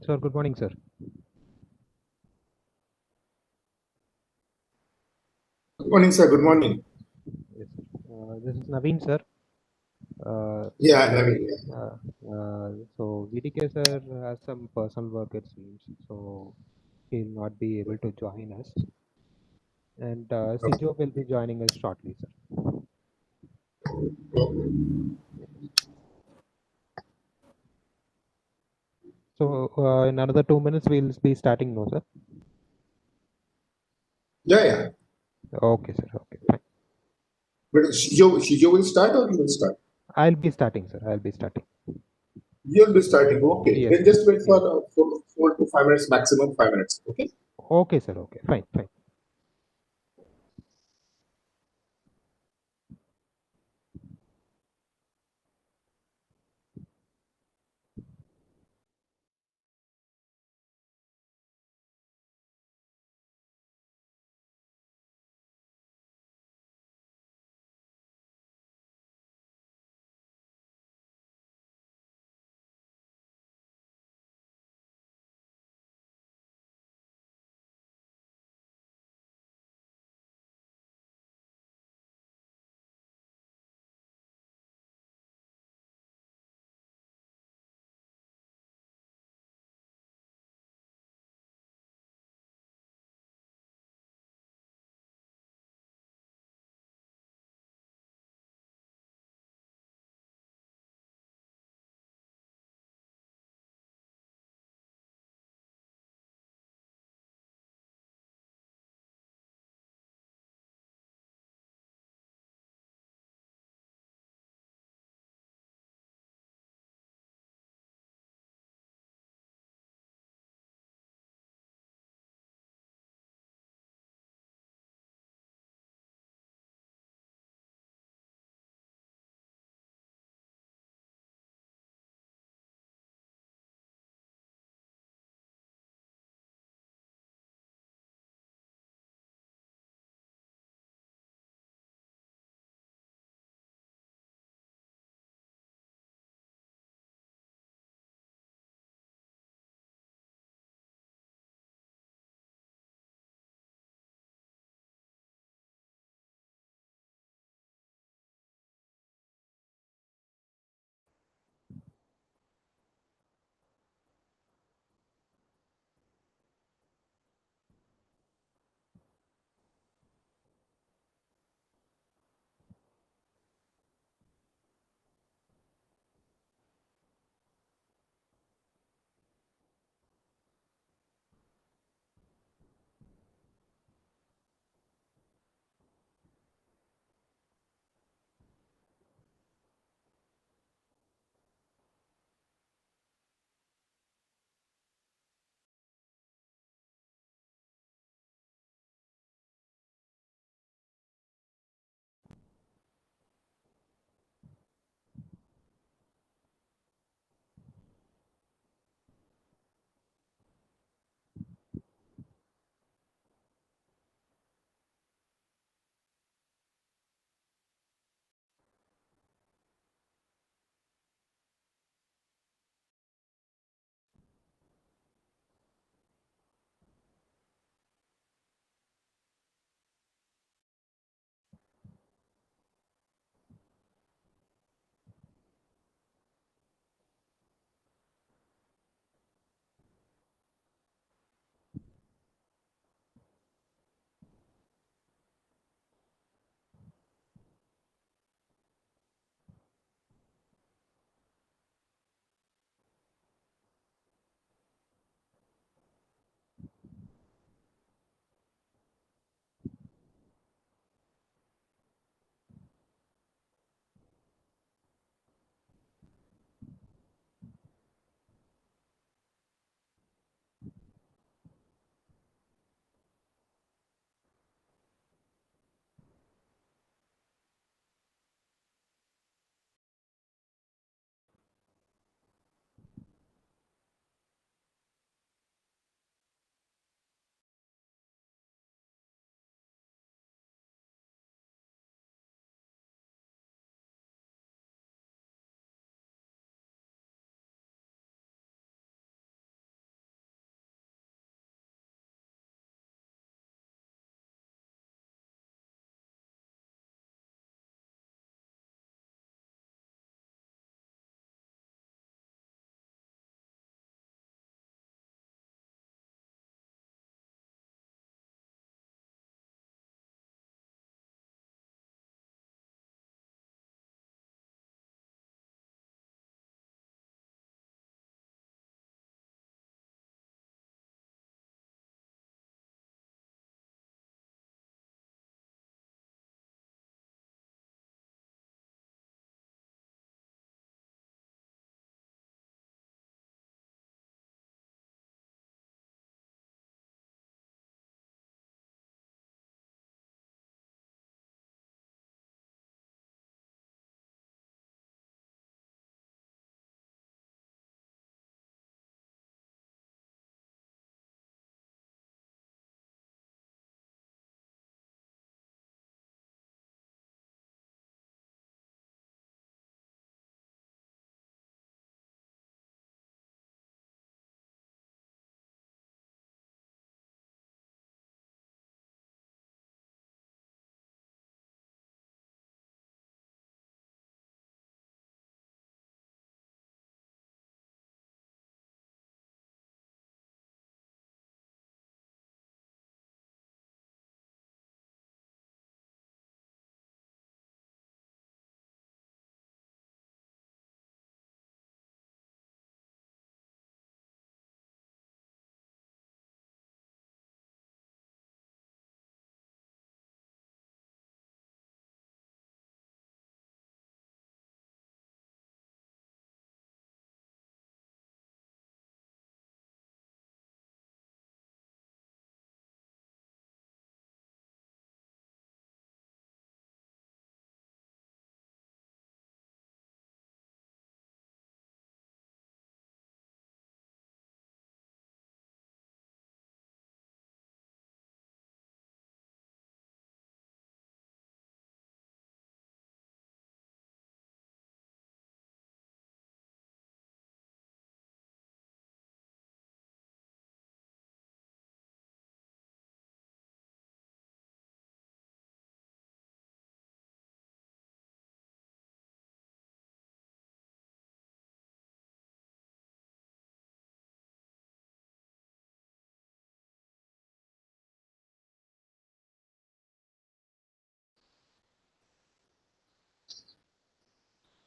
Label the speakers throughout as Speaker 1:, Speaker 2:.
Speaker 1: Sir, good morning, sir.
Speaker 2: Good morning, sir. Good morning.
Speaker 1: Yes, this is Naveen, sir.
Speaker 2: Yeah,
Speaker 1: So,
Speaker 2: Naveen.
Speaker 1: so VDK sir has some personal work it seems, so he'll not be able to join us. And
Speaker 2: Okay.
Speaker 1: Sijo will be joining us shortly, sir. So in another 2 minutes we'll be starting, no, sir.
Speaker 2: Yeah.
Speaker 1: Okay, sir. Okay, fine.
Speaker 2: But Shijo will start or you will start?
Speaker 1: I'll be starting, sir. I'll be starting.
Speaker 2: You'll be starting. Okay.
Speaker 1: Yes,
Speaker 2: Then
Speaker 1: sir.
Speaker 2: just wait for
Speaker 1: Yes.
Speaker 2: 4 to 5 minutes, maximum 5 minutes. Okay.
Speaker 1: Okay, sir. Okay, fine, fine.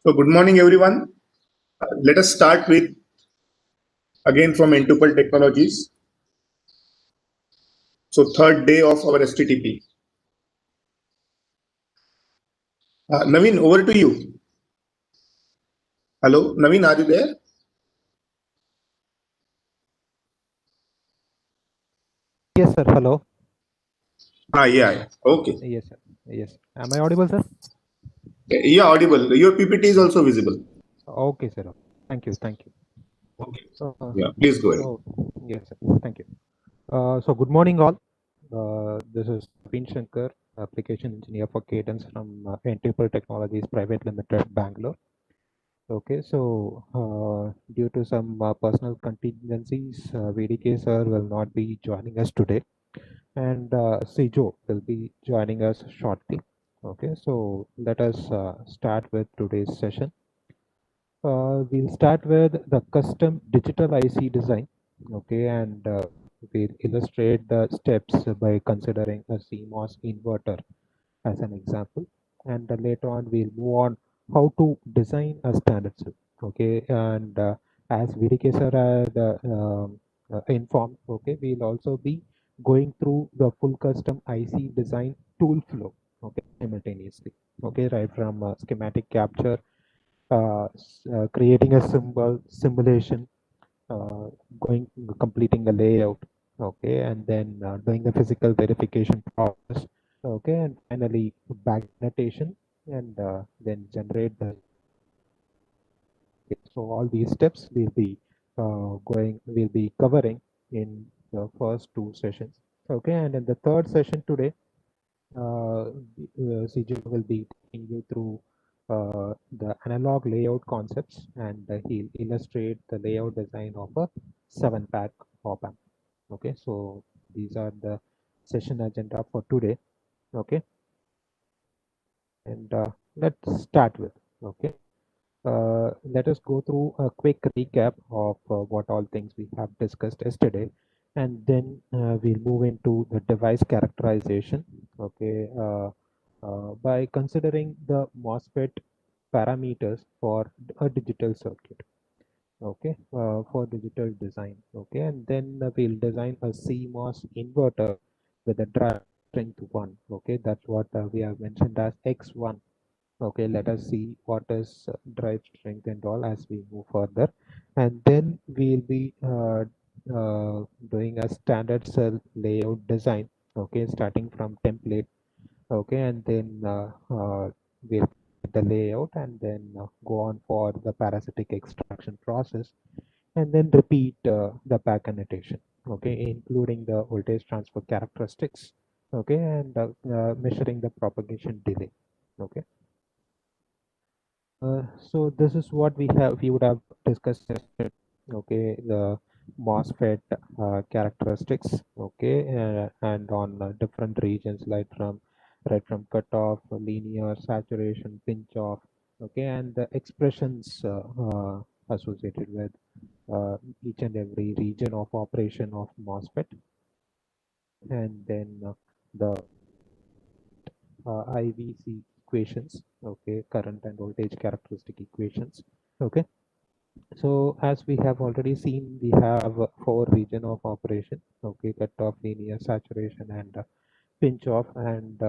Speaker 2: So good morning, everyone. Let us start with again from Entuple Technologies. So third day of our STTP. Naveen, over to you. Hello, Naveen, are you there?
Speaker 1: Yes, sir. Hello.
Speaker 2: Yeah. Okay.
Speaker 1: Yes, sir. Yes. Am I audible, sir?
Speaker 2: Yeah, audible. Your PPT is also visible.
Speaker 1: Okay, sir. Thank you. Thank you.
Speaker 2: Okay.
Speaker 1: Uh,
Speaker 2: Yeah, please go ahead.
Speaker 1: so, yes, sir. Thank you. So, good morning, all. This is Pin Shankar, application engineer for Cadence from Entuple Technologies Private Limited, Bangalore. Okay, so due to some personal contingencies, VDK sir will not be joining us today, and Sijo will be joining us shortly. Okay, so let us start with today's session. We'll start with the custom digital IC design. Okay, and we'll illustrate the steps by considering a CMOS inverter as an example. And later on, we'll move on how to design a standard cell. Okay, and as VDK sir had informed, okay, we'll also be going through the full custom IC design tool flow. Okay, simultaneously. Okay, right from schematic capture, creating a symbol simulation, uh, going completing a layout, okay, and then doing the physical verification process, okay, and finally back annotation, and then generate the. So all these steps we'll be covering in the first two sessions, okay, and in the third session today, CJ will be taking you through the analog layout concepts, and he'll illustrate the layout design of a 7-pack OpAmp. Okay, so these are the session agenda for today. Okay, and let's start with. Okay, let us go through a quick recap of what all things we have discussed yesterday, and then we'll move into the device characterization. Okay, by considering the MOSFET parameters for a digital circuit. Okay, for digital design. Okay, and then we'll design a CMOS inverter with a drive strength 1. Okay, that's what we have mentioned as X1. Okay, let us see what is drive strength and all as we move further. And then we'll be doing a standard cell layout design. Okay, starting from template. Okay, and then we'll get the layout and then go on for the parasitic extraction process, and then repeat the pack annotation. Okay, including the voltage transfer characteristics. Okay, and measuring the propagation delay. Okay. So this is what we would have discussed yesterday. Okay, the MOSFET characteristics. Okay, and on different regions, like from right from cutoff, linear, saturation, pinch off. Okay, and the expressions associated with each and every region of operation of MOSFET, and then the IVC equations. Okay, current and voltage characteristic equations. Okay. So as we have already seen, we have four region of operation. Okay, cutoff, linear, saturation, and pinch off. And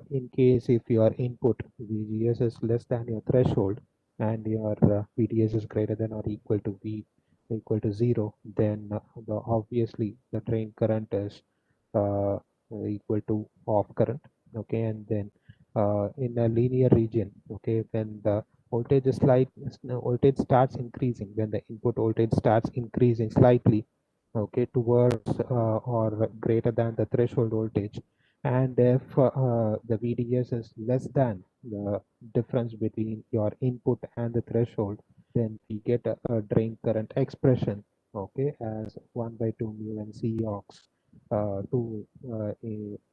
Speaker 1: in case if your input VGS is less than your threshold and your VDS is greater than or equal to V equal to 0, then obviously the drain current is uh, equal to off current. Okay, and then in a linear region, okay, when the voltage is voltage starts increasing, when the input voltage starts increasing slightly, okay, towards or greater than the threshold voltage, and if the VDS is less than the difference between your input and the threshold, then we get a drain current expression, okay, as 1 by 2 mu n C ox 2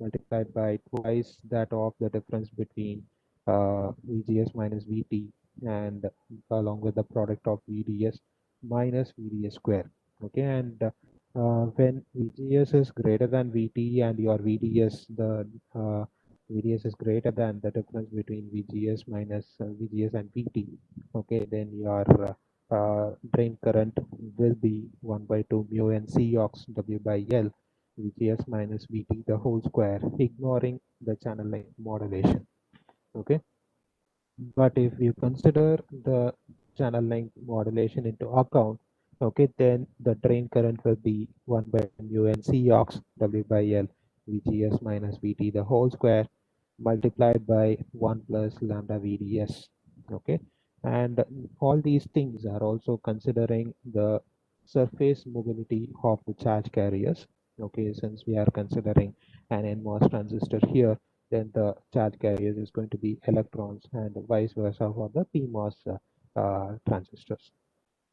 Speaker 1: multiplied by twice that of the difference between VGS minus VT, and along with the product of VDS minus VDS square. Okay, and when VGS is greater than VT and your VDS, the VDS is greater than the difference between VGS minus VGS and VT, okay, then your drain current will be 1 by 2 mu n C ox W by L VGS minus VT the whole square, ignoring the channel length modulation. Okay, but if you consider the channel length modulation into account, okay, then the drain current will be 1 by mu n C ox W by L VGS minus VT the whole square multiplied by 1 plus lambda VDS. Okay, and all these things are also considering the surface mobility of the charge carriers. Okay, since we are considering an NMOS transistor here, then the charge carriers is going to be electrons and vice versa for the PMOS transistors.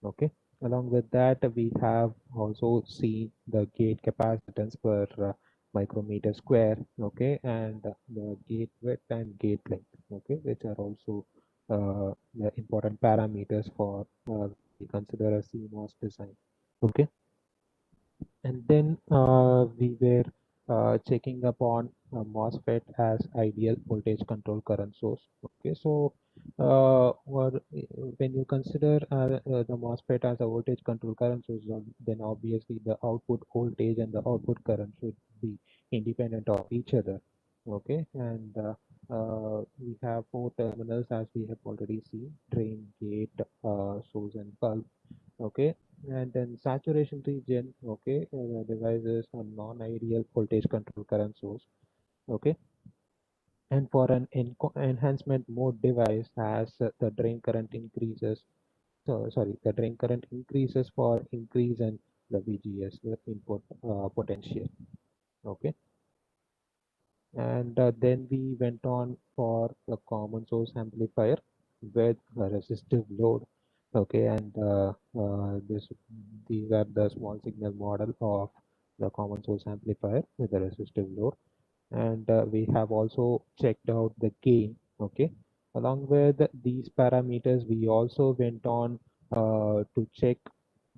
Speaker 1: Okay, along with that we have also seen the gate capacitance per micrometer square, okay, and the gate width and gate length, okay, which are also the important parameters for we consider a CMOS design. Okay, and then we were checking upon MOSFET as ideal voltage control current source. Okay, so when you consider the MOSFET as a voltage control current source, then obviously the output voltage and the output current should be independent of each other. Okay, and we have four terminals as we have already seen: drain, gate, source, and bulb. Okay, and then saturation region, okay, devices a non-ideal voltage control current source. Okay, and for an enhancement mode device, as the drain current increases, so sorry, the drain current increases for increase in the VGS, the input potential. Okay, and then we went on for the common source amplifier with a resistive load. Okay, and these are the small signal model of the common source amplifier with a resistive load. And we have also checked out the gain. Okay, along with these parameters we also went on to check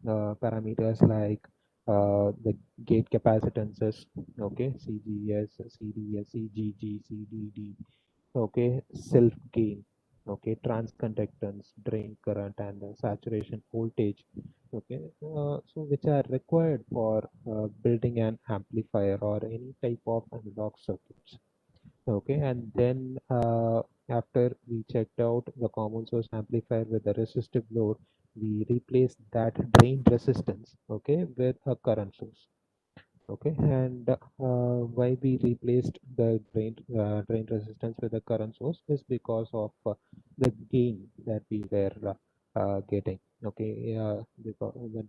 Speaker 1: parameters like the gate capacitances, okay, CGS, CDS, CGG, CDD, okay, self gain, okay, transconductance, drain current, and saturation voltage, okay, so which are required for building an amplifier or any type of analog circuits. Okay, and then after we checked out the common source amplifier with the resistive load, we replaced that drain resistance, okay, with a current source. Okay, and why we replaced the drain resistance with the current source is because of the gain that we were getting. Okay, because the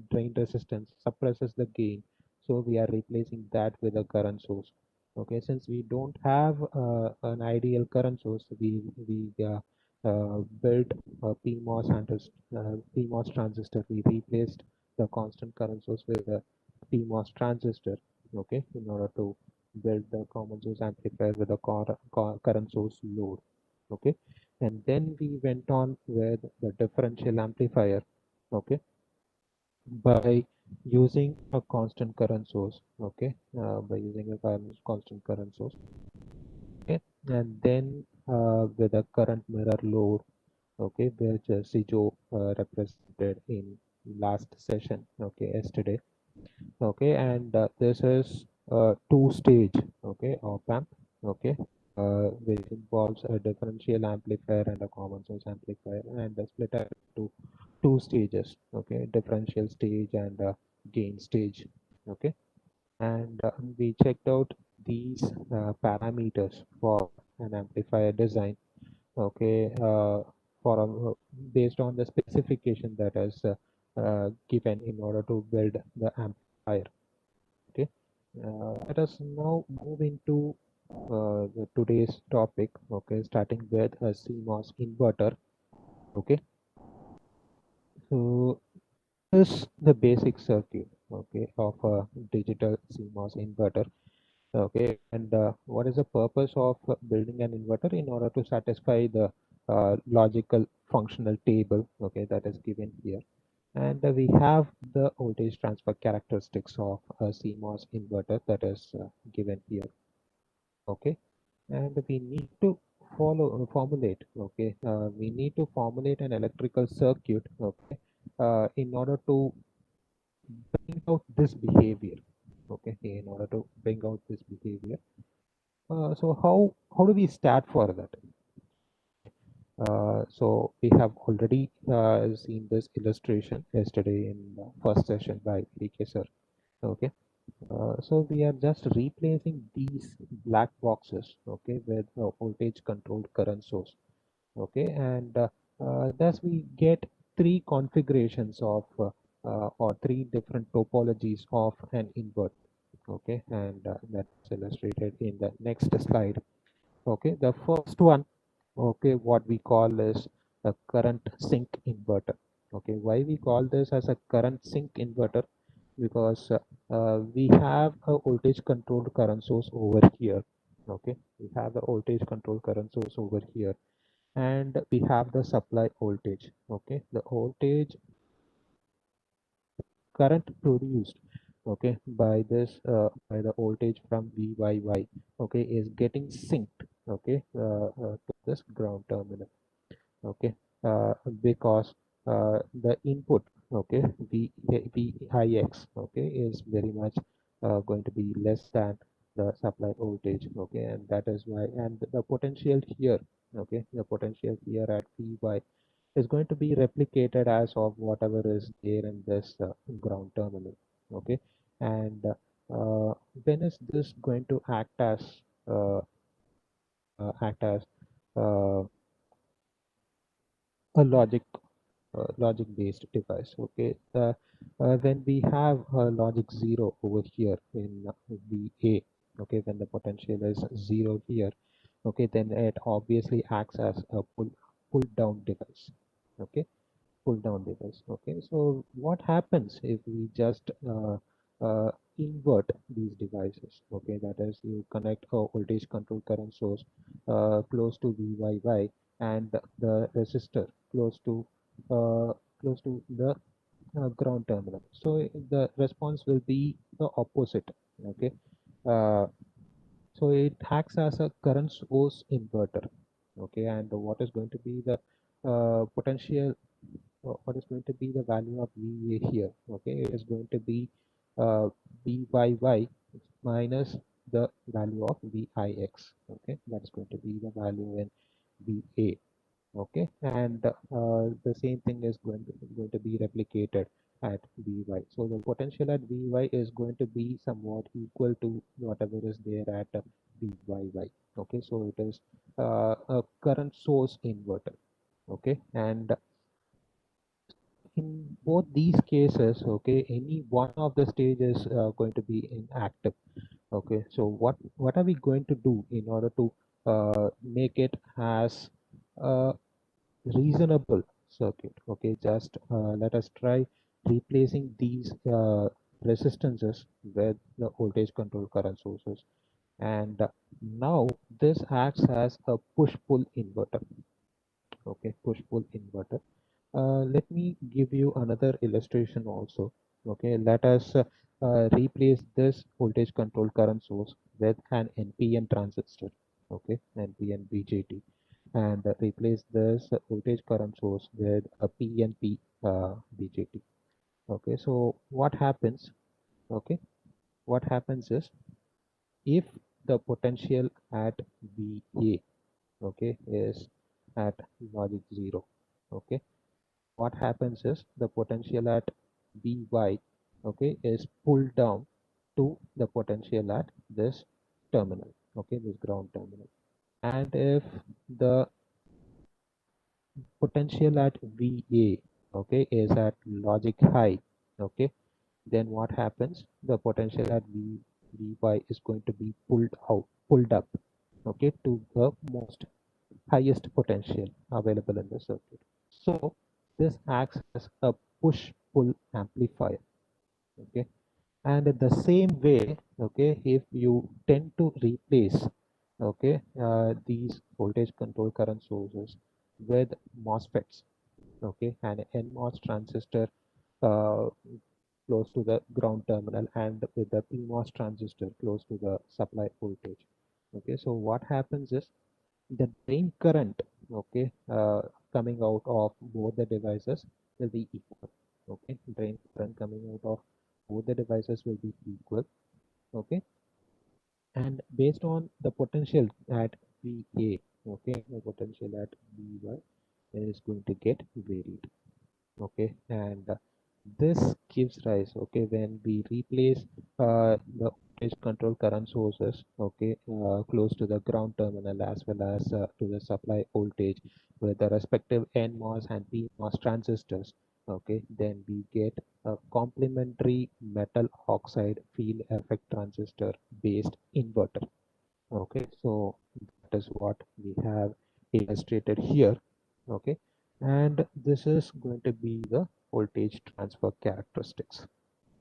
Speaker 1: drain resistance suppresses the gain, so we are replacing that with a current source. Okay, since we don't have an ideal current source, we built a PMOS transistor. We replaced the constant current source with a CMOS transistor, okay, in order to build the common source amplifier with a current source load, okay, and then we went on with the differential amplifier, okay, by using a constant current source, okay, by using a constant current source, okay, and then with a current mirror load, okay, which Sijo represented in last session, okay, yesterday. Okay, and this is two-stage, okay, OpAmp, okay, which involves a differential amplifier and a common source amplifier, and split up into two stages, okay, differential stage and gain stage, okay, and we checked out these parameters for an amplifier design, okay, for based on the specification that is given in order to build the amplifier. Okay, let us now move into the today's topic. Okay, starting with a CMOS inverter. Okay, so this is the basic circuit. Okay, of a digital CMOS inverter. Okay, and what is the purpose of building an inverter? In order to satisfy the logical functional table. Okay, that is given here. And we have the voltage transfer characteristics of a CMOS inverter that is given here. Okay, and we need to formulate, okay, we need to formulate an electrical circuit, okay, in order to bring out this behavior, okay, in order to bring out this behavior. So how do we start for that? So we have already seen this illustration yesterday in the first session by VK sir. Okay, so we are just replacing these black boxes, okay, with a voltage controlled current source. Okay, and thus we get three configurations of or three different topologies of an inverter. Okay, and that's illustrated in the next slide. Okay, the first one, okay, what we call is a current sink inverter. Okay, why we call this as a current sink inverter? Because we have a voltage controlled current source over here. Okay, we have a voltage controlled current source over here, and we have the supply voltage. Okay, the voltage current produced, okay, by this by the voltage from VYY, okay, is getting synced, okay, to this ground terminal. Okay, because the input, okay, VIX, okay, is very much going to be less than the supply voltage. Okay, and that is why, and the potential here, okay, the potential here at VY is going to be replicated as of whatever is there in this ground terminal. Okay, and when is this going to uh, act as uh, a logic based device? Okay, when we have logic 0 over here in VA, okay, when the potential is 0 here, okay, then it obviously acts as a pull down device. Okay, pull down device. Okay, so what happens if we just invert these devices? Okay, that is, you connect a voltage control current source close to VYY, and the resistor uh, close to the ground terminal. So the response will be the opposite. Okay, uh, so it acts as a current source inverter. Okay, and what is going to be the potential, what is going to be the value of VA here? Okay, it is going to be VYY minus the value of VIX. Okay, that's going to be the value in VA. Okay, and the same thing is going to be replicated at Vy. So the potential at Vy is going to be somewhat equal to whatever is there at Vyy. Okay, so it is a current source inverter. Okay, and in both these cases, okay, any one of the stages going to be inactive. Okay, so what are we going to do in order to make it as a reasonable circuit? Okay, just let us try replacing these resistances with the voltage control current sources, and now this acts as a push pull inverter. Okay, push pull inverter. Let me give you another illustration also. Okay, let us replace this voltage control current source with an NPN transistor. Okay, NPN BJT, and replace this voltage current source with a PNP BJT. Okay, so what happens? Okay, what happens is, if the potential at VA, okay, is at logic 0, okay, what happens is the potential at Vy, okay, is pulled down to the potential at this terminal, okay, this ground terminal. And if the potential at Va, okay, is at logic high, okay, then what happens? The potential at Vy is going to be pulled up, okay, to the most highest potential available in the circuit. So this acts as a push-pull amplifier. Okay, and in the same way, okay, if you tend to replace, okay, these voltage control current sources with MOSFETs, okay, and NMOS transistor uh, close to the ground terminal, and with the PMOS transistor close to the supply voltage. Okay, so what happens is the drain current, okay, coming out of both the devices will be equal. Okay, drain current coming out of both the devices will be equal. Okay, and based on the potential at VA, okay, the potential at VY is going to get varied. Okay, and this gives rise, okay, when we replace the voltage control current sources, okay, close to the ground terminal as well as to the supply voltage with the respective NMOS and PMOS transistors, okay, then we get a complementary metal oxide field effect transistor based inverter. Okay, so that is what we have illustrated here. Okay, and this is going to be the voltage transfer characteristics.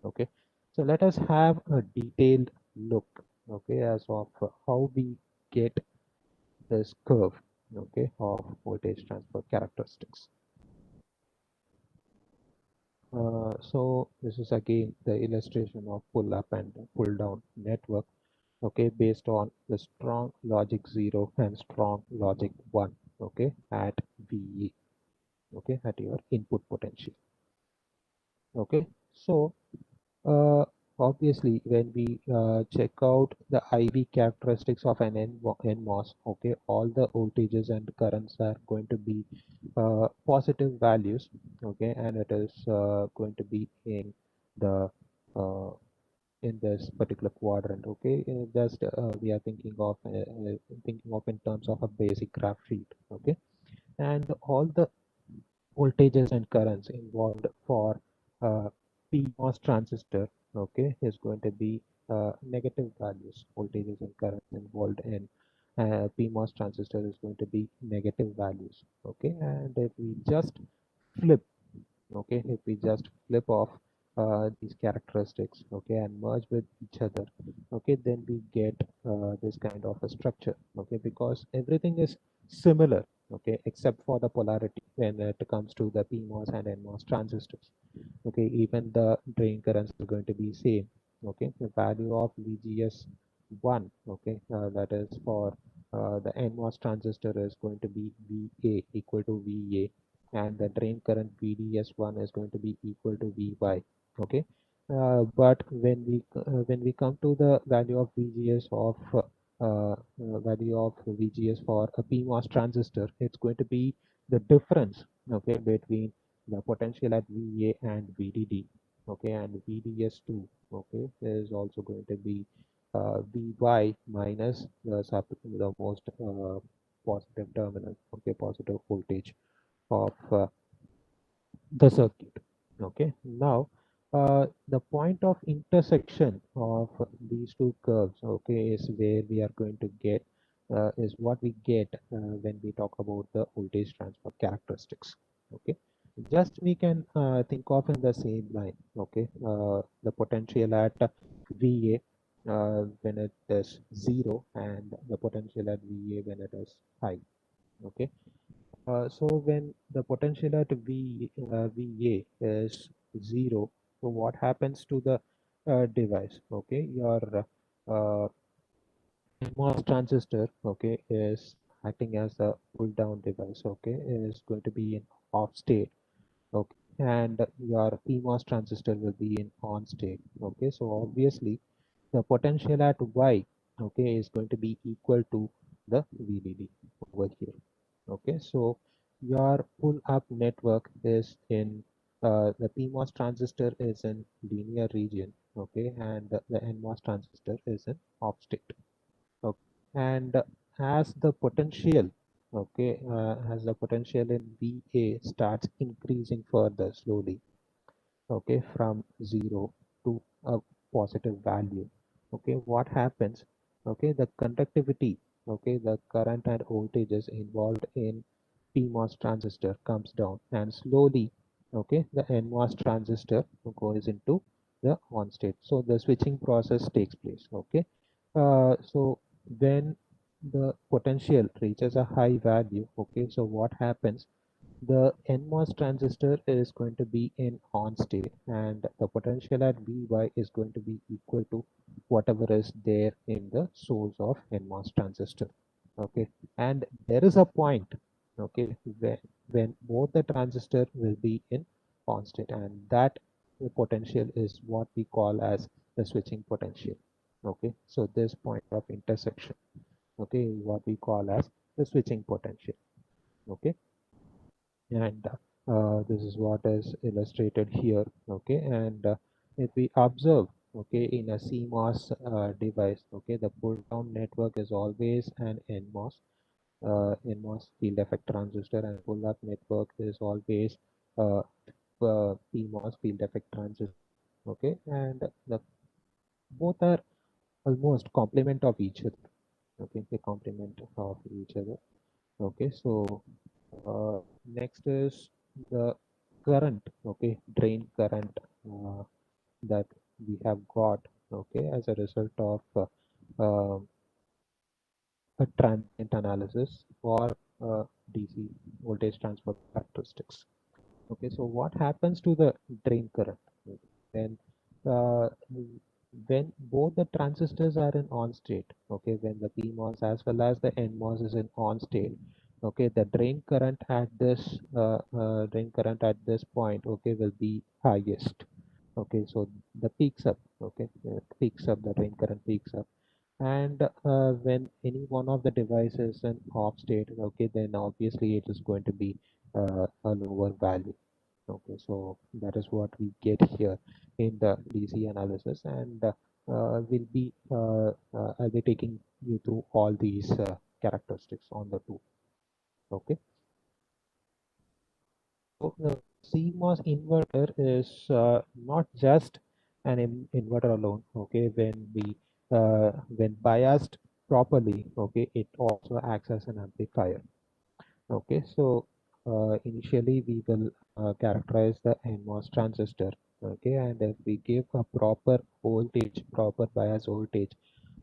Speaker 1: Okay, so let us have a detailed look, okay, as of how we get this curve, okay, of voltage transfer characteristics. So this is again the illustration of pull up and pull down network, okay, based on the strong logic 0 and strong logic 1, okay, at VE, okay, at your input potential. Okay, so uh, obviously when we check out the IV characteristics of an NMOS, okay, all the voltages and currents are going to be positive values, okay, and it is going to be the uh, in this particular quadrant. Okay, just we are thinking of in terms of a basic graph sheet. Okay, and all the voltages and currents involved for PMOS transistor, okay, is going to be negative values. Voltages and currents involved in PMOS transistor is going to be negative values. Okay, and if we just flip, okay, if we just flip off these characteristics, okay, and merge with each other, okay, then we get this kind of a structure, okay, because everything is similar, okay, except for the polarity when it comes to the PMOS and NMOS transistors. Okay, even the drain currents are going to be same. Okay, the value of VGS1, okay, that is for the NMOS transistor is going to be VA equal to VA, and the drain current VDS1 is going to be equal to VY. Okay, but when we come to the value of VGS of value of VGS for a PMOS transistor, it's going to be the difference, okay, between the potential at VA and VDD, okay, and VDS2, okay, is also going to be VY minus the most positive terminal, okay, positive voltage of the circuit. Okay, now the point of intersection of these two curves, okay, is where we are going to get is what we get when we talk about the voltage transfer characteristics. Okay, just we can think of in the same line. Okay, the potential at VA when it is 0 and the potential at VA when it is high. Okay, so when the potential at VA is 0, so what happens to the device? Okay, your MOS transistor, okay, is acting as a pull down device, okay, is going to be in off state, okay, and your PMOS transistor will be in on state. Okay, so obviously the potential at Y, okay, is going to be equal to the VDD over here. Okay, so your pull up network is in the PMOS transistor is in linear region, okay, and the NMOS transistor is in off state. Okay, and as the potential, okay, as the potential in VA starts increasing further slowly, okay, from 0 to a positive value, okay, what happens, okay, the conductivity, okay, the current and voltages involved in PMOS transistor comes down, and slowly, okay, the NMOS transistor goes into the on state, so the switching process takes place. Okay, so when the potential reaches a high value, okay, so what happens, the NMOS transistor is going to be in on state, and the potential at Vy is going to be equal to whatever is there in the source of NMOS transistor. Okay, and there is a point, okay, when both the transistor will be in on state, and that potential is what we call as the switching potential. Okay, so this point of intersection, okay, is what we call as the switching potential. Okay, and this is what is illustrated here. Okay, and if we observe, okay, in a CMOS device, okay, the pull down network is always an NMOS field effect transistor, and pull up network is always uh, PMOS field effect transistor. Okay, and the both are almost complement of each other. Okay, they complement of each other. Okay, so next is the current, okay, drain current that we have got, okay, as a result of uh, a transient analysis or DC voltage transfer characteristics. Okay, so what happens to the drain current when uh, when both the transistors are in on state? Okay, when the PMOS as well as the NMOS is in on state. Okay, the drain current at this point, okay, will be highest. Okay, so the peaks up. Okay, peaks up. The drain current peaks up, and when any one of the devices in off state, okay, then obviously it is going to be a lower value. Okay, so that is what we get here in the DC analysis, and I'll be taking you through all these characteristics on the tool. Okay, so the CMOS inverter is not just an inverter alone. Okay, when biased properly, okay, it also acts as an amplifier. Okay, so initially we will characterize the NMOS transistor. Okay, and if we give a proper voltage, proper bias voltage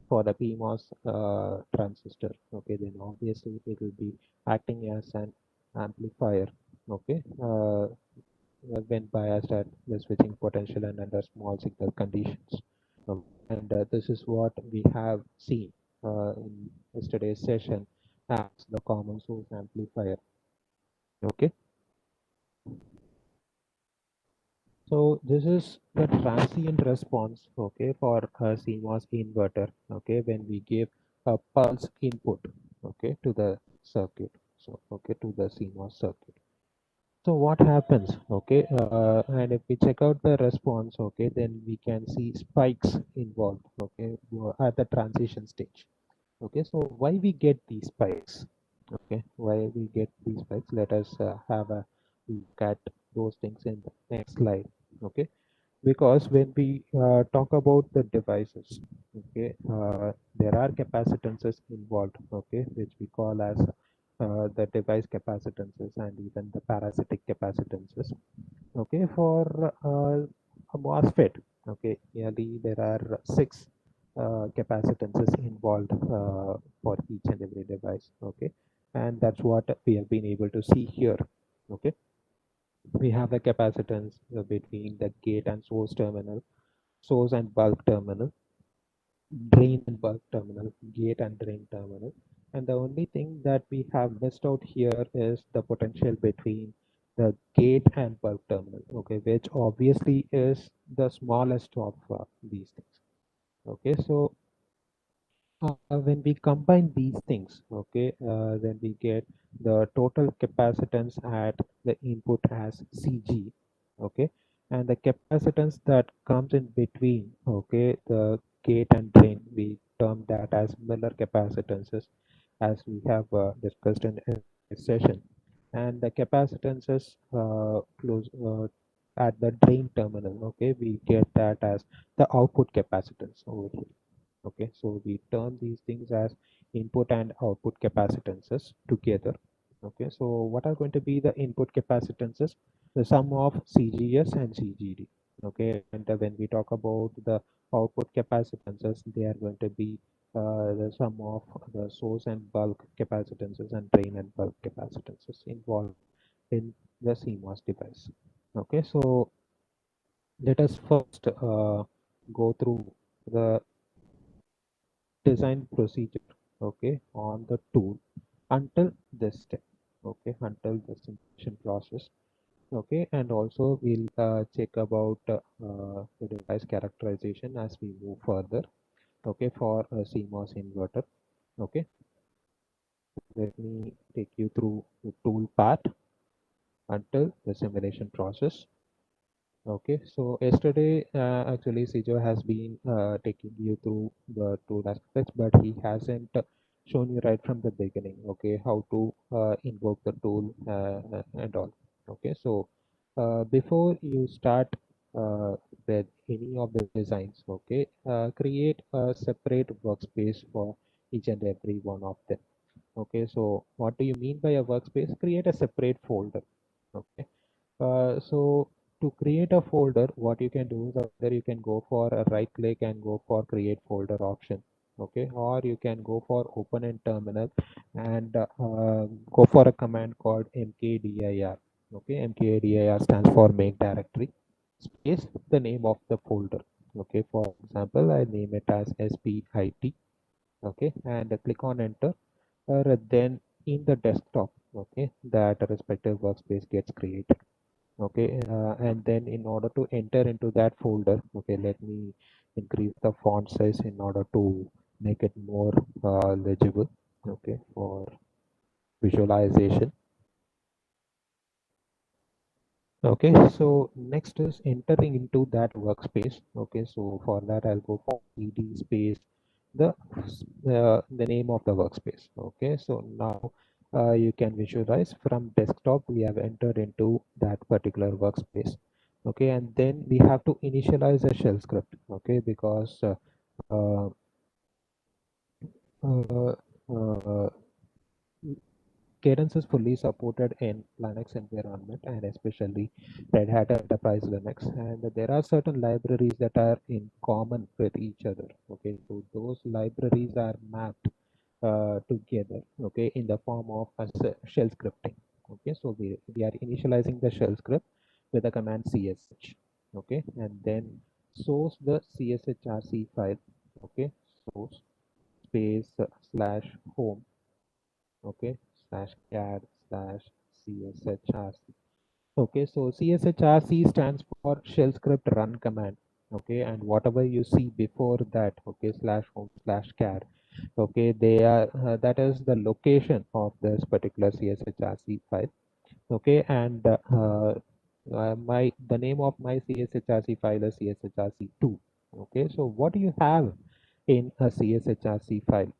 Speaker 1: for the PMOS transistor, okay, then obviously it will be acting as an amplifier. Okay, when biased at the switching potential and under small signal conditions. And this is what we have seen in yesterday's session as the common source amplifier. Okay, so this is the transient response, okay, for a CMOS inverter, okay, when we give a pulse input, okay, to the circuit, so okay, to the CMOS circuit. So what happens, okay, and if we check out the response, okay, then we can see spikes involved, okay, at the transition stage. Okay, so why we get these spikes? Okay, why we get these spikes? Let us have a look at those things in the next slide. Okay, because when we talk about the devices, okay, there are capacitances involved, okay, which we call as the device capacitances and even the parasitic capacitances. Okay, for a MOSFET, okay, nearly there are six capacitances involved for each and every device. Okay, and that's what we have been able to see here. Okay, we have a capacitance between the gate and source terminal, source and bulk terminal, drain and bulk terminal, gate and drain terminal. And the only thing that we have missed out here is the potential between the gate and bulk terminal, okay, which obviously is the smallest of these things. Okay, so when we combine these things, okay, then we get the total capacitance at the input as Cg, okay, and the capacitance that comes in between, okay, the gate and drain, we term that as Miller capacitances, as we have discussed in this session, and the capacitances close at the drain terminal, okay, we get that as the output capacitance over here. Okay, so we term these things as input and output capacitances together. Okay, so what are going to be the input capacitances? The sum of CGS and CGD. Okay, and when we talk about the output capacitances, they are going to be the sum of the source and bulk capacitances and drain and bulk capacitances involved in the CMOS device. Okay, so let us first go through the design procedure, okay, on the tool until this step, okay, until the simulation process, okay, and also we'll check about the device characterization as we move further, okay, for a CMOS inverter, okay. Let me take you through the tool part until the simulation process. Okay, so yesterday actually Sijo has been taking you through the tool aspects, but he hasn't shown you right from the beginning, okay, how to invoke the tool and all. Okay, so before you start with any of the designs, okay, create a separate workspace for each and every one of them. Okay, so what do you mean by a workspace? Create a separate folder. Okay, so to create a folder, what you can do is either you can go for a right click and go for create folder option. Okay, or you can go for open in terminal and go for a command called mkdir. Okay, mkdir stands for make directory space the name of the folder. Okay, for example, I name it as S.P.I.T. Okay, and click on enter. Then in the desktop, okay, that respective workspace gets created. Okay, and then in order to enter into that folder, okay, let me increase the font size in order to make it more legible, okay, for visualization. Okay, so next is entering into that workspace. Okay, so for that I'll go for ed space the name of the workspace. Okay, so now you can visualize from desktop we have entered into that particular workspace. Okay, and then we have to initialize a shell script. Okay, because uh, uh, uh, Cadence is fully supported in Linux environment and especially Red Hat Enterprise Linux. And there are certain libraries that are in common with each other. Okay, so those libraries are mapped together, okay, in the form of a shell scripting. Okay, so we are initializing the shell script with the command csh. Okay, and then source the cshrc file. Okay, source space /home, okay, /cat /cshrc. Okay, so cshrc stands for shell script run command. Okay, and whatever you see before that, okay, /home /cat, okay, they are that is the location of this particular cshrc file. Okay, and my the name of my cshrc file is cshrc2. Okay, so what do you have in a cshrc file?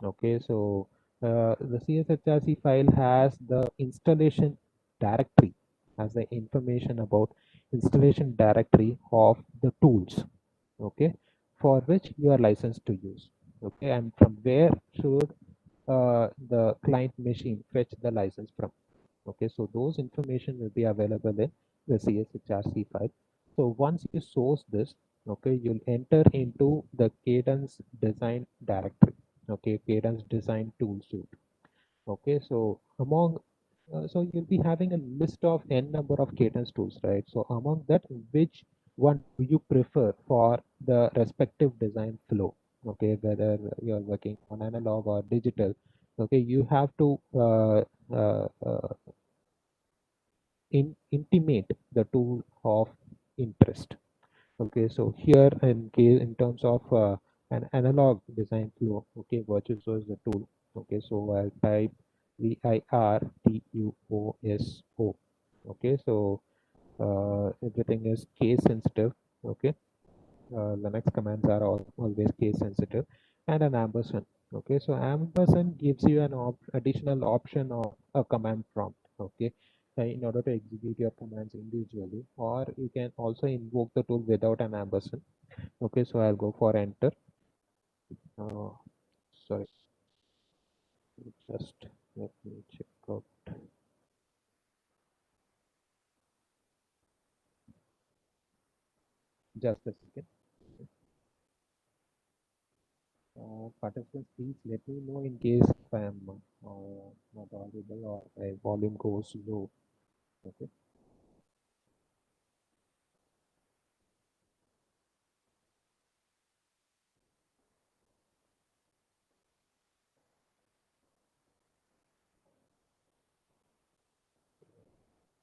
Speaker 1: Okay, so the cshrc file has the installation directory, has the information about installation directory of the tools, okay, for which you are licensed to use. Okay, and from where should the client machine fetch the license from? Okay, so those information will be available in the CSHRC file. So once you source this, okay, you'll enter into the Cadence design directory. Okay, Cadence design tool suite. Okay, so among so you'll be having a list of n number of Cadence tools, right? So among that, which one do you prefer for the respective design flow? Okay, whether you're working on analog or digital, okay, you have to intimate the tool of interest. Okay, so here in terms of an analog design flow, okay, Virtuoso is the tool. Okay, so I'll type VIRTUOSO. Okay, so everything is case sensitive. Okay, Linux commands are always case sensitive, and an ampersand. Okay, so ampersand gives you an additional option of a command prompt. Okay, in order to execute your commands individually, or you can also invoke the tool without an ampersand. Okay, so I'll go for enter. Uh, Sorry, just let me check out. Just a second. Participants, please let me know in case if I am not audible or my volume goes low. Okay.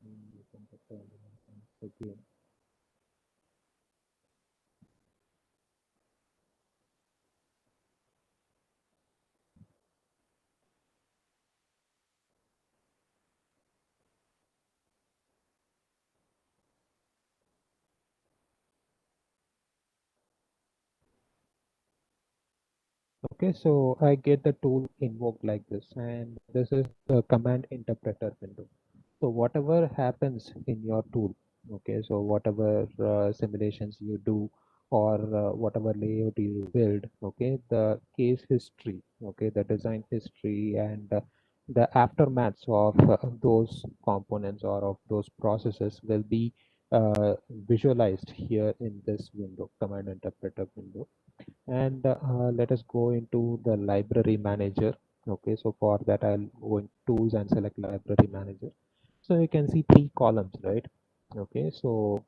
Speaker 1: You can put the elements again. Okay, so I get the tool invoked like this, and this is the command interpreter window. So whatever happens in your tool, okay, so whatever simulations you do or whatever layout you build, okay, the case history, okay, the design history and the aftermaths of those components or of those processes will be visualized here in this window, command interpreter window. And let us go into the library manager. Okay, so for that I'll go in tools and select library manager. So you can see three columns, right? Okay, so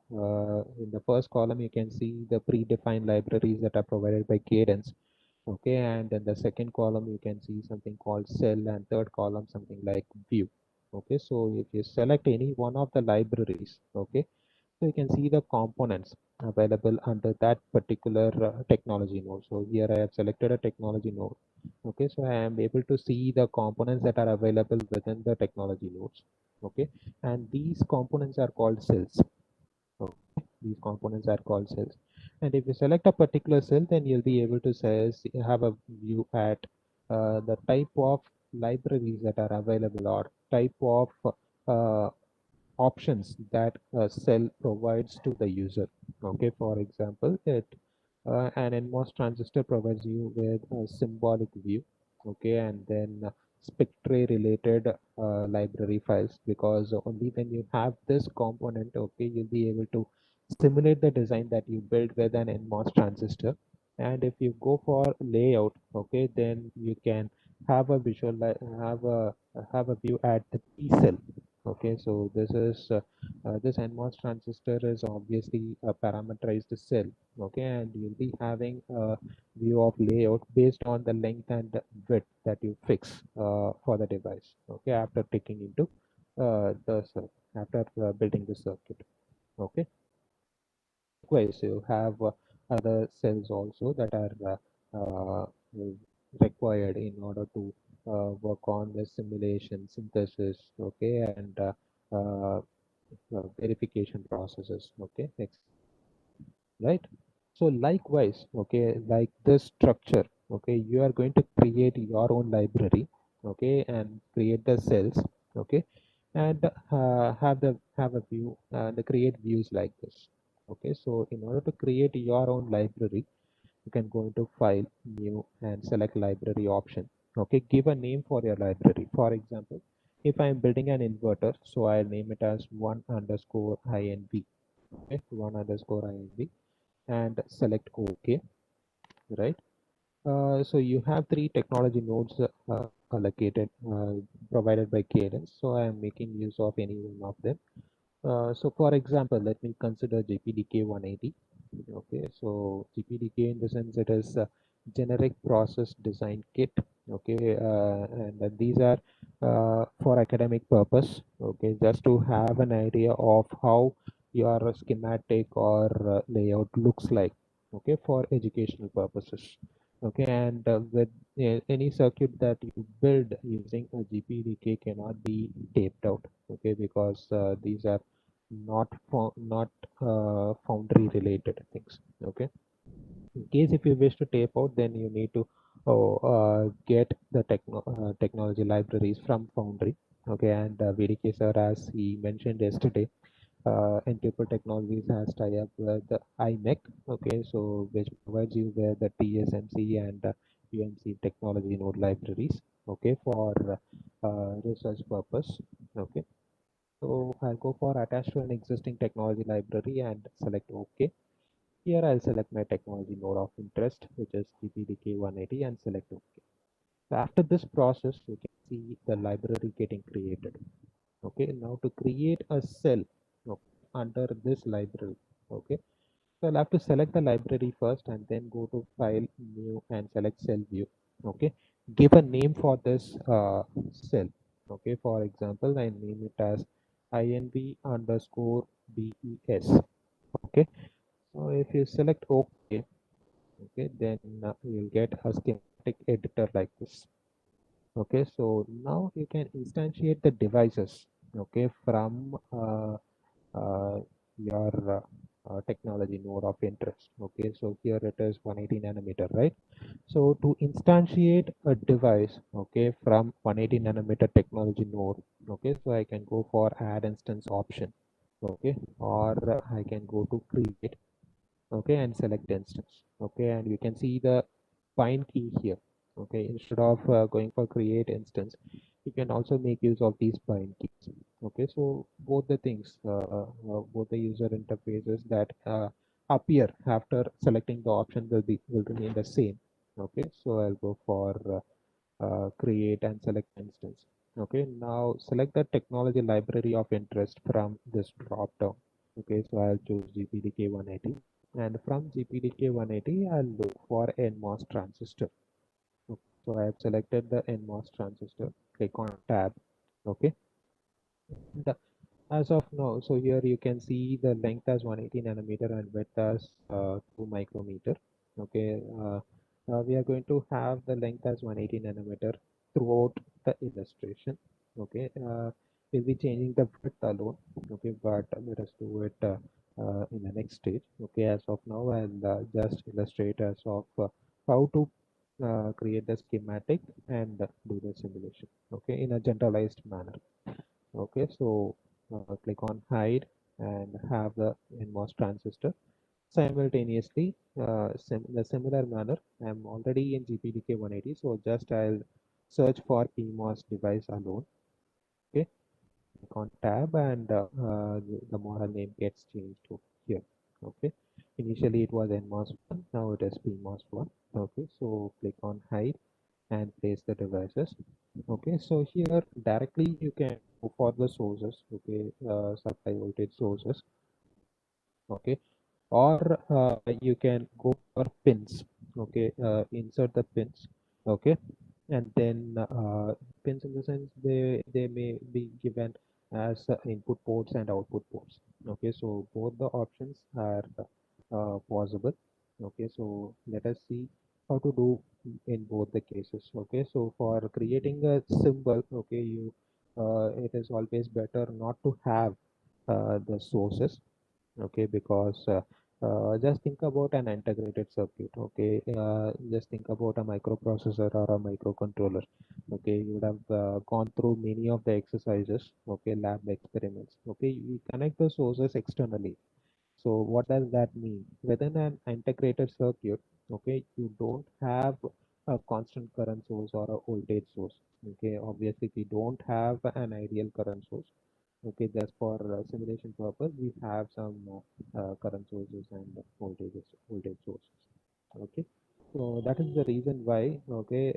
Speaker 1: in the first column you can see the predefined libraries that are provided by Cadence. Okay, and in the second column you can see something called cell, and third column something like view. Okay, so if you select any one of the libraries, okay, so you can see the components available under that particular technology node. So here I have selected a technology node. Okay, so I am able to see the components that are available within the technology nodes. Okay, and these components are called cells. Okay, these components are called cells. And if you select a particular cell, then you'll be able to have a view at the type of libraries that are available or type of uh, options that a cell provides to the user. Okay, for example, an NMOS transistor provides you with a symbolic view. Okay, and then spectray related library files, because only when you have this component, okay, you'll be able to simulate the design that you build with an NMOS transistor. And if you go for layout, okay, then you can have a visual have a view at the P cell. Okay, so this NMOS transistor is obviously a parameterized cell. Okay, and you'll be having a view of layout based on the length and width that you fix for the device. Okay, after taking into after building the circuit. Okay, likewise you have other cells also that are required in order to work on the simulation synthesis. Okay, and verification processes. Okay, next, right? So likewise, okay, like this structure, okay, you are going to create your own library, okay, and create the cells, okay, and have a view and create views like this. Okay, so in order to create your own library, you can go into file, new, and select library option. Okay, give a name for your library. For example, if I am building an inverter, so I'll name it as one underscore inv. Okay, one underscore inv, and select OK. Right. So you have three technology nodes allocated, provided by Cadence. So I am making use of any one of them. So for example, let me consider JPDK 180. Okay, so JPDK in the sense it is a generic process design kit. Okay, and these are for academic purpose. Okay, just to have an idea of how your schematic or layout looks like. Okay, for educational purposes. Okay, and with any circuit that you build using a GPDK cannot be taped out. Okay, because these are not foundry related things. Okay, in case if you wish to tape out, then you need to get the technology libraries from foundry. Okay, and VDK sir, as he mentioned yesterday, Entuple Technologies has tie up with the IMEC. Okay, so which provides you with the TSMC and UMC technology node libraries. Okay, for research purpose. Okay, so I'll go for attach to an existing technology library and select OK. Here I'll select my technology node of interest, which is GPDK 180, and select OK. So after this process, you can see the library getting created. Okay, now to create a cell, okay, under this library, okay, so I'll have to select the library first and then go to file, new, and select cell view. Okay, give a name for this cell. Okay, for example, I name it as inv underscore des. Okay, so if you select OK, okay, then you'll get a schematic editor like this. Okay, so now you can instantiate the devices, okay, from uh, your technology node of interest. Okay, so here it is 180 nanometer, right? So to instantiate a device, okay, from 180 nanometer technology node, okay, so I can go for add instance option, okay, or I can go to create, okay, and select instance, okay, and you can see the bind key here. Okay, instead of going for create instance, you can also make use of these bind keys. Okay, so both the things, both the user interfaces that appear after selecting the option will remain the same. Okay, so I'll go for create and select instance. Okay, now select the technology library of interest from this drop down. Okay, so I'll choose GPDK 180, and from GPDK 180 I'll look for NMOS transistor. Okay, so I have selected the NMOS transistor. Click on tab. Okay, and as of now, so here you can see the length as 180 nanometer and width as 2 micrometer. Okay, we are going to have the length as 180 nanometer throughout the illustration. Okay, we'll be changing the width alone. Okay, but let us do it in the next stage. Okay, as of now, I'll just illustrate as of how to create the schematic and do the simulation. Okay, in a generalized manner. Okay, so click on hide and have the NMOS transistor. Simultaneously, in a similar manner, I'm already in GPDK 180, so just I'll search for PMOS device alone. Okay, click on tab and the model name gets changed to here. Okay, initially it was NMOS 1, now it is PMOS 1. Okay, so click on hide and place the devices. Okay, so here directly you can go for the sources. Okay, supply voltage sources. Okay, or you can go for pins. Okay, insert the pins. Okay, and then pins in the sense they may be given as input ports and output ports. Okay, so both the options are possible. Okay, so let us see how to do in both the cases. Okay, so for creating a symbol, okay, you it is always better not to have the sources. Okay, because just think about an integrated circuit. Okay, just think about a microprocessor or a microcontroller. Okay, you would have gone through many of the exercises. Okay, lab experiments. Okay, you connect the sources externally. So what does that mean? Within an integrated circuit, okay, you don't have a constant current source or a voltage source. Okay, obviously we don't have an ideal current source. Okay, just for simulation purpose, we have some current sources and voltage sources. Okay, so that is the reason why. Okay,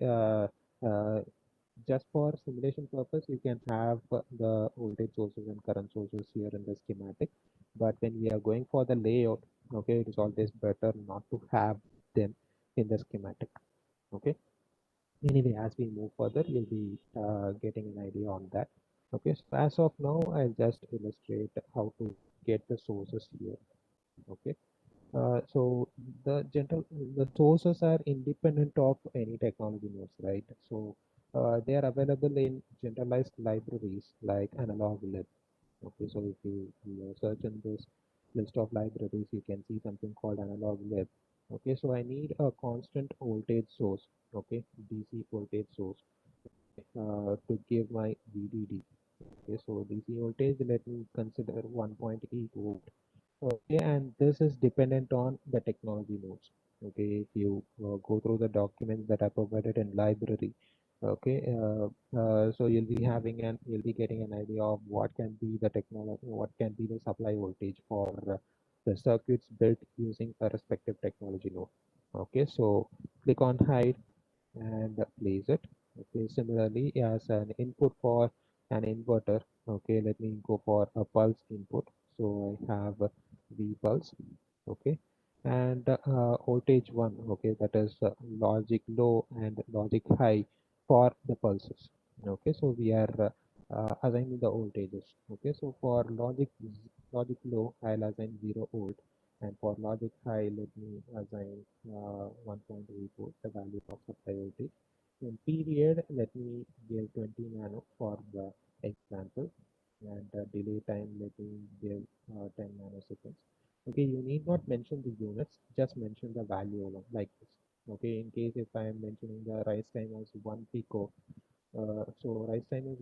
Speaker 1: just for simulation purpose, you can have the voltage sources and current sources here in the schematic. But when we are going for the layout, okay, it is always better not to have them in the schematic. Okay. Anyway, as we move further, you'll be getting an idea on that. Okay, so as of now, I'll just illustrate how to get the sources here. Okay, so the sources are independent of any technology nodes, right? So they are available in generalized libraries like analog lib. Okay, so if you search in this list of libraries, you can see something called analog lib. Okay, so I need a constant voltage source. Okay, DC voltage source to give my VDD. Okay, so DC voltage, let me consider 1.8 volt. Okay, and this is dependent on the technology nodes. Okay, if you go through the documents that are provided in library, okay, so you'll be getting an idea of what can be the technology, what can be the supply voltage for the circuits built using a respective technology node. Okay, so click on hide and place it. Okay, similarly, as an input for an inverter. Okay, let me go for a pulse input. So I have V pulse. Okay, and voltage 1. Okay, that is logic low and logic high for the pulses. Okay, so we are assigning the voltages. Okay, so for logic low, I'll assign 0 volt, and for logic high, let me assign 1.8 volt, the value of supply voltage. In period, let me give 20 nano for the example, and delay time, let me give 10 nanoseconds. Okay, you need not mention the units, just mention the value alone, like this. Okay, in case if I am mentioning the rise time as 1 pico, so rise time is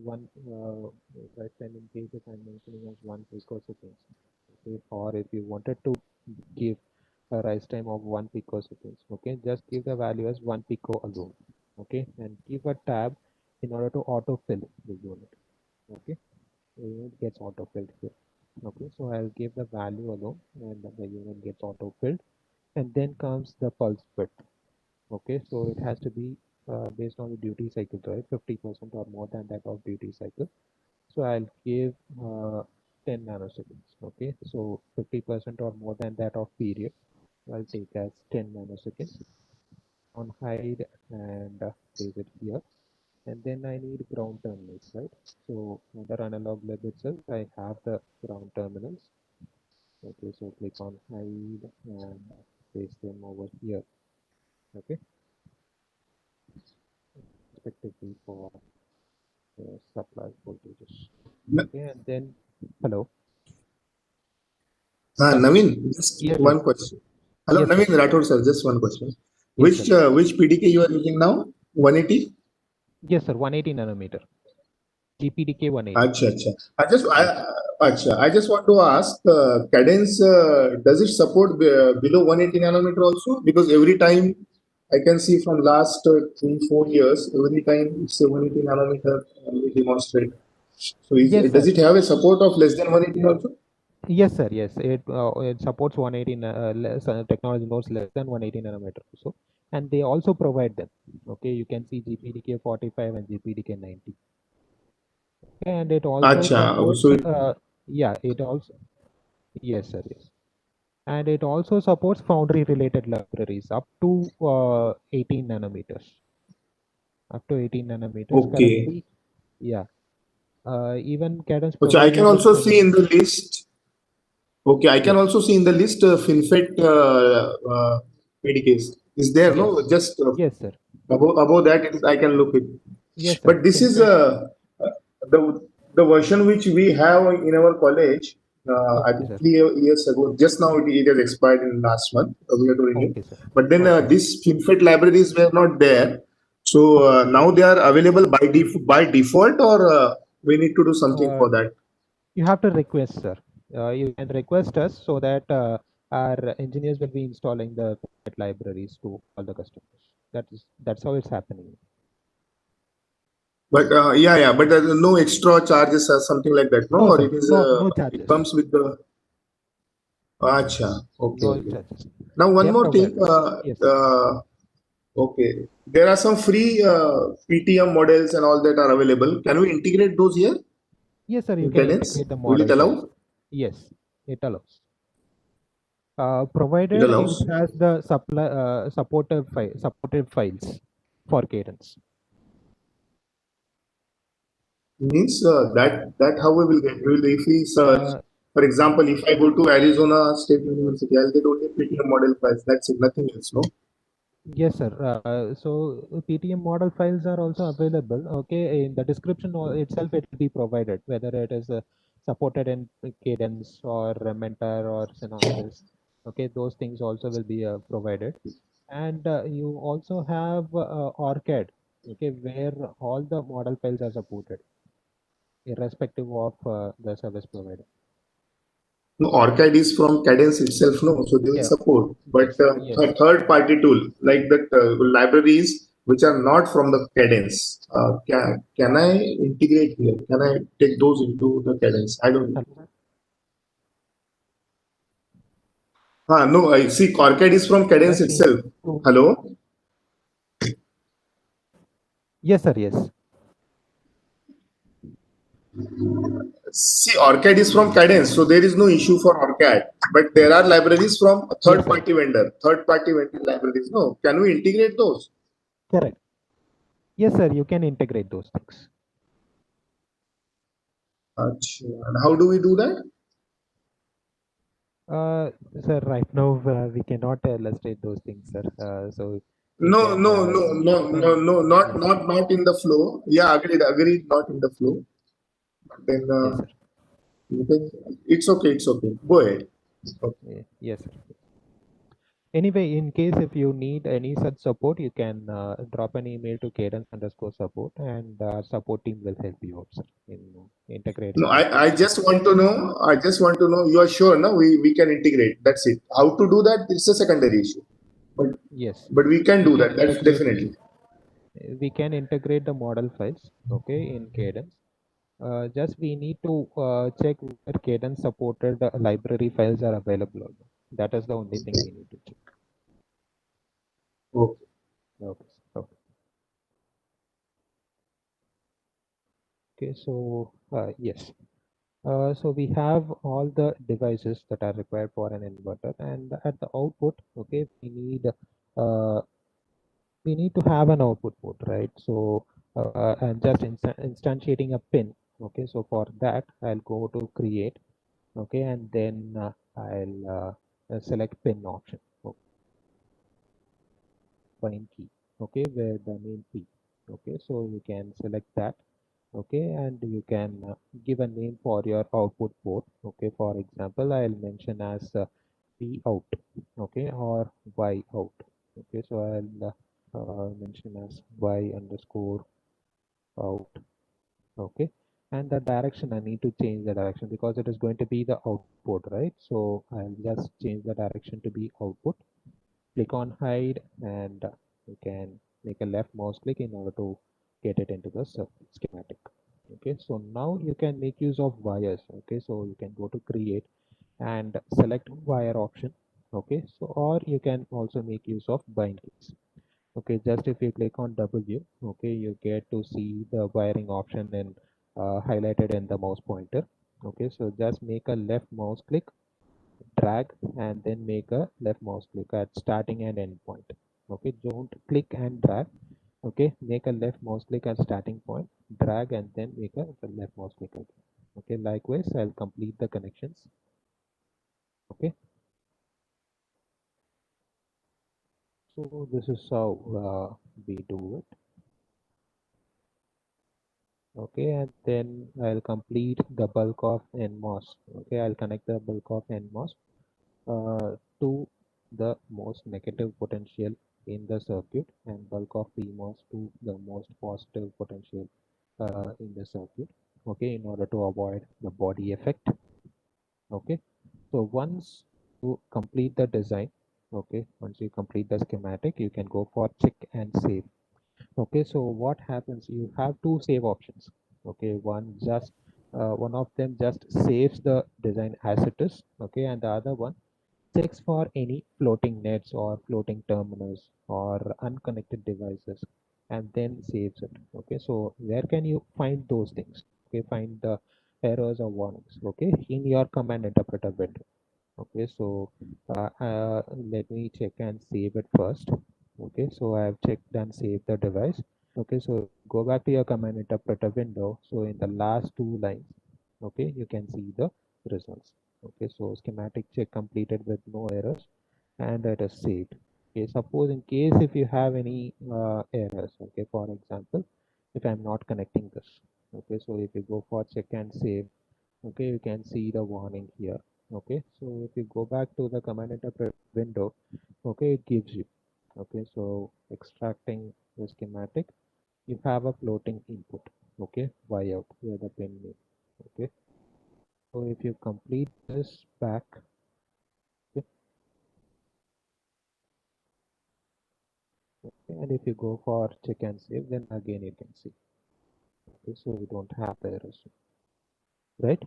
Speaker 1: rise time in case if I'm mentioning as 1 picoseconds. Okay, or if you wanted to give a rise time of 1 picoseconds, okay, just give the value as 1 pico alone. Okay, and give a tab in order to autofill the unit. Okay, the unit gets autofilled here. Okay, so I'll give the value alone, and the unit gets autofilled, and then comes the pulse width. Okay, so it has to be based on the duty cycle, right? 50% or more than that of duty cycle. So I'll give 10 nanoseconds. Okay, so 50% or more than that of period, I'll take as 10 nanoseconds. On hide and place it here, and then I need ground terminals, right? So under analog lab itself, I have the ground terminals. Okay, so click on hide and paste them over here. Okay, respectively for the supply voltages. Okay, and then hello, hello.
Speaker 2: Naveen, just
Speaker 1: Yes, sir.
Speaker 2: one question. Hello,
Speaker 1: Yes, sir.
Speaker 2: Naveen Rathod, sir. Just one question.
Speaker 1: Yes, sir.
Speaker 2: Which PDK you are using now? 180?
Speaker 1: Yes, sir. 180 nanometer. GPDK 180.
Speaker 2: Acha, acha.
Speaker 1: Yes, sir.
Speaker 2: I just want to ask, cadence, does it support below 180 nanometer also? Because every time I can see from last 3-4 years, every time it's a 180 nanometer we demonstrate. So
Speaker 1: Yes,
Speaker 2: does
Speaker 1: sir.
Speaker 2: it have a support of less than 180 also?
Speaker 1: Yes, sir. Yes, it supports 180 technology nodes less than 180 nanometer also, and they also provide them. Okay, you can see GPDK 45 and GPDK 90. Okay, and it also
Speaker 2: Acha,
Speaker 1: supports.
Speaker 2: so
Speaker 1: Yeah, it also. Yes, sir. Yes, and it also supports foundry related libraries up to 18 nanometers. Up to 18 nanometers
Speaker 2: okay.
Speaker 1: currently. Yeah, even Cadence
Speaker 2: Which I can
Speaker 1: provided
Speaker 2: also see
Speaker 1: some.
Speaker 2: in the list. Okay, I can
Speaker 1: Yes,
Speaker 2: also see in the list FinFET PDKs. Is there no
Speaker 1: yes,
Speaker 2: just
Speaker 1: yes, sir.
Speaker 2: above that I can look it.
Speaker 1: Yes, sir.
Speaker 2: But this is
Speaker 1: FinFET.
Speaker 2: the version which we have in our college. I
Speaker 1: Okay,
Speaker 2: think
Speaker 1: sir.
Speaker 2: 3 years ago. Just now it has expired in last month. We have to renew.
Speaker 1: Okay, sir.
Speaker 2: But then
Speaker 1: Okay, sir.
Speaker 2: these FinFET libraries were not there. So
Speaker 1: Okay.
Speaker 2: now they are available by default, or we need to do something
Speaker 1: Uh,
Speaker 2: for that.
Speaker 1: you have to request, sir. You can request us so that our engineers will be installing the FinFET libraries to all the customers. That's how it's happening.
Speaker 2: But but there's no extra charges or something like that, no?
Speaker 1: No,
Speaker 2: Or
Speaker 1: sir.
Speaker 2: it is
Speaker 1: No
Speaker 2: it
Speaker 1: charges.
Speaker 2: comes with the acha. Okay,
Speaker 1: No
Speaker 2: okay.
Speaker 1: charges.
Speaker 2: Now
Speaker 1: They
Speaker 2: one
Speaker 1: are
Speaker 2: more thing.
Speaker 1: provided. Yes, sir.
Speaker 2: Okay, there are some free PTM models and all that are available. Can we integrate those here
Speaker 1: Yes, sir. You
Speaker 2: in
Speaker 1: can
Speaker 2: Cadence?
Speaker 1: integrate the
Speaker 2: Will it
Speaker 1: model files.
Speaker 2: allow?
Speaker 1: Yes, it allows.
Speaker 2: It
Speaker 1: Provided it
Speaker 2: allows.
Speaker 1: has the supported files for Cadence.
Speaker 2: Means that how we will get. We will if we search.
Speaker 1: Uh,
Speaker 2: For example, if I go to Arizona State University, I'll get only PTM model files. That's it, nothing else, no?
Speaker 1: Yes, sir. So PTM model files are also available. Okay, in the description itself, it will be provided whether it is supported in Cadence or Mentor or Synopsys. Okay, those things also will be provided, and you also have ORCAD. Okay, where all the model files are supported, irrespective of the service provider.
Speaker 2: No, ORCID is from Cadence itself, no, so they will
Speaker 1: Yeah.
Speaker 2: support. But
Speaker 1: Yes. Yes.
Speaker 2: third party tool, like that libraries which are not from the Cadence, can I integrate here? Can I take those into the Cadence? I don't know.
Speaker 1: Hello?
Speaker 2: No, I see ORCID is from Cadence
Speaker 1: Just need
Speaker 2: itself.
Speaker 1: to.
Speaker 2: Hello?
Speaker 1: Yes, sir. Yes.
Speaker 2: See, ORCAD is from Cadence, so there is no issue for ORCAD. But there are libraries from a
Speaker 1: Yes, sir.
Speaker 2: third-party vendor libraries. No, can we integrate those?
Speaker 1: Correct. Yes, sir. You can integrate those things.
Speaker 2: And how do we do that?
Speaker 1: Sir, right now we cannot illustrate those things, sir. So you
Speaker 2: No,
Speaker 1: can
Speaker 2: no, no, no, no,
Speaker 1: open.
Speaker 2: no, not
Speaker 1: Yes,
Speaker 2: not in the flow. Yeah, agreed, not in the flow. Then
Speaker 1: yes, sir.
Speaker 2: you can, it's okay, it's okay. Go ahead. Okay.
Speaker 1: Yes, sir. Anyway, in case if you need any such support, you can drop an email to cadence_support, and support team will help you out, sir, in
Speaker 2: No,
Speaker 1: integrating those
Speaker 2: I
Speaker 1: things.
Speaker 2: just want to know. I just want to know. You are sure? No, we can integrate. That's it. How to do that? It's a secondary issue. But
Speaker 1: Yes,
Speaker 2: but we can
Speaker 1: we
Speaker 2: do
Speaker 1: can
Speaker 2: that. That's
Speaker 1: integrate.
Speaker 2: definitely.
Speaker 1: We can integrate the model files, okay, in Cadence. Just we need to check whether Cadence supported library files are available or not. That is the only thing we need to check.
Speaker 2: Okay.
Speaker 1: Okay. Okay. Okay. So yes. So we have all the devices that are required for an inverter, and at the output, okay, uh, we need to have an output port, right? So and just instantiating a pin. Okay. So for that, I'll go to create. Okay, and then I'll select pin option. Bind key, okay, where the main P. Okay, so you can select that. Okay, and you can give a name for your output port. Okay, for example, I'll mention as P out, okay, or Y out. Okay, so I'll mention as Y underscore out. Okay, and the direction, I need to change the direction because it is going to be the output, right? So I'll just change the direction to be output. Click on hide, and you can make a left mouse click in order to get it into the schematic. Okay, so now you can make use of wires. Okay, so you can go to create and select wire option. Okay, so or you can also make use of bind keys. Okay, just if you click on W, okay, you get to see the wiring option and highlighted in the mouse pointer. Okay, so just make a left mouse click, drag, and then make a left mouse click at starting and end point. Okay, don't click and drag. Okay, make a left mouse click at starting point, drag, and then make a left mouse click again. Okay, likewise, I'll complete the connections. Okay, so this is how we do it. Okay, and then I'll complete the bulk of NMOS. Okay, I'll connect the bulk of NMOS to the most negative potential in the circuit, and bulk of PMOS to the most positive potential in the circuit. Okay, in order to avoid the body effect. Okay, so once you complete the design, okay, once you complete the schematic, you can go for check and save. Okay, so what happens, you have two save options. Okay, one of them just saves the design as it is. Okay, and the other one checks for any floating nets or floating terminals or unconnected devices, and then saves it. Okay, so where can you find those things? Okay, find the errors or warnings, okay, in your command interpreter window. Okay, so let me check and save it first. Okay, so I have checked and saved the device. Okay, so go back to your command interpreter window. So in the last two lines, okay, you can see the results. Okay, so schematic check completed with no errors, and it is saved. Okay, suppose in case if you have any errors, okay, for example, if I'm not connecting this, okay, so if you go for check and save, okay, you can see the warning here. Okay, so if you go back to the command interpreter window, okay, it gives you, okay, so extracting the schematic, you have a floating input, okay, y out where the pin name. Okay, so if you complete this back, okay, and if you go for check and save, then again you can see. Okay, so we don't have the errors, right?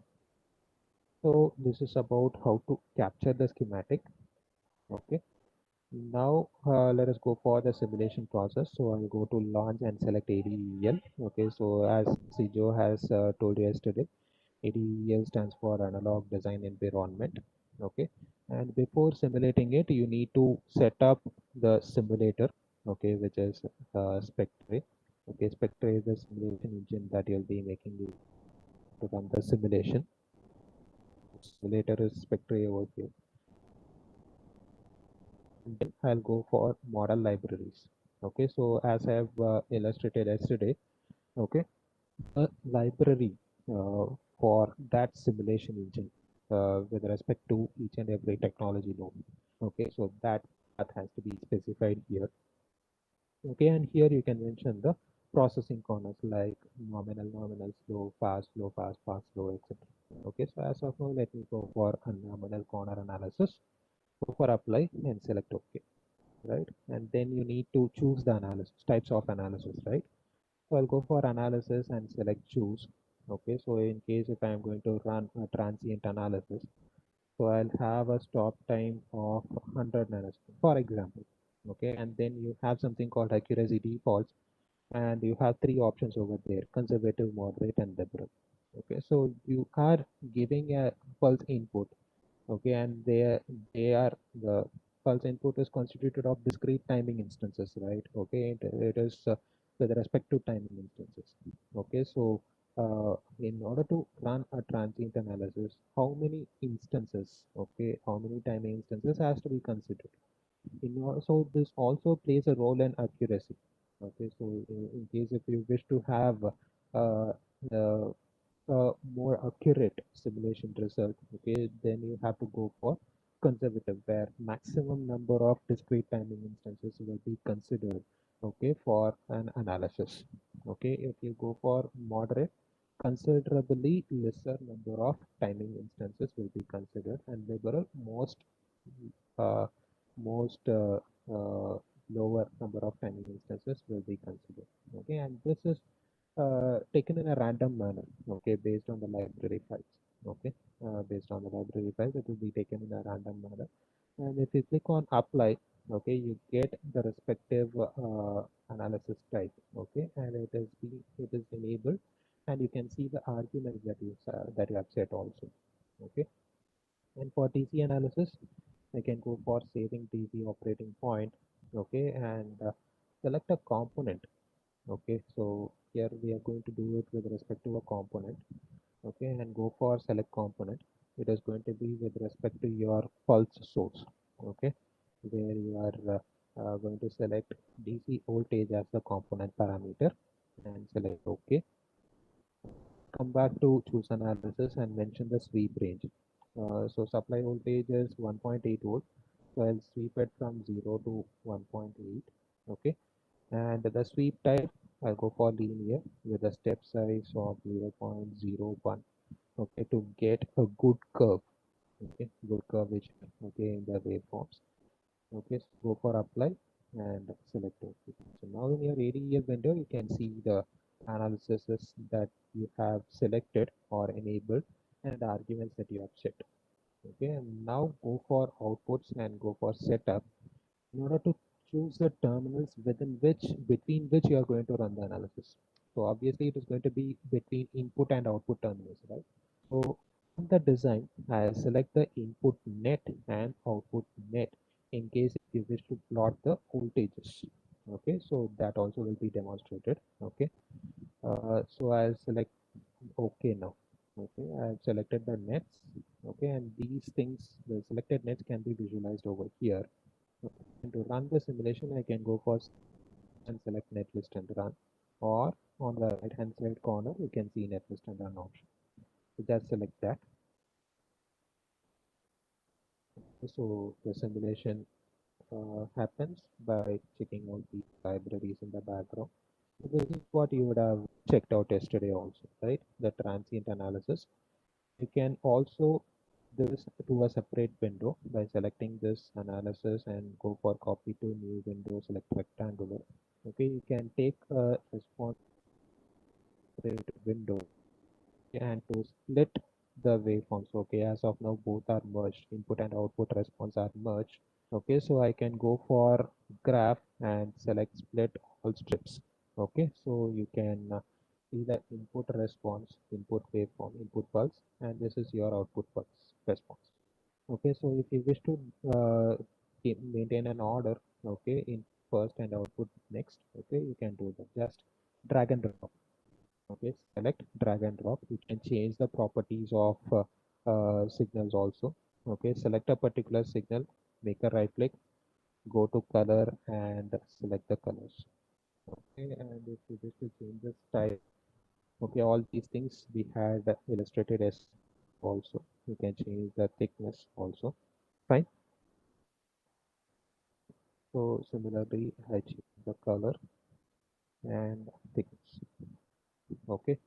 Speaker 1: So this is about how to capture the schematic. Okay, Now let us go for the simulation process. So I'll go to launch and select ADEL. Okay, so as Sijo has told you yesterday, ADEL stands for Analog Design Environment. Okay, and before simulating it, you need to set up the simulator. Okay, which is Spectre. Okay, Spectre is the simulation engine that you'll be making use to run the simulation. Simulator is Spectre over here. Then I'll go for model libraries. Okay, so as I have illustrated yesterday, okay, a library for that simulation engine with respect to each and every technology node. Okay, so that path has to be specified here. Okay, and here you can mention the processing corners like nominal, slow, fast, slow, etc. Okay, so as of now, let me go for a nominal corner analysis. Go for apply and select OK, right? And then you need to choose the analysis, types of analysis, right? So I'll go for analysis and select choose. Okay, so in case if I'm going to run a transient analysis, so I'll have a stop time of 100 nanoseconds, for example. Okay, and then you have something called accuracy defaults, and you have three options over there: conservative, moderate, and liberal. Okay, so you are giving a pulse input. Okay, and they are the pulse input is constituted of discrete timing instances, right? Okay, it is with respect to timing instances. Okay, so in order to run a transient analysis, how many instances, okay, how many timing instances has to be considered? So this also plays a role in accuracy. Okay, so in case if you wish to have uh, uh, more accurate simulation result, okay, then you have to go for conservative, where maximum number of discrete timing instances will be considered, okay, for an analysis. Okay, if you go for moderate, considerably lesser number of timing instances will be considered, and liberal, uh, most lower number of timing instances will be considered. Okay, and this is taken in a random manner, okay, based on the library files. Okay, based on the library files, it will be taken in a random manner. And if you click on apply, okay, you get the respective analysis type. Okay, and it is enabled, and you can see the arguments that you have set also. Okay, and for DC analysis, I can go for saving DC operating point. Okay, and select a component. Okay, so here we are going to do it with respect to a component. Okay, and go for select component. It is going to be with respect to your pulse source. Okay, where you are going to select DC voltage as the component parameter and select OK. Come back to choose analysis and mention the sweep range. So supply voltage is 1.8 volt, so I'll sweep it from 0 to 1.8. Okay, and the sweep type, I'll go for linear with a step size of 0.01. Okay, to get a good curve. Okay, good curvature. Okay, in the waveforms. Okay, so go for apply and select OK. So now in your ADEF window, you can see the analysis that you have selected or enabled and the arguments that you have set. Okay, and now go for outputs and go for setup in order to choose the terminals between which you are going to run the analysis. So obviously it is going to be between input and output terminals, right? So on the design, I select the input net and output net in case if you wish to plot the voltages. Okay, so that also will be demonstrated. Okay, so I'll select OK now. Okay, I've selected the nets. Okay, and these things, the selected nets can be visualized over here. Okay. And to run the simulation, I can go for and select netlist and run, or on the right hand side corner, you can see netlist and run option. So just select that. So the simulation happens by checking out the libraries in the background. So this is what you would have checked out yesterday also, right? The transient analysis. You can also do this to a separate window by selecting this analysis and go for copy to new window, select rectangular. Okay, you can take a response separate window and to split the waveforms. Okay, as of now both are merged, input and output response are merged. Okay, so I can go for graph and select split all strips. Okay, so you can see the input response, input waveform, input pulse, and this is your output pulse response. Okay, so if you wish to maintain an order, okay, in first and output next, okay, you can do that. Just drag and drop. Okay, select, drag and drop. You can change the properties of signals also. Okay, select a particular signal, make a right click, go to color and select the colors. Okay, and if you wish to change the style, okay, all these things we had illustrated as also. You can change the thickness also. Fine. So similarly, I change the color and thickness. Okay.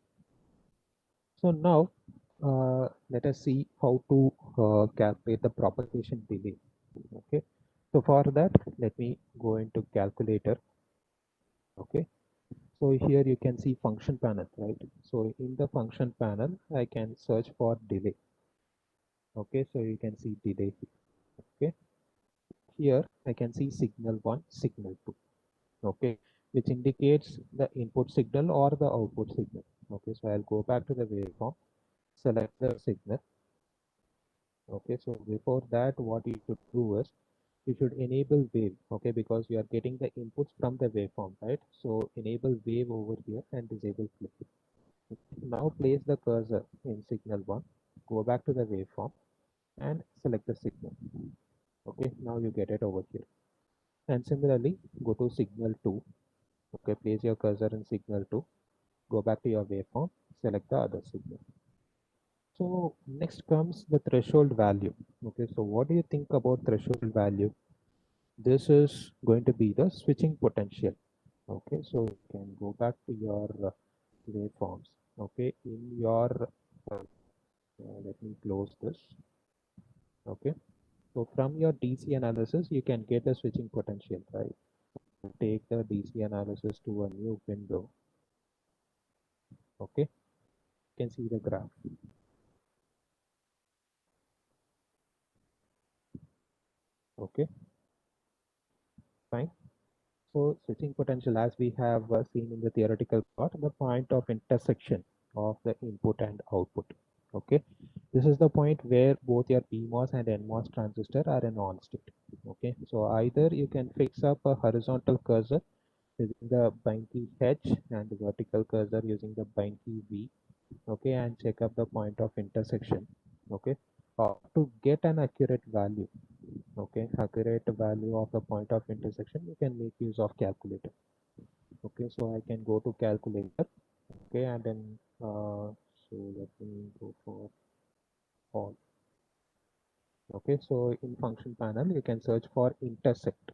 Speaker 1: So now let us see how to calculate the propagation delay. Okay. So for that, let me go into calculator. Okay. So here you can see function panel, right? So in the function panel, I can search for delay. Okay. So you can see delay here. Okay. Here I can see signal 1, signal 2. Okay, which indicates the input signal or the output signal. Okay, so I'll go back to the waveform, select the signal. Okay, so before that, what you should do is you should enable wave. Okay, because you are getting the inputs from the waveform, right? So enable wave over here and disable flip. Now place the cursor in signal 1, go back to the waveform and select the signal. Okay, now you get it over here. And similarly, go to signal 2. Okay, place your cursor in signal 2, go back to your waveform, select the other signal. So next comes the threshold value. Okay, so what do you think about threshold value? This is going to be the switching potential. Okay, so you can go back to your waveforms. Okay, in your let me close this. Okay, so from your DC analysis, you can get the switching potential, right? Take the DC analysis to a new window. Okay, you can see the graph. Okay, fine. So switching potential, as we have seen in the theoretical part, the point of intersection of the input and output. Okay, this is the point where both your PMOS and NMOS transistor are in on state. Okay, so either you can fix up a horizontal cursor using the bind key H and the vertical cursor using the bind key V. Okay, and check up the point of intersection. Okay, to get an accurate value, okay, accurate value of the point of intersection, you can make use of calculator. Okay, so I can go to calculator. Okay, and then so let me go for all. Okay, so in function panel you can search for intersect.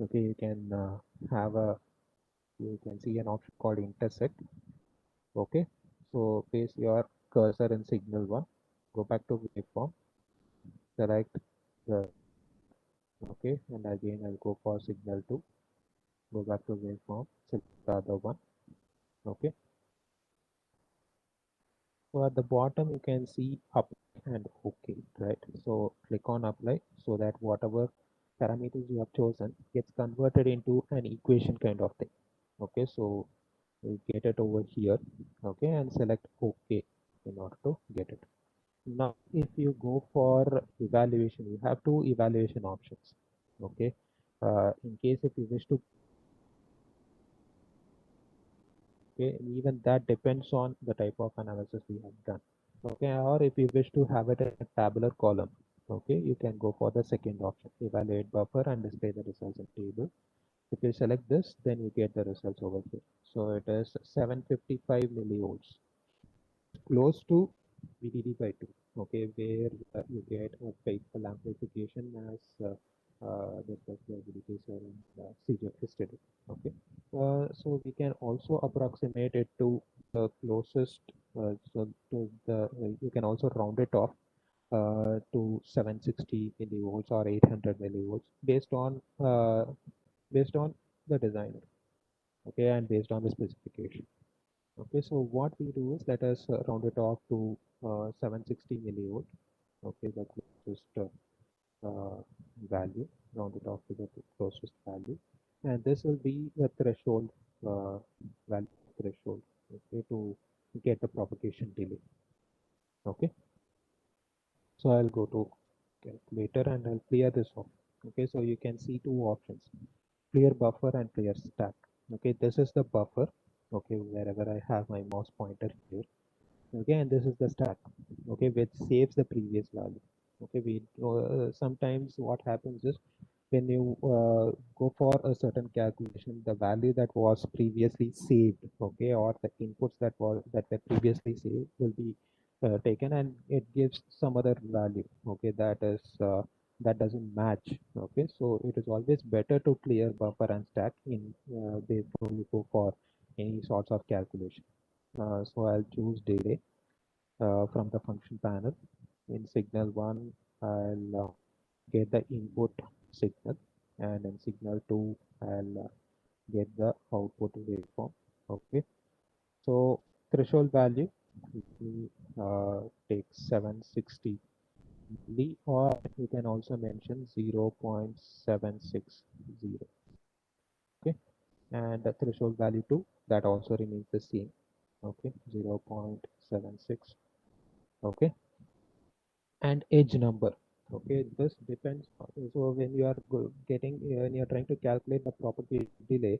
Speaker 1: Okay, you can have a, you can see an option called intersect. Okay, so place your cursor in signal 1, go back to waveform, select the, okay, and again I'll go for signal 2, go back to waveform, select the other one. Okay, so at the bottom you can see apply and OK, right? So click on apply so that whatever parameters you have chosen gets converted into an equation kind of thing. Okay, so we'll get it over here. Okay, and select OK in order to get it. Now if you go for evaluation, you have two evaluation options. Okay, in case if you wish to, okay, even that depends on the type of analysis we have done. Okay, or if you wish to have it in a tabular column, okay, you can go for the second option, evaluate buffer and display the results in table. If you select this, then you get the results over here. So it is 755 millivolts, close to VDD by 2. Okay, where you get a faithful amplification as discussed by VDD sir and CJ yesterday. Okay, so we can also approximate it to the closest, so to the, you can also round it off to 760 millivolts or 800 millivolts based on the designer, okay, and based on the specification. Okay, so what we do is let us round it off to 760 millivolt. Okay, the closest value, round it off to the closest value, and this will be the threshold value threshold. Okay, to get the propagation delay. Okay, so I'll go to calculator and I'll clear this off. Okay, so you can see two options: clear buffer and clear stack. Okay, this is the buffer. Okay, wherever I have my mouse pointer here. Okay, and this is the stack. Okay, which saves the previous value. Okay, we sometimes what happens is when you go for a certain calculation, the value that was previously saved, okay, or the inputs that were previously saved will be taken, and it gives some other value. Okay, that doesn't match. Okay, so it is always better to clear buffer and stack in before you go for any sorts of calculation. So I'll choose delay from the function panel. In signal 1, I'll get the input signal, and in signal 2, I'll get the output waveform. Okay, so threshold value, we take 760 milli, or you can also mention 0.760. Okay, and the threshold value 2, that also remains the same. Okay, 0.76. Okay, and edge number. Okay, this depends so when you are getting when you are trying to calculate the propagation delay,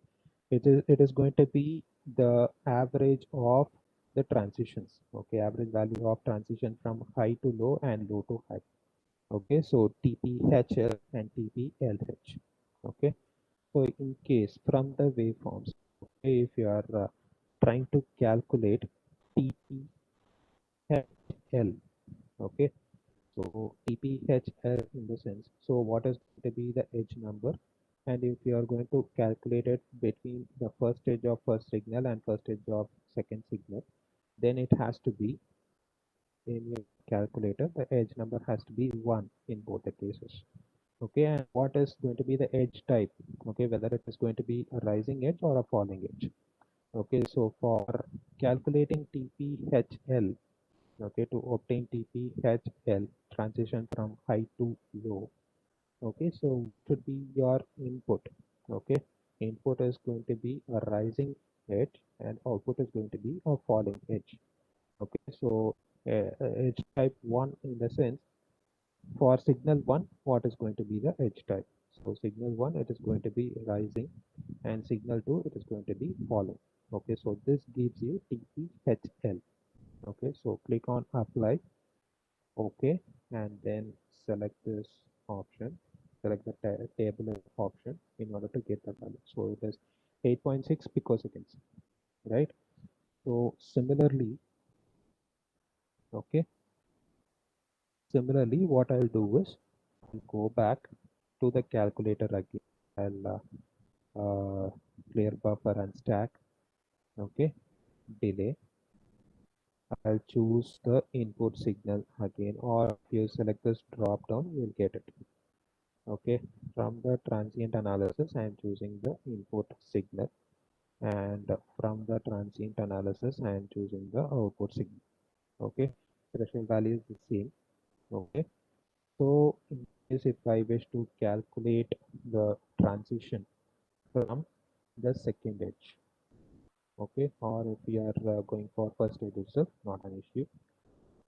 Speaker 1: it is going to be the average of the transitions. Okay, average value of transition from high to low and low to high. Okay, so TPHL and TPLH. Okay, so in case from the waveforms, okay, if you are trying to calculate TPHL, okay, so TPHL in the sense, so what is going to be the edge number? And if you are going to calculate it between the first edge of first signal and first edge of second signal, then it has to be in your calculator, the edge number has to be 1 in both the cases. Okay, and what is going to be the edge type? Okay, whether it is going to be a rising edge or a falling edge. Okay, so for calculating TPHL, okay, to obtain TPHL, transition from high to low. Okay, so should be your input. Okay, input is going to be a rising edge and output is going to be a falling edge. Okay, so edge type 1 in the sense, for signal 1, what is going to be the edge type? So signal 1, it is going to be rising, and signal 2, it is going to be falling. Okay, so this gives you TPHL. Okay, so click on apply. Okay, and then select this option, select the table option in order to get the value. So it is 8.6 picoseconds, right? So similarly, okay, similarly, what I'll do is I'll go back to the calculator again. I'll clear buffer and stack. Okay, delay. I'll choose the input signal again, or if you select this drop down, you'll get it. Okay, from the transient analysis, I am choosing the input signal, and from the transient analysis, I am choosing the output signal. Okay, threshold value is the same. Okay, so in case if I wish to calculate the transition from the second edge, okay, or if we are going for first edge itself, not an issue.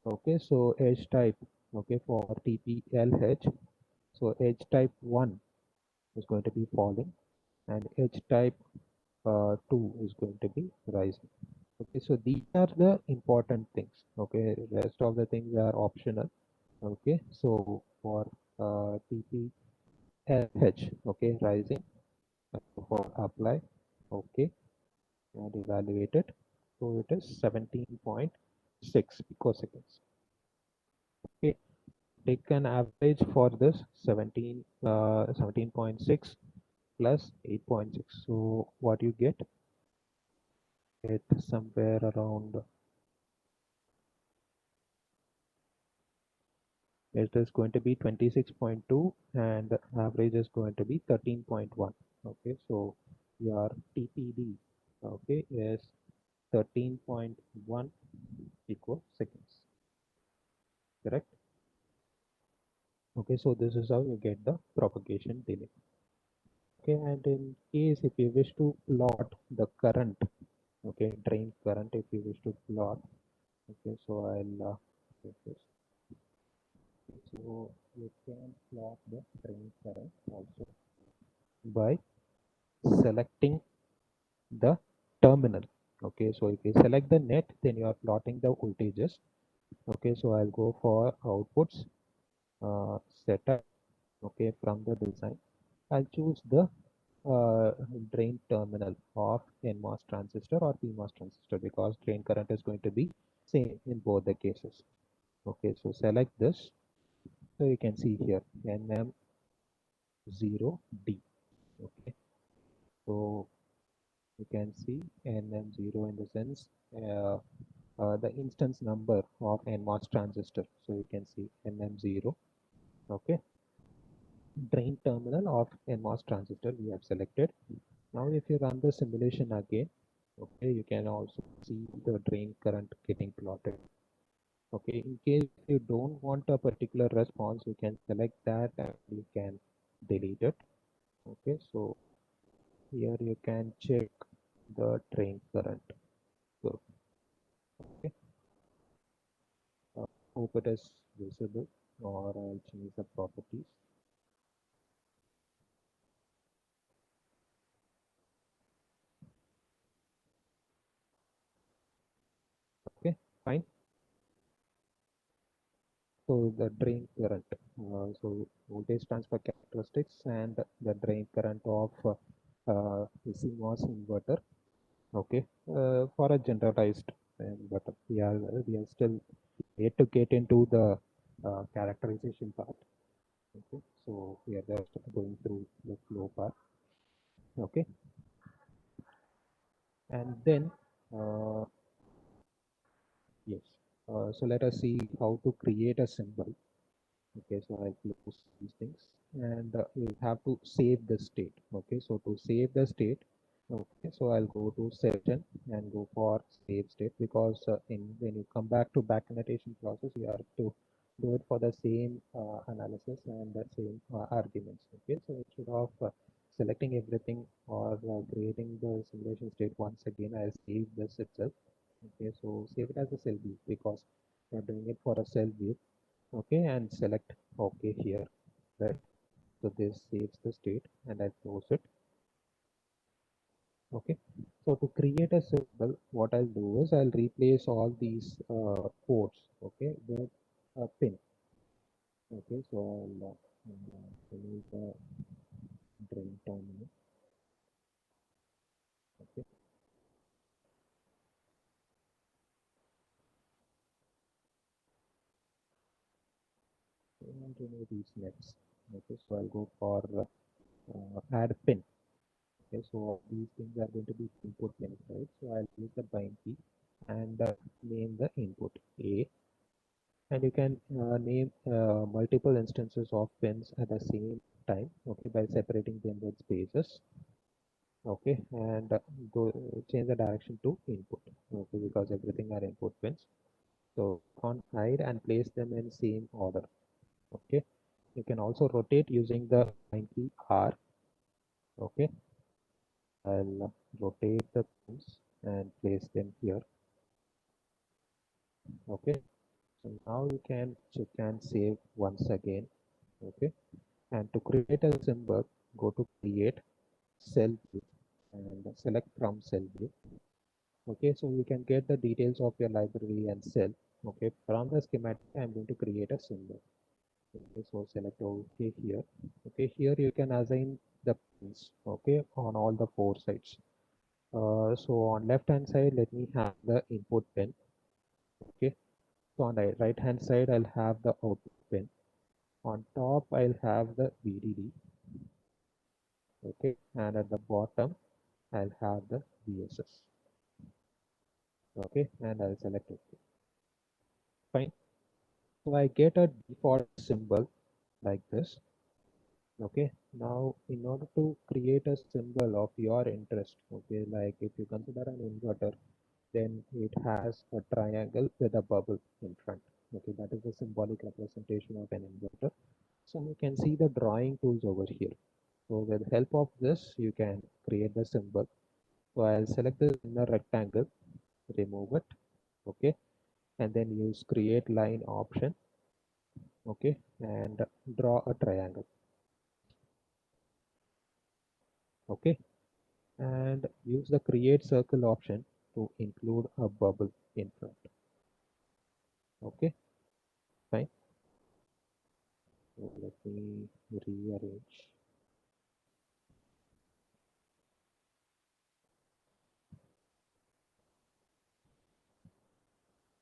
Speaker 1: Okay, so edge type, okay, for TPLH, so edge type 1 is going to be falling, and edge type 2 is going to be rising. Okay, so these are the important things. Okay, rest of the things are optional. Okay, so for TPLH, okay, rising, for apply, okay, and evaluate it. So it is 17.6 picoseconds. Okay, take an average for this 17.6 plus 8.6. So what you get, it's somewhere around, it is going to be 26.2, and the average is going to be 13.1. Okay, so your TPD, okay, is 13.1 picoseconds, correct? Okay, so this is how you get the propagation delay. Okay, and in case if you wish to plot the current, okay, drain current, if you wish to plot, okay, so I'll take this. So you can plot the drain current also by selecting the terminal. Okay, so if you select the net, then you are plotting the voltages. Okay, so I'll go for outputs, setup. Okay, from the design, I'll choose the drain terminal of NMOS transistor or PMOS transistor, because drain current is going to be same in both the cases. Okay, so select this. So you can see here NM0D. Okay, so you can see NM0 in the sense the instance number of NMOS transistor. So you can see NM0. Okay, drain terminal of NMOS transistor we have selected. Now if you run the simulation again, okay, you can also see the drain current getting plotted. Okay, in case you don't want a particular response, you can select that and you can delete it. Okay, so here you can check the drain current. So, okay, hope it is visible, or I'll change the properties. Okay, fine. So the drain current, so voltage transfer characteristics and the drain current of the CMOS inverter. Okay, for a generalized inverter, we are still yet to get into the characterization part. Okay, so we are just going through the flow part. Okay, and then yes, so let us see how to create a symbol. Okay, so I'll close these things, and you have to save the state. Okay, so to save the state, okay, so I'll go to session and go for save state, because when you come back to back annotation process, you have to do it for the same analysis and the same arguments. Okay, so instead of selecting everything or creating the simulation state once again, I'll save this itself. Okay, so save it as a cell view, because we're doing it for a cell view. Okay, and select OK here, right? So this saves the state, and I close it. Okay, so to create a symbol, what I'll do is I'll replace all these ports, okay, with a pin. Okay, so I'll remove the drain terminal. Okay, and remove these nets. Okay, so I'll go for add pin. Okay, so these things are going to be input pins, right? So I'll use the bind key and name the input A, and you can name multiple instances of pins at the same time, okay, by separating them with spaces. Okay, and go change the direction to input. Okay, because everything are input pins. So on hide and place them in same order. Okay, you can also rotate using the bind key R. Okay, I'll rotate the pins and place them here. Okay, so now you can check and save once again. Okay, and to create a symbol, go to create cell view and select from cell view. Okay, so you can get the details of your library and cell. Okay, from the schematic, I'm going to create a symbol. Okay, so select OK here. Okay, here you can assign the pins. Okay, on all the four sides. So on left hand side, let me have the input pin. Okay, so on the right hand side, I'll have the output pin. On top, I'll have the VDD. Okay, and at the bottom, I'll have the VSS. Okay, and I'll select OK. Fine. So I get a default symbol like this. Okay, now in order to create a symbol of your interest, okay, like if you consider an inverter, then it has a triangle with a bubble in front. Okay, that is the symbolic representation of an inverter. So you can see the drawing tools over here. So with the help of this, you can create the symbol. So I'll select the inner rectangle, remove it, okay, and then use create line option, okay, and draw a triangle, okay, and use the create circle option to include a bubble in front, okay, fine. So let me rearrange,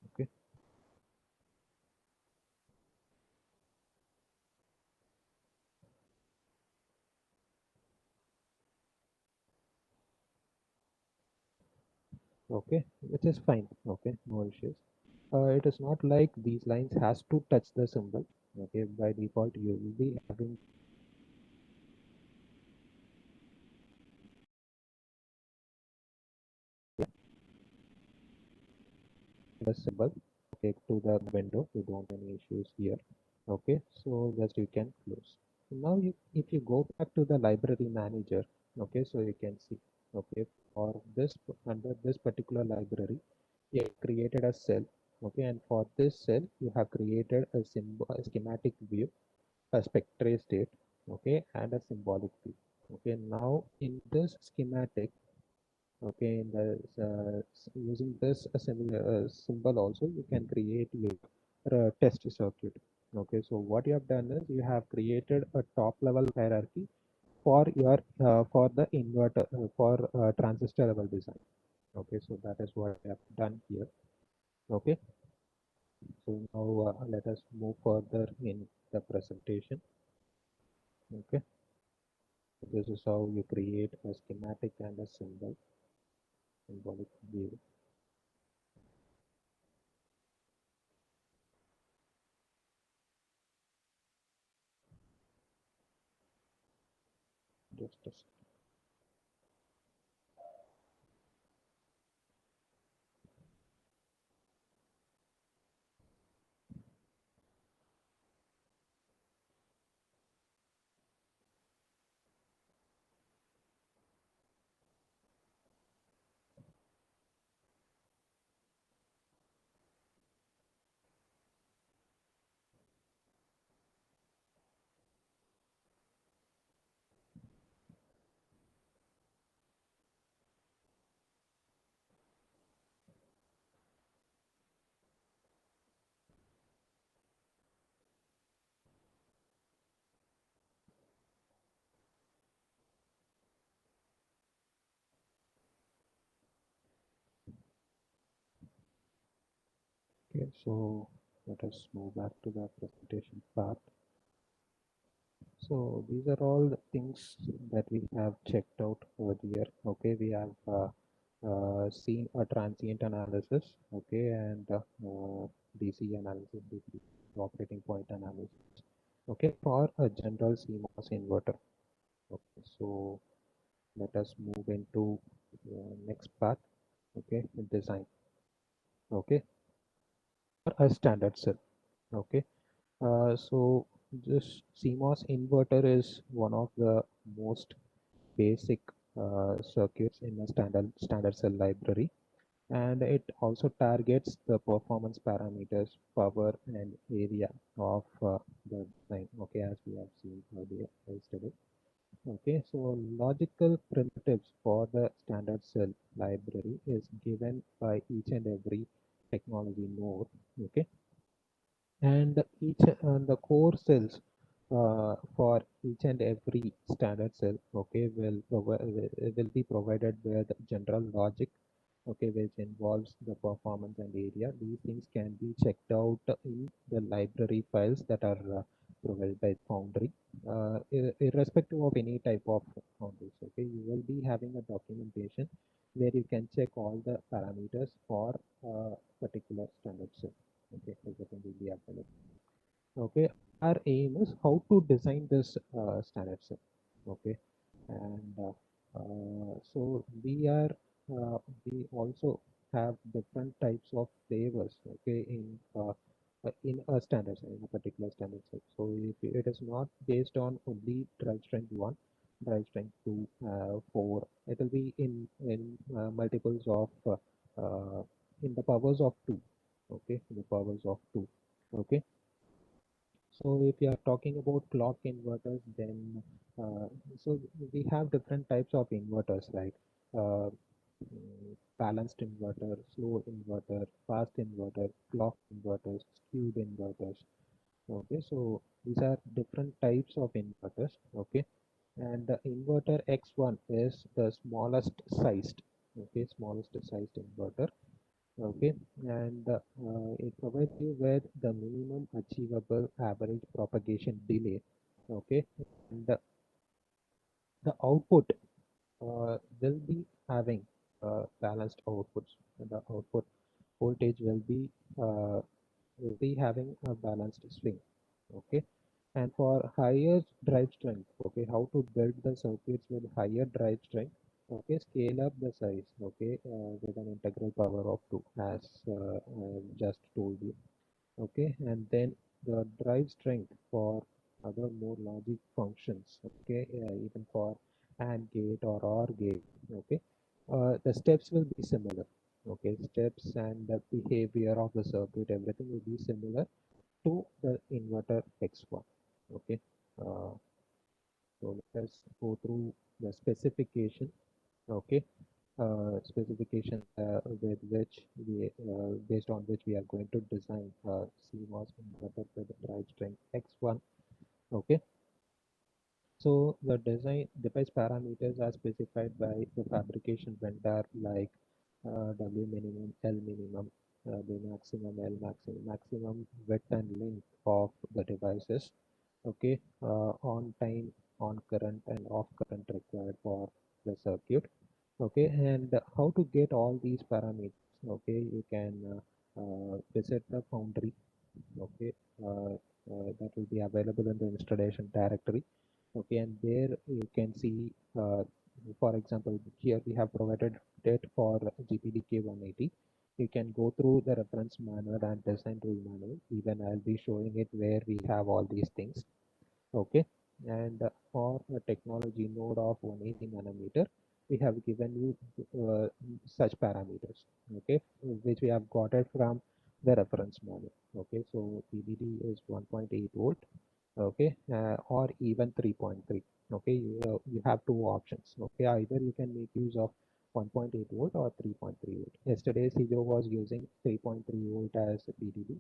Speaker 1: okay, okay, which is fine, okay, no issues. It is not like these lines has to touch the symbol, okay, by default you will be having the symbol, okay, to the window. You don't have any issues here, okay, so just you can close. So now you, if you go back to the library manager, okay, so you can see, okay, for this, under this particular library you have created a cell, okay, and for this cell you have created a symbol, a schematic view, a spectral state, okay, and a symbolic view. Okay, now in this schematic, okay, in the using this similar symbol also, you can create your test circuit. Okay, so what you have done is you have created a top level hierarchy for your for the inverter for transistor level design. Okay, so that is what I have done here. Okay, so now let us move further in the presentation. Okay, this is how you create a schematic and a symbolic view. Just a Okay, so let us move back to the presentation part. So these are all the things that we have checked out over here. Okay, we have seen a transient analysis, okay, and DC analysis, DC operating point analysis, okay, for a general CMOS inverter. Okay, so let us move into next part, okay, design, okay, a standard cell, okay. So this CMOS inverter is one of the most basic circuits in a standard cell library, and it also targets the performance parameters, power and area of the design. Okay, as we have seen earlier yesterday. Okay, so logical primitives for the standard cell library is given by each and every technology node. Okay, and each the core cells for each and every standard cell, okay, will be provided with general logic, okay, which involves the performance and area. These things can be checked out in the library files that are provided by Foundry, irrespective of any type of foundries. Okay, you will be having a documentation where you can check all the parameters for particular standard cell. Okay, everything will be available. Okay, our aim is how to design this standard cell. Okay, and so we also have different types of flavors, okay, in a standard cell, in a particular standard cell. So if it is not based on only drive strength 1, drive strength 2, 4, it will be in multiples of in the powers of 2, okay, in the powers of 2, okay. So if you are talking about clock inverters, then uh, so we have different types of inverters, right? Uh, Balanced inverter, slow inverter, fast inverter, clock inverters, skewed inverters. Okay, so these are different types of inverters. Okay, and the inverter X1 is the smallest sized. Okay, smallest sized inverter. Okay, and it provides you with the minimum achievable average propagation delay. Okay, and the output will be having balanced outputs. And the output voltage uh, will be having a balanced swing. Okay, and for higher drive strength, okay, how to build the circuits with higher drive strength? Okay, scale up the size. Okay, with an integral power of 2, as I just told you. Okay, and then the drive strength for other more logic functions. Okay, even for AND gate or OR gate. Okay, the steps will be similar. Okay, steps and the behavior of the circuit, everything will be similar to the inverter X1. Okay, uh, so let us go through the specification. Okay, specification with which we based on which we are going to design CMOS inverter with the drive strength X1. Okay, so the design device parameters are specified by the fabrication vendor, like W minimum, L minimum, the maximum, L maximum width and length of the devices. Okay, on time, on current, and off current required for the circuit. Okay, and how to get all these parameters? Okay, you can visit the foundry. Okay, that will be available in the installation directory. Okay, and there you can see, for example, here we have provided it for GPDK 180. You can go through the reference manual and design rule manual. Even I'll be showing it where we have all these things. Okay, and for a technology node of 180 nanometer, we have given you such parameters. Okay, which we have got it from the reference manual. Okay, so PDD is 1.8 volt. Okay, or even 3.3. Okay, you have two options. Okay, either you can make use of 1.8 volt or 3.3 volt. Yesterday CJO was using 3.3 volt as PDD.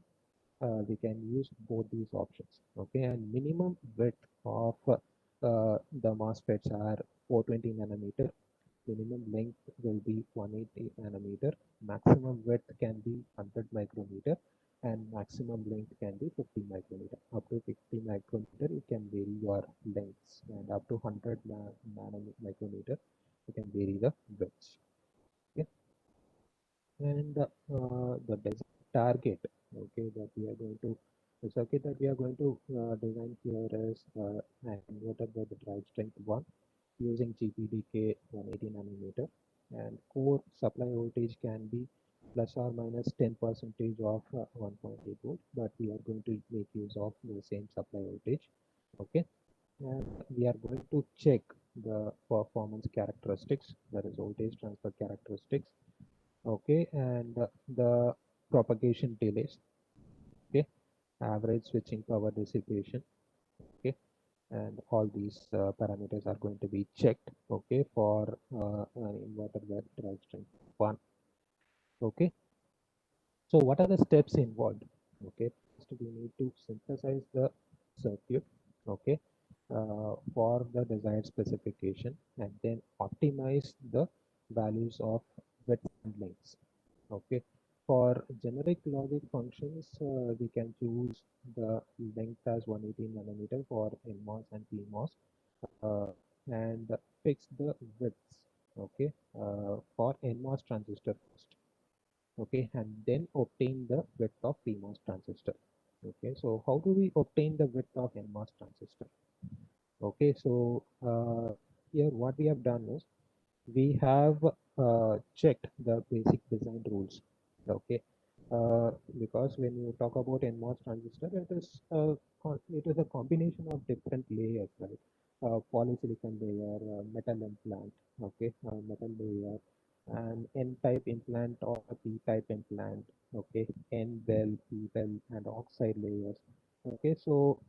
Speaker 1: We can use both these options. Okay, and minimum width of the MOSFETs are 420 nanometer. Minimum length will be 180 nanometer. Maximum width can be 100 micrometer, and maximum length can be 50 micrometer. Up to 50 micrometer, you can vary your lengths, and up to 100 micrometer, you can vary the widths. Okay, and the design target, okay, that we are going to the circuit that we are going to design here is an inverter with the drive strength 1 using GPDK 180 nanometer, and core supply voltage can be plus or minus 10 percentage of 1.8 volt, but we are going to make use of the same supply voltage. Okay, and we are going to check the performance characteristics, that is voltage transfer characteristics. Okay, and the propagation delays. Okay, average switching power dissipation. Okay, and all these parameters are going to be checked. Okay, for an inverter with drive strength 1. Okay, so what are the steps involved? Okay, first we need to synthesize the circuit. Okay, for the desired specification, and then optimize the values of width and lengths. Okay, for generic logic functions, we can choose the length as 180 nanometer for NMOS and PMOS, uh, and fix the widths. Okay, for NMOS transistor first. Okay, and then obtain the width of PMOS transistor. Okay, so how do we obtain the width of NMOS transistor? Okay, so here what we have done is we have checked the basic design rules. Okay, because when you talk about NMOS transistor, it is a combination of different layers, right? Polysilicon layer, metal implant, okay, metal layer, and N-type implant or a P-type implant, okay, N-well, P-well, and oxide layers. Okay, so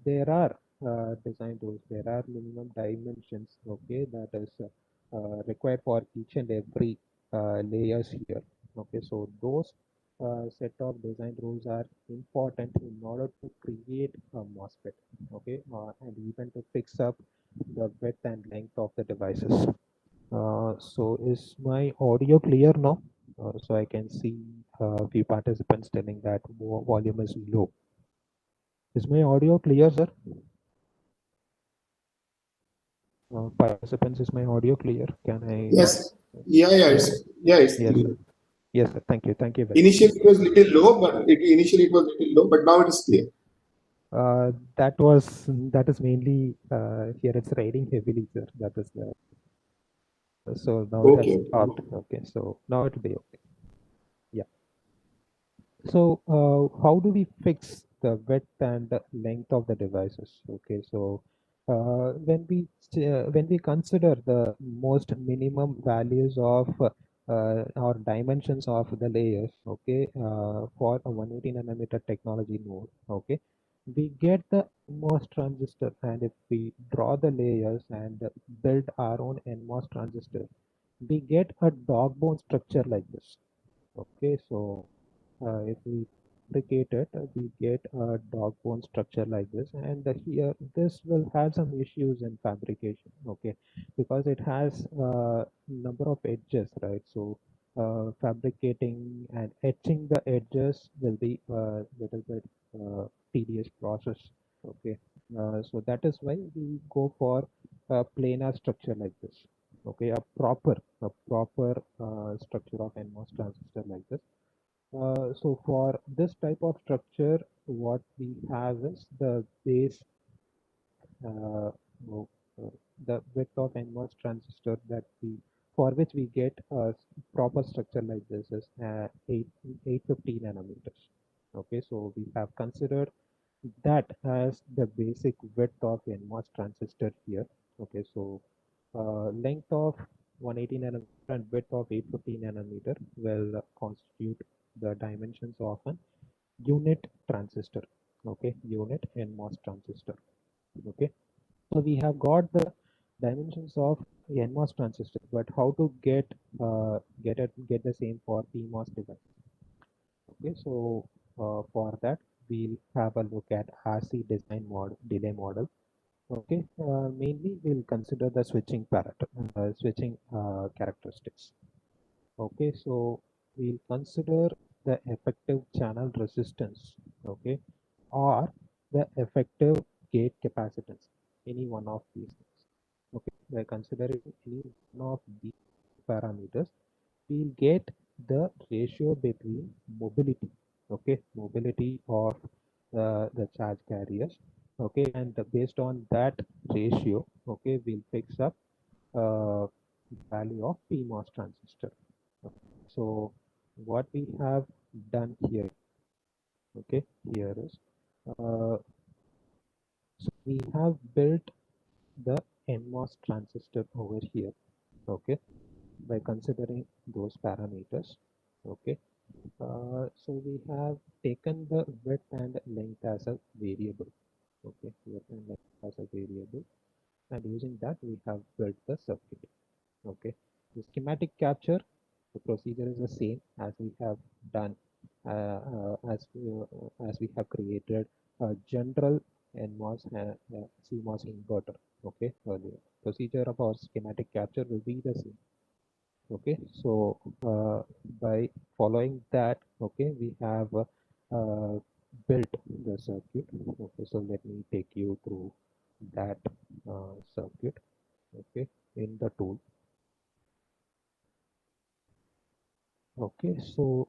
Speaker 1: there are design rules. There are minimum dimensions, okay, that is required for each and every layers here. Okay, so those set of design rules are important in order to create a MOSFET, okay, and even to fix up the width and length of the devices. So is my audio clear now? So I can see a few participants telling that volume is low. Is my audio clear, sir? Participants, is my audio clear? Can I?
Speaker 2: Yes. Yeah.
Speaker 1: Yes,
Speaker 2: It's
Speaker 1: yes,
Speaker 2: clear.
Speaker 1: sir. Yes, sir. Thank you very much.
Speaker 2: Initially it was little low, but initially it was little low, but now it is clear.
Speaker 1: That is mainly here. It's raining heavily, sir. That is the so now it has
Speaker 2: Okay.
Speaker 1: stopped. Okay, so now it will be okay. Yeah. So how do we fix the width and the length of the devices? Okay, so when we consider the most minimum values of or dimensions of the layers, okay, for a 180 nanometer technology node, okay, we get the NMOS transistor, and if we draw the layers and build our own NMOS transistor, we get a dog bone structure like this. Okay, so if we fabricate it, we get a dog bone structure like this, and here this will have some issues in fabrication. Okay, because it has a number of edges, right? So fabricating and etching the edges will be a little bit tedious process. Okay, so that is why we go for a planar structure like this. Okay, a proper structure of NMOS transistor like this. So for this type of structure, what we have is the base, uh, no, uh, the width of NMOS transistor that we, for which we get a proper structure like this is 850 nanometers. Okay, so we have considered that as the basic width of NMOS transistor here. Okay, so length of 180 nanometer and width of 850 nanometer will constitute the dimensions of an unit transistor. Okay, unit NMOS transistor. Okay, so we have got the dimensions of NMOS transistor, but how to get the same for PMOS device? Okay, so for that we'll have a look at RC design model delay model. Okay, mainly we'll consider the switching characteristics. Okay, so we'll consider the effective channel resistance, okay, or the effective gate capacitance, any one of these things. Okay, by considering any one of these parameters, we'll get the ratio between mobility, okay, mobility of the charge carriers, okay, and based on that ratio, okay, we'll fix up uh, value of PMOS transistor. So what we have done here, okay, here is so we have built the NMOS transistor over here, okay, by considering those parameters, okay. So we have taken the width and length as a variable, okay, width and length as a variable, and using that we have built the circuit. Okay, the schematic capture, the procedure is the same as we have done as we have created a general NMOS CMOS inverter. Okay, earlier procedure of our schematic capture will be the same. Okay, so by following that, okay, we have built the circuit. Okay, so let me take you through that circuit. Okay, in the tool. Okay, so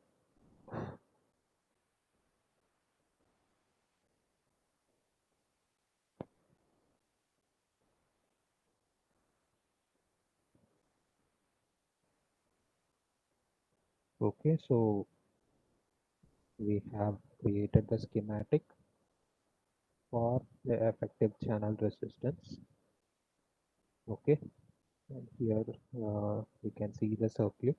Speaker 1: Okay, so we have created the schematic for the effective channel resistance. Okay, and here we can see the circuit.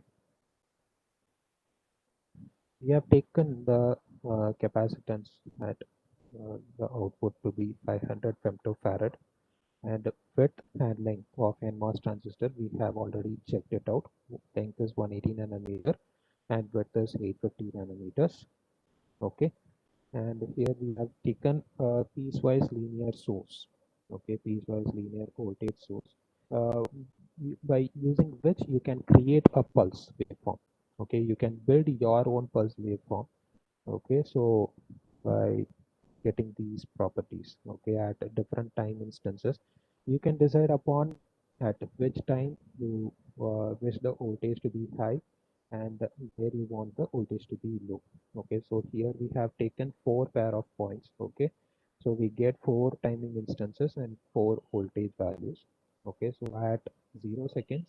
Speaker 1: We have taken the capacitance at the output to be 500 femtofarad, and width and length of NMOS transistor we have already checked it out. Length is 180 nanometer and width is 850 nanometers. Okay, and here we have taken a piecewise linear source. Okay, piecewise linear voltage source, uh, by using which you can create a pulse waveform. Okay, you can build your own pulse waveform. Okay, so by getting these properties, okay, at different time instances, you can decide upon at which time you wish the voltage to be high and where you want the voltage to be low. Okay, so here we have taken four pair of points. Okay, so we get four timing instances and four voltage values. Okay, so at 0 seconds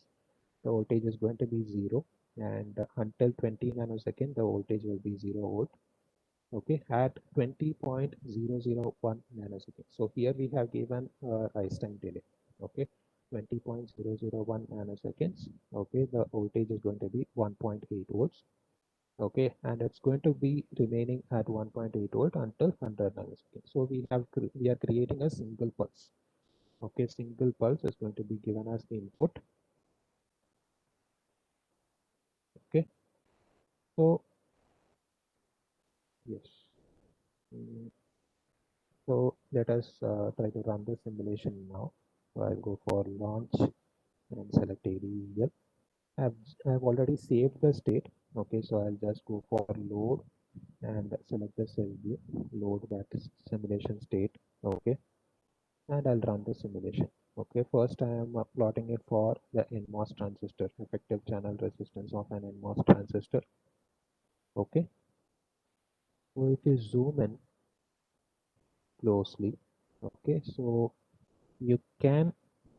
Speaker 1: the voltage is going to be 0, and until 20 nanosecond the voltage will be 0 volt. Okay, at 20.001 nanoseconds. So here we have given rise time delay. Okay, 20.001 nanoseconds. Okay, the voltage is going to be 1.8 volts. Okay, and it's going to be remaining at 1.8 volt until 100 nanoseconds. So we are creating a single pulse. Okay, single pulse is going to be given as input. Okay, so yes. Mm, So let us try to run the simulation now. So I'll go for launch and select ADEL. I've already saved the state. Okay, so I'll just go for load and select the cell view, load that simulation state. Okay, and I'll run the simulation. Okay, first I am plotting it for the NMOS transistor, effective channel resistance of an NMOS transistor. Okay, so if you zoom in closely, okay, so you can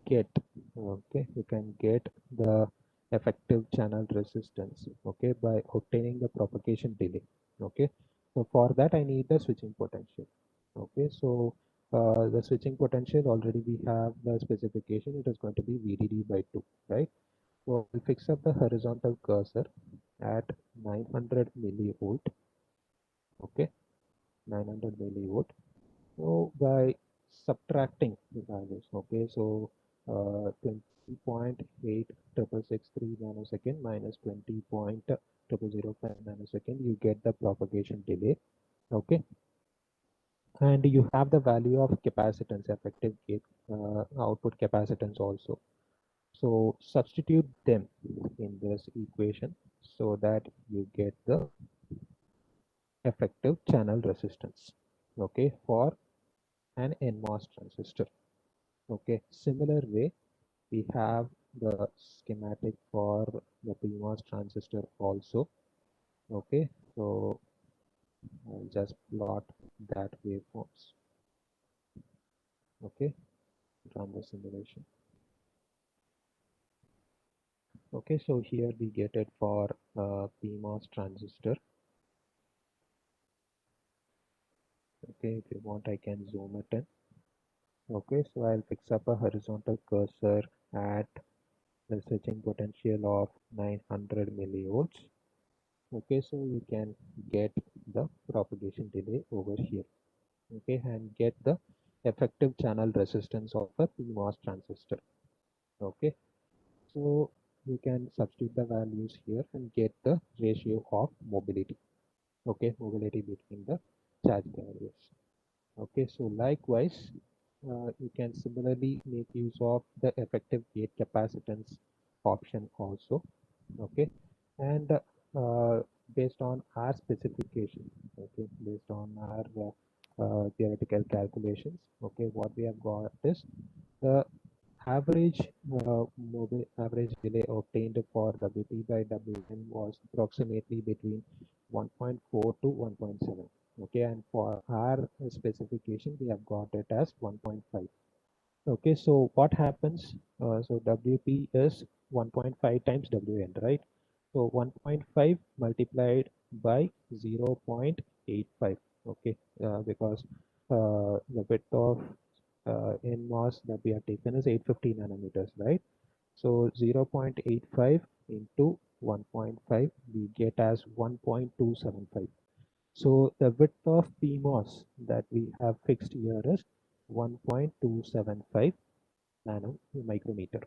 Speaker 1: get, you can get the effective channel resistance, okay, by obtaining the propagation delay. Okay, so for that I need the switching potential. Okay, so the switching potential, already we have the specification, it is going to be VDD by 2, right? So we'll fix up the horizontal cursor at 900 millivolt. Okay, 900 millivolt. So by subtracting the values, okay, so 20.86663 nanosecond minus 20.005 nanosecond, you get the propagation delay. Okay, and you have the value of capacitance, effective gate output capacitance also. So substitute them in this equation so that you get the effective channel resistance, okay, for an NMOS transistor. Okay, similar way we have the schematic for the PMOS transistor also. Okay, so I'll just plot that waveforms. Okay, run the simulation. Okay, so here we get it for PMOS transistor. Okay, if you want I can zoom it in. Okay, so I'll fix up a horizontal cursor at the switching potential of 900 millivolts. Okay, so you can get the propagation delay over here. Okay, and get the effective channel resistance of a PMOS transistor. Okay, so you can substitute the values here and get the ratio of mobility. Okay, mobility between the charge carriers. Okay, so likewise you can similarly make use of the effective gate capacitance option also. Okay, and based on our specification, okay, based on our theoretical calculations, okay, what we have got is the average average delay obtained for WP by WN was approximately between 1.4 to 1.7. Okay, and for our specification we have got it as 1.5. Okay, so what happens? So WP is 1.5 times WN, right? So 1.5 multiplied by 0.85. Okay, because the width of NMOS that we have taken is 850 nanometers, right? So 0.85 into 1.5 we get as 1.275. So the width of PMOS that we have fixed here is 1.275 micrometer.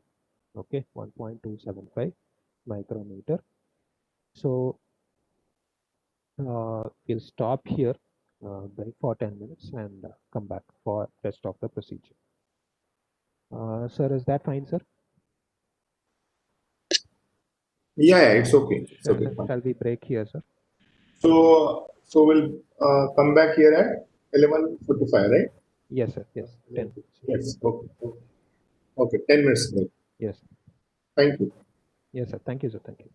Speaker 1: Okay, 1.275 micrometer. So we'll stop here, break for 10 minutes and come back for rest of the procedure. Sir, is that fine, sir?
Speaker 2: Yeah, it's okay. It's okay. Fine.
Speaker 1: Shall we break here, sir?
Speaker 2: So we'll come back here at 11:45, right?
Speaker 1: Yes, sir. Yes, 10 minutes.
Speaker 2: Yes. Okay. Okay. Okay. 10 minutes break.
Speaker 1: Yes.
Speaker 2: Thank you.
Speaker 1: Yes, sir. Thank you, sir. Thank you.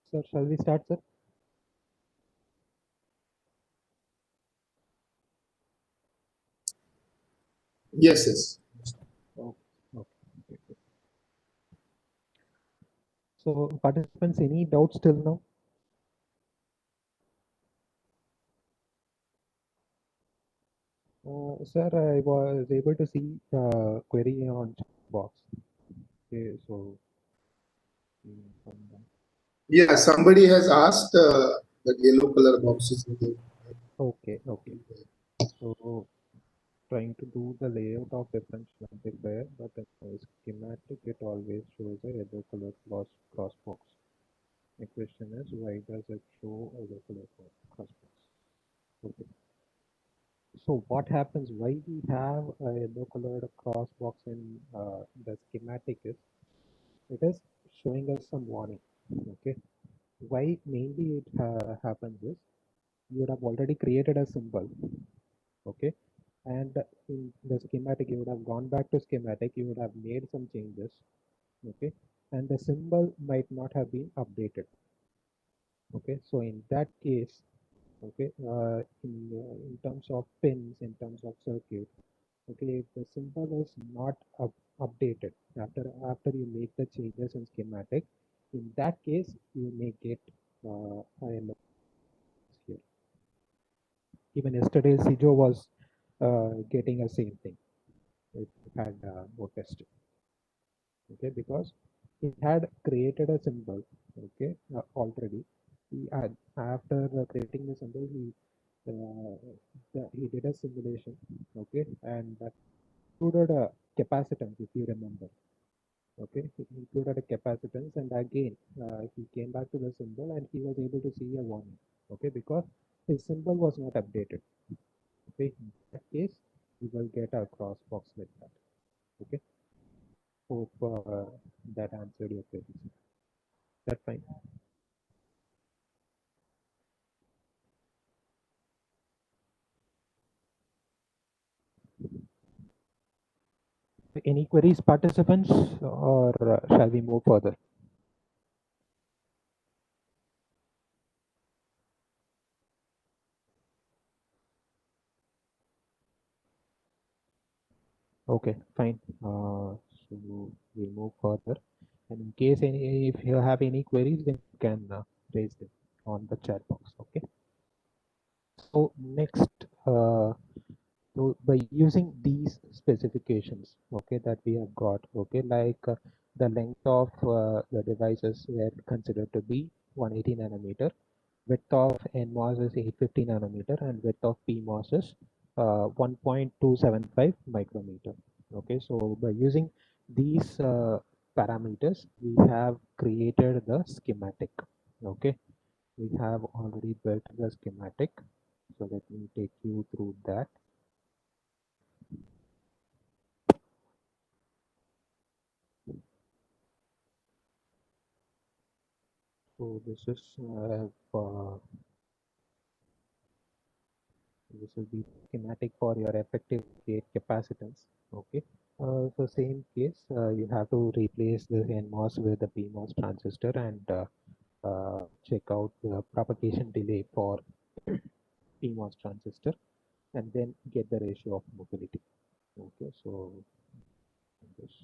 Speaker 1: Sir, shall we start, sir?
Speaker 2: Yes. Yes.
Speaker 1: Oh, okay. Okay. So, participants, any doubts till now? Sir, I was able to see the query on chat box. Okay, so from
Speaker 2: Yeah. Somebody has asked that yellow color boxes.
Speaker 1: okay, okay. So trying to do the layout of differential amplifier, but in the schematic it always shows a yellow color cross box. The question is, why does it show a yellow color cross box? Okay. So what happens, why we have a yellow colored cross box in the schematic is, it is showing us some warning. Okay, why mainly it happens is, you would have already created a symbol. Okay, and in the schematic you would have gone back to schematic, you would have made some changes. Okay, and the symbol might not have been updated. Okay, so in that case, okay, in terms of pins, in terms of circuit, okay, if the symbol is not updated after you make the changes in schematic, in that case you may get IMS here. Even yesterday Sijo was getting a same thing. It had no test. Okay, because he had created a symbol. Okay, already he had, after creating the symbol, he did a simulation. Okay, and that included a capacitance, if you remember. Okay, he included a capacitance, and again he came back to the symbol and he was able to see a warning. Okay, because his symbol was not updated. Okay, in that case you will get a cross box like that. Okay, hope that answered your queries. That's fine. Any queries, participants, or shall we move further? Okay, fine. So we move further. And in case if you have any queries, then you can raise them on the chat box. Okay. So next, so by using these specifications, okay, that we have got, okay, like the length of the devices were considered to be 180 nanometer, width of NMOS is 850 nanometer, and width of PMOS is 1.275 micrometer. Okay, so by using these parameters, we have created the schematic. Okay, we have already built the schematic. So let me take you through that. So this will be schematic for your effective gate capacitance. Okay. So same case, you have to replace the NMOS with the PMOS transistor and check out the propagation delay for PMOS transistor, and then get the ratio of mobility. Okay, so this,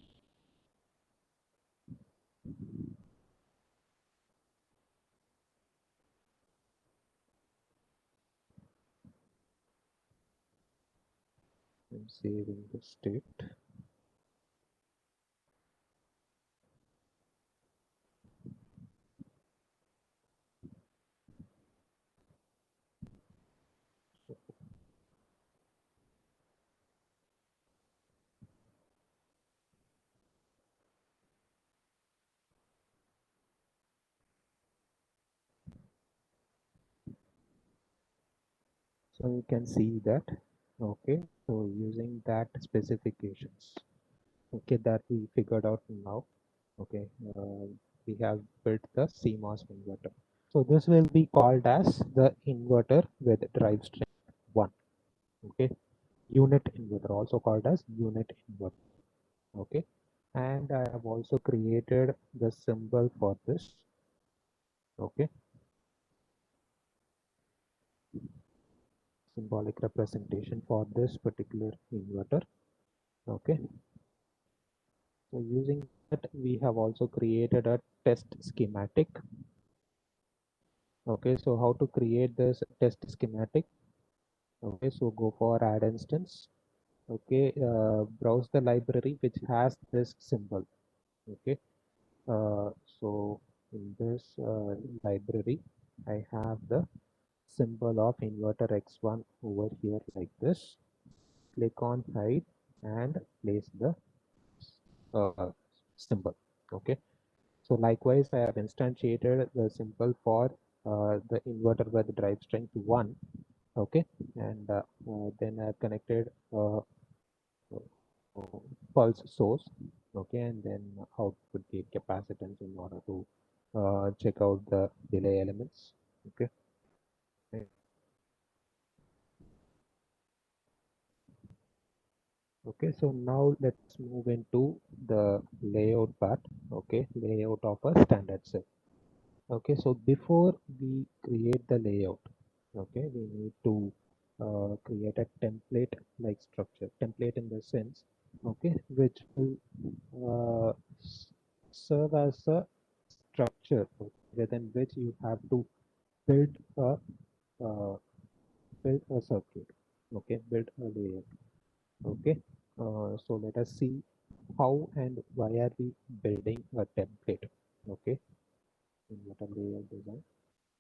Speaker 1: I'm saving the state. So you can see that. Okay, so using that specifications, okay, that we figured out now. Okay, we have built the CMOS inverter. So this will be called as the inverter with drive strength 1. Okay, unit inverter, also called as unit inverter. Okay, and I have also created the symbol for this. Okay, symbolic representation for this particular inverter. Okay, so using that, we have also created a test schematic. Okay, so how to create this test schematic? Okay, so go for add instance. Okay, browse the library which has this symbol. Okay, so in this library, I have the symbol of inverter X1 over here like this. Click on hide and place the uh, symbol. Okay, so likewise, I have instantiated the symbol for the inverter with drive strength 1. Okay, and then I've connected pulse source. Okay, and then output gate capacitance in order to check out the delay elements. Okay. Okay, so now let's move into the layout part. Okay, layout of a standard cell. Okay, so before we create the layout, okay, we need to create a template like structure. Template in the sense, okay, which will serve as a structure, okay, within which you have to build a uh, build a circuit. Okay, build a layout. Okay, so let us see how and why are we building a template. Okay, in what a layout design.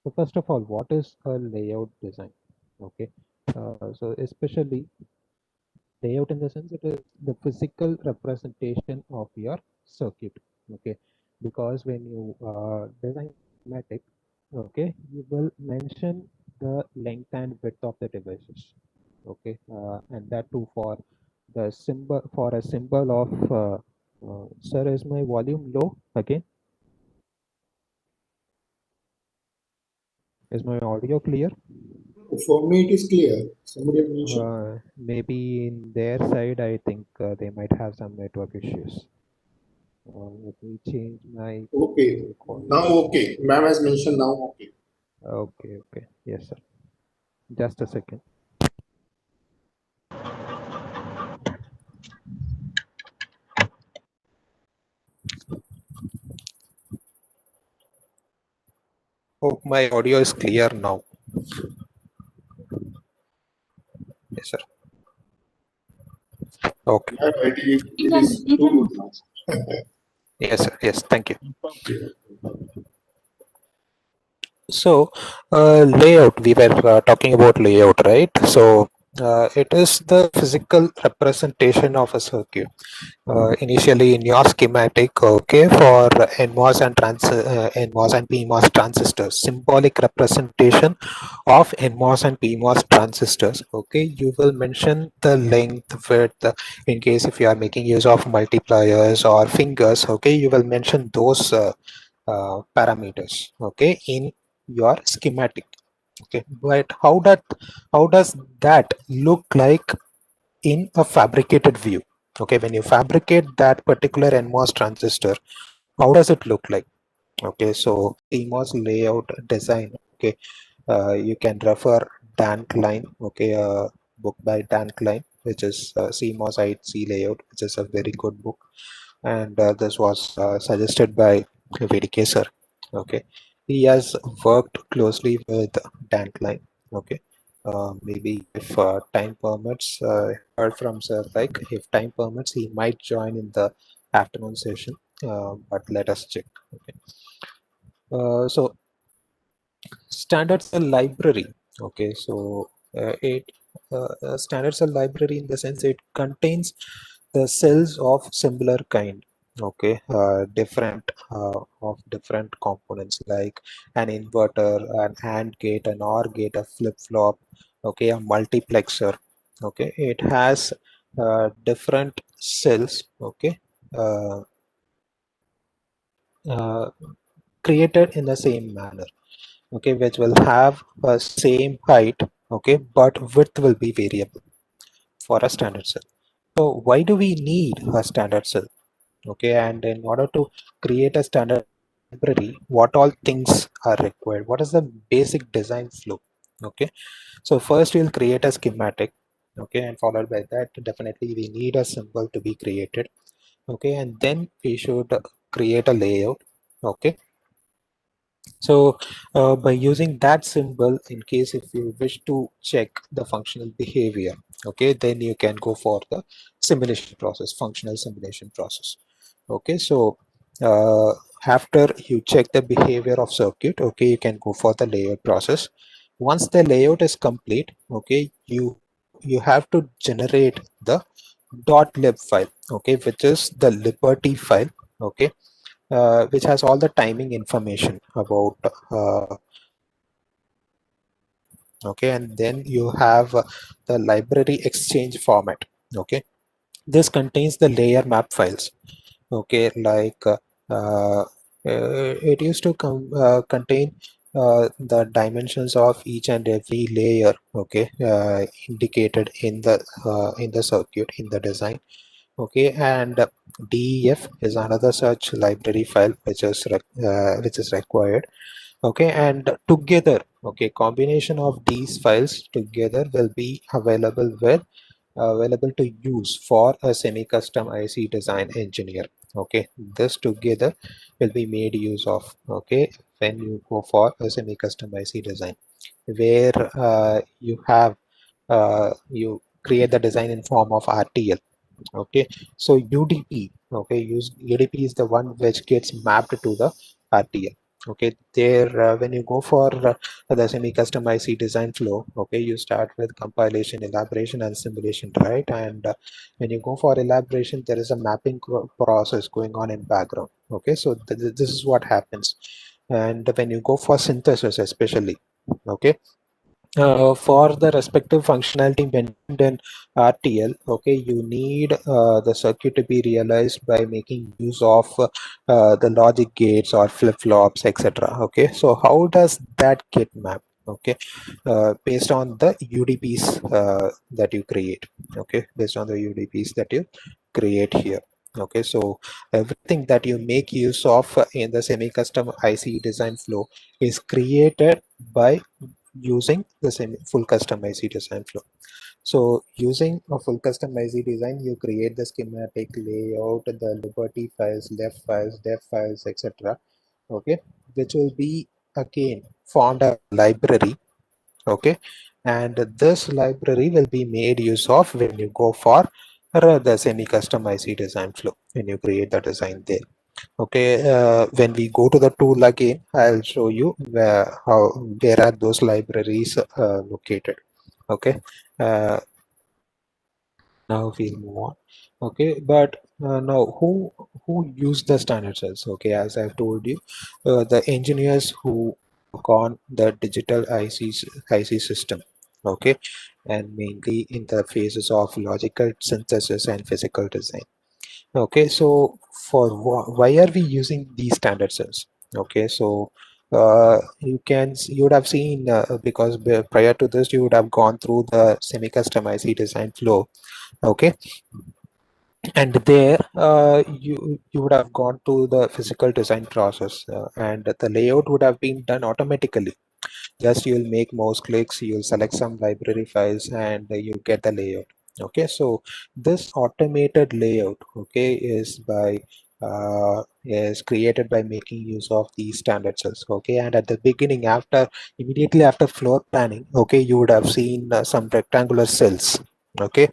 Speaker 1: So first of all, what is a layout design? Okay, so especially layout in the sense it is the physical representation of your circuit. Okay, because when you design schematic, okay, you will mention the length and width of the devices. Okay, and that too for the symbol for a symbol of sir, is my volume low again? Is my audio clear?
Speaker 2: For me, it is clear. Somebody have mentioned.
Speaker 1: Maybe in their side, I think they might have some network issues. Let me change my
Speaker 2: Okay. Now,
Speaker 1: quality.
Speaker 2: okay. Ma'am has mentioned now, okay.
Speaker 1: Okay, okay. Yes, sir. Just a second. Hope my audio is clear now. Yes, sir. Okay.
Speaker 2: Yeah,
Speaker 3: You
Speaker 2: it
Speaker 3: can
Speaker 2: is
Speaker 3: you
Speaker 2: too
Speaker 3: can
Speaker 2: good now.
Speaker 1: Yes, sir. Yes, thank you.
Speaker 2: Okay.
Speaker 1: So, layout, we were talking about layout, right? So, it is the physical representation of a circuit. Initially in your schematic, okay, for NMOS and PMOS transistors, symbolic representation of NMOS and PMOS transistors. Okay, you will mention the length, width, in case if you are making use of multipliers or fingers. Okay, you will mention those parameters. Okay, in your schematic. Okay, but how does that look like in a fabricated view? Okay, when you fabricate that particular NMOS transistor, how does it look like? Okay, so CMOS layout design. Okay, you can refer Dan Klein. Okay, a book by Dan Klein, which is CMOS IC layout, which is a very good book, and this was suggested by VDK sir. Okay, he has worked closely with Dan Klein. Okay, maybe if time permits, heard from sir, like if time permits, he might join in the afternoon session. But let us check. Okay, so standard cell library. Okay, so it standard cell library in the sense it contains the cells of similar kind. Okay, different of different components like an inverter, an AND gate, an OR gate, a flip flop. Okay, a multiplexer. Okay, it has different cells. Okay, uh, uh, created in the same manner. Okay, which will have a same height. Okay, but width will be variable for a standard cell. So why do we need a standard cell? Okay, and in order to create a standard library, what all things are required? What is the basic design flow? Okay, so first we'll create a schematic. Okay, and followed by that, definitely we need a symbol to be created. Okay, and then we should create a layout. Okay, so by using that symbol, in case if you wish to check the functional behavior, okay, then you can go for the simulation process, functional simulation process. Okay, so uh, after you check the behavior of circuit, okay, you can go for the layout process. Once the layout is complete, okay, you have to generate the .lib file, okay, which is the liberty file. Okay, which has all the timing information about okay, and then you have the library exchange format. Okay, this contains the layer map files. Okay, like it used to contain the dimensions of each and every layer, okay, indicated in the circuit, in the design. Okay, and DEF is another such library file which is required. Okay, and together, okay, combination of these files together will be available to use for a semi-custom IC design engineer. Okay, this together will be made use of, okay, when you go for a semi-custom IC design, where you create the design in form of RTL. Okay, so UDP, okay, UDP is the one which gets mapped to the RTL. Okay, there when you go for the semi-custom IC design flow, okay, you start with compilation, elaboration, and simulation, right? And when you go for elaboration, there is a mapping process going on in background. Okay, so this is what happens. And when you go for synthesis, especially, okay, for the respective functionality mentioned in RTL, okay, you need the circuit to be realized by making use of the logic gates or flip-flops, etc. Okay, so how does that get mapped? Okay, based on the UDPs that you create. Okay, based on the UDPs that you create here. Okay, so everything that you make use of in the semi-custom IC design flow is created by using the same full custom IC design flow. So using a full custom IC design, you create the schematic layout, the liberty files, left files, def files, etc. Okay, which will be again formed a library. Okay, and this library will be made use of when you go for the semi-custom IC design flow, when you create the design there. Okay, when we go to the tool again, I'll show you where are those libraries located. Okay, uh, now we'll move on. Okay, but now who use the standard cells? Okay, as I've told you, the engineers who work on the digital IC system. Okay, and mainly in the phases of logical synthesis and physical design. Okay, so for why are we using these standard cells? Okay, so you would have seen because prior to this you would have gone through the semi-custom IC design flow. Okay, and there you would have gone to the physical design process, and the layout would have been done automatically. Just you'll make mouse clicks, you'll select some library files, and you get the layout. Okay, so this automated layout, okay, is created by making use of these standard cells. Okay, and at the beginning, immediately after floor planning, okay, you would have seen some rectangular cells. Okay,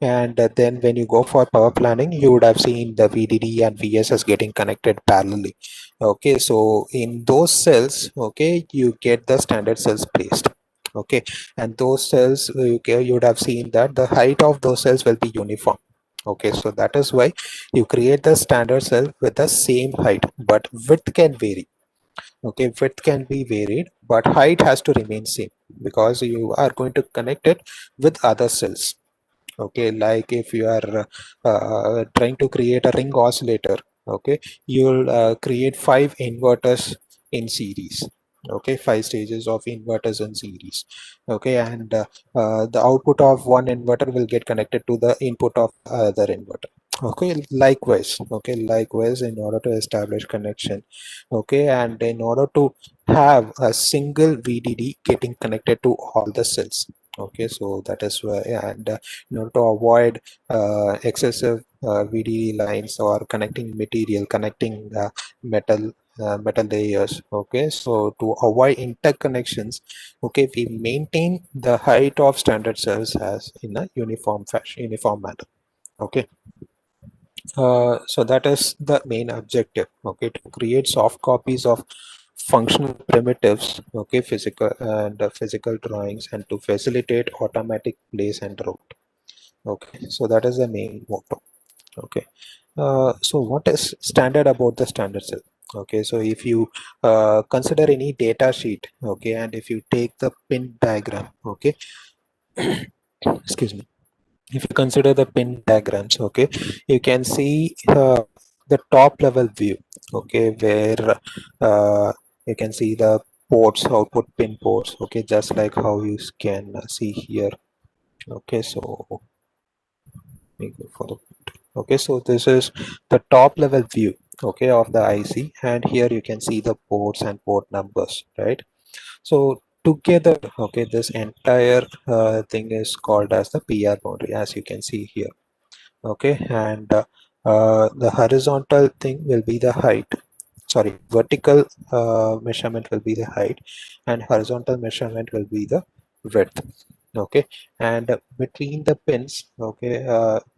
Speaker 1: and then when you go for power planning, you would have seen the VDD and VSS getting connected parallelly. Okay, so in those cells, okay, you get the standard cells placed. Okay, and those cells, okay, you would have seen that the height of those cells will be uniform. Okay, so that is why you create the standard cell with the same height, but width can vary. Okay, width can be varied, but height has to remain same, because you are going to connect it with other cells. Okay, like if you are trying to create a ring oscillator, okay, you'll create 5 inverters in series. Okay, 5 stages of inverters in series. Okay, and the output of one inverter will get connected to the input of other inverter. Okay, likewise in order to establish connection. Okay, and in order to have a single VDD getting connected to all the cells. Okay, so that is why, and in order to avoid excessive VDD lines or connecting metal layers. Okay, so to avoid interconnections, okay, we maintain the height of standard cells as in a uniform manner. Okay, so that is the main objective. Okay, to create soft copies of functional primitives, okay, physical drawings, and to facilitate automatic place and route. Okay, so that is the main motto. Okay, so what is standard about the standard cell? Okay, so if you consider any data sheet, okay, and if you take the pin diagram, okay, excuse me, if you consider the pin diagrams, okay, you can see the top level view, okay, where you can see the ports, output pin ports, okay, just like how you can see here. Okay, so let me go for the, okay, so this is the top level view, okay, of the IC, and here you can see the ports and port numbers, right? So together, okay, this entire thing is called as the PR boundary, as you can see here. Okay, and the horizontal thing will be the height, sorry, vertical measurement will be the height, and horizontal measurement will be the width. Okay, and between the pins, okay,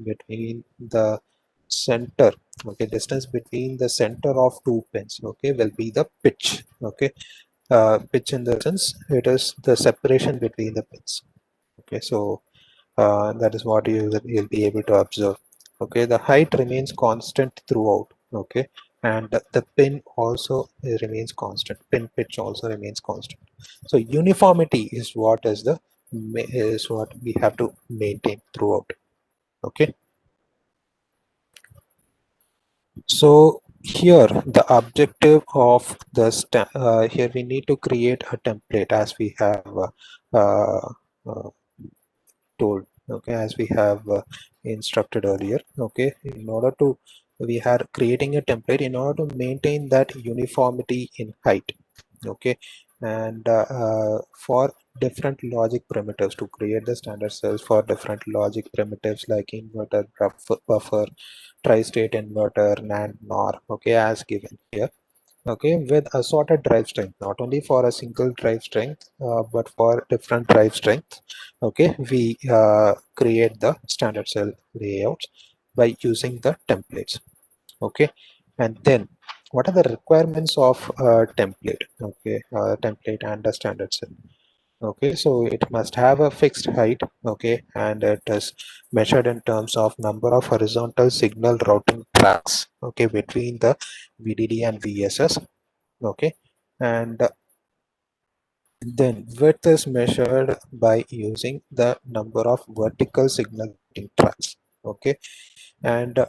Speaker 1: between the center, okay, distance between the center of two pins, okay, will be the pitch. Okay, pitch in the sense it is the separation between the pins. Okay, so that is what you'll be able to observe. Okay, the height remains constant throughout. Okay, and the pin also remains constant. Pin pitch also remains constant. So uniformity is what is what we have to maintain throughout. Okay, so here the objective of here we need to create a template, as we have uh, told, okay, as we have instructed earlier. Okay, in order to, we are creating a template in order to maintain that uniformity in height. Okay, and for different logic primitives, to create the standard cells for different logic primitives like inverter, buffer, tri-state inverter, NAND, NOR, okay, as given here. Okay, with assorted drive strength, not only for a single drive strength, but for different drive strength. Okay, we create the standard cell layouts by using the templates. Okay, and then what are the requirements of a template? Okay, template and a standard cell. Okay, so it must have a fixed height. Okay, and it is measured in terms of number of horizontal signal routing tracks, okay, between the VDD and VSS. Okay, and then width is measured by using the number of vertical signal tracks. Okay, and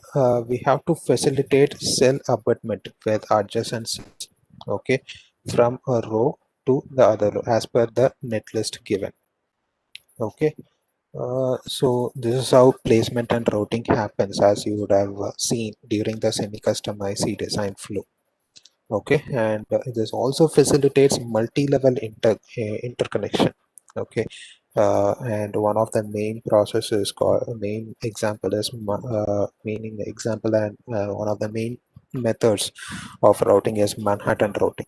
Speaker 1: we have to facilitate cell abutment with adjacent cells. Okay, from a row to the other row as per the netlist given. Okay, so this is how placement and routing happens, as you would have seen during the semi-custom IC design flow. Okay, and this also facilitates multi-level interconnection. Okay, and one of the main processes called main example is meaning example, and one of the main methods of routing is Manhattan routing.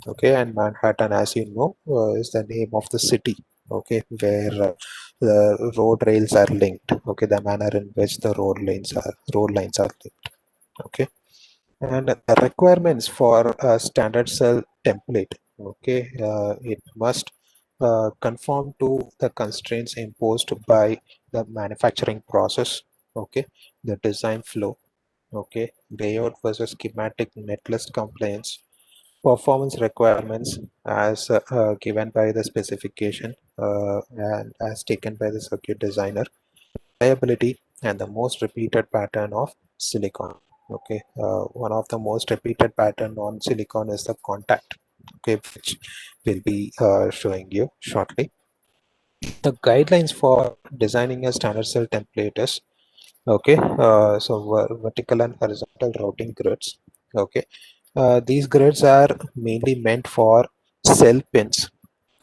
Speaker 1: Okay, and Manhattan, as you know, is the name of the city. Okay, where the road rails are linked. Okay, the manner in which the road lines are linked. Okay, and the requirements for a standard cell template, okay, it must conform to the constraints imposed by the manufacturing process. Okay, the design flow. Okay, layout versus schematic netlist compliance, performance requirements as given by the specification and as taken by the circuit designer, reliability, and the most repeated pattern of silicon. Okay, one of the most repeated pattern on silicon is the contact. Okay, which will be showing you shortly. The guidelines for designing a standard cell template is, okay, so vertical and horizontal routing grids. Okay, these grids are mainly meant for cell pins.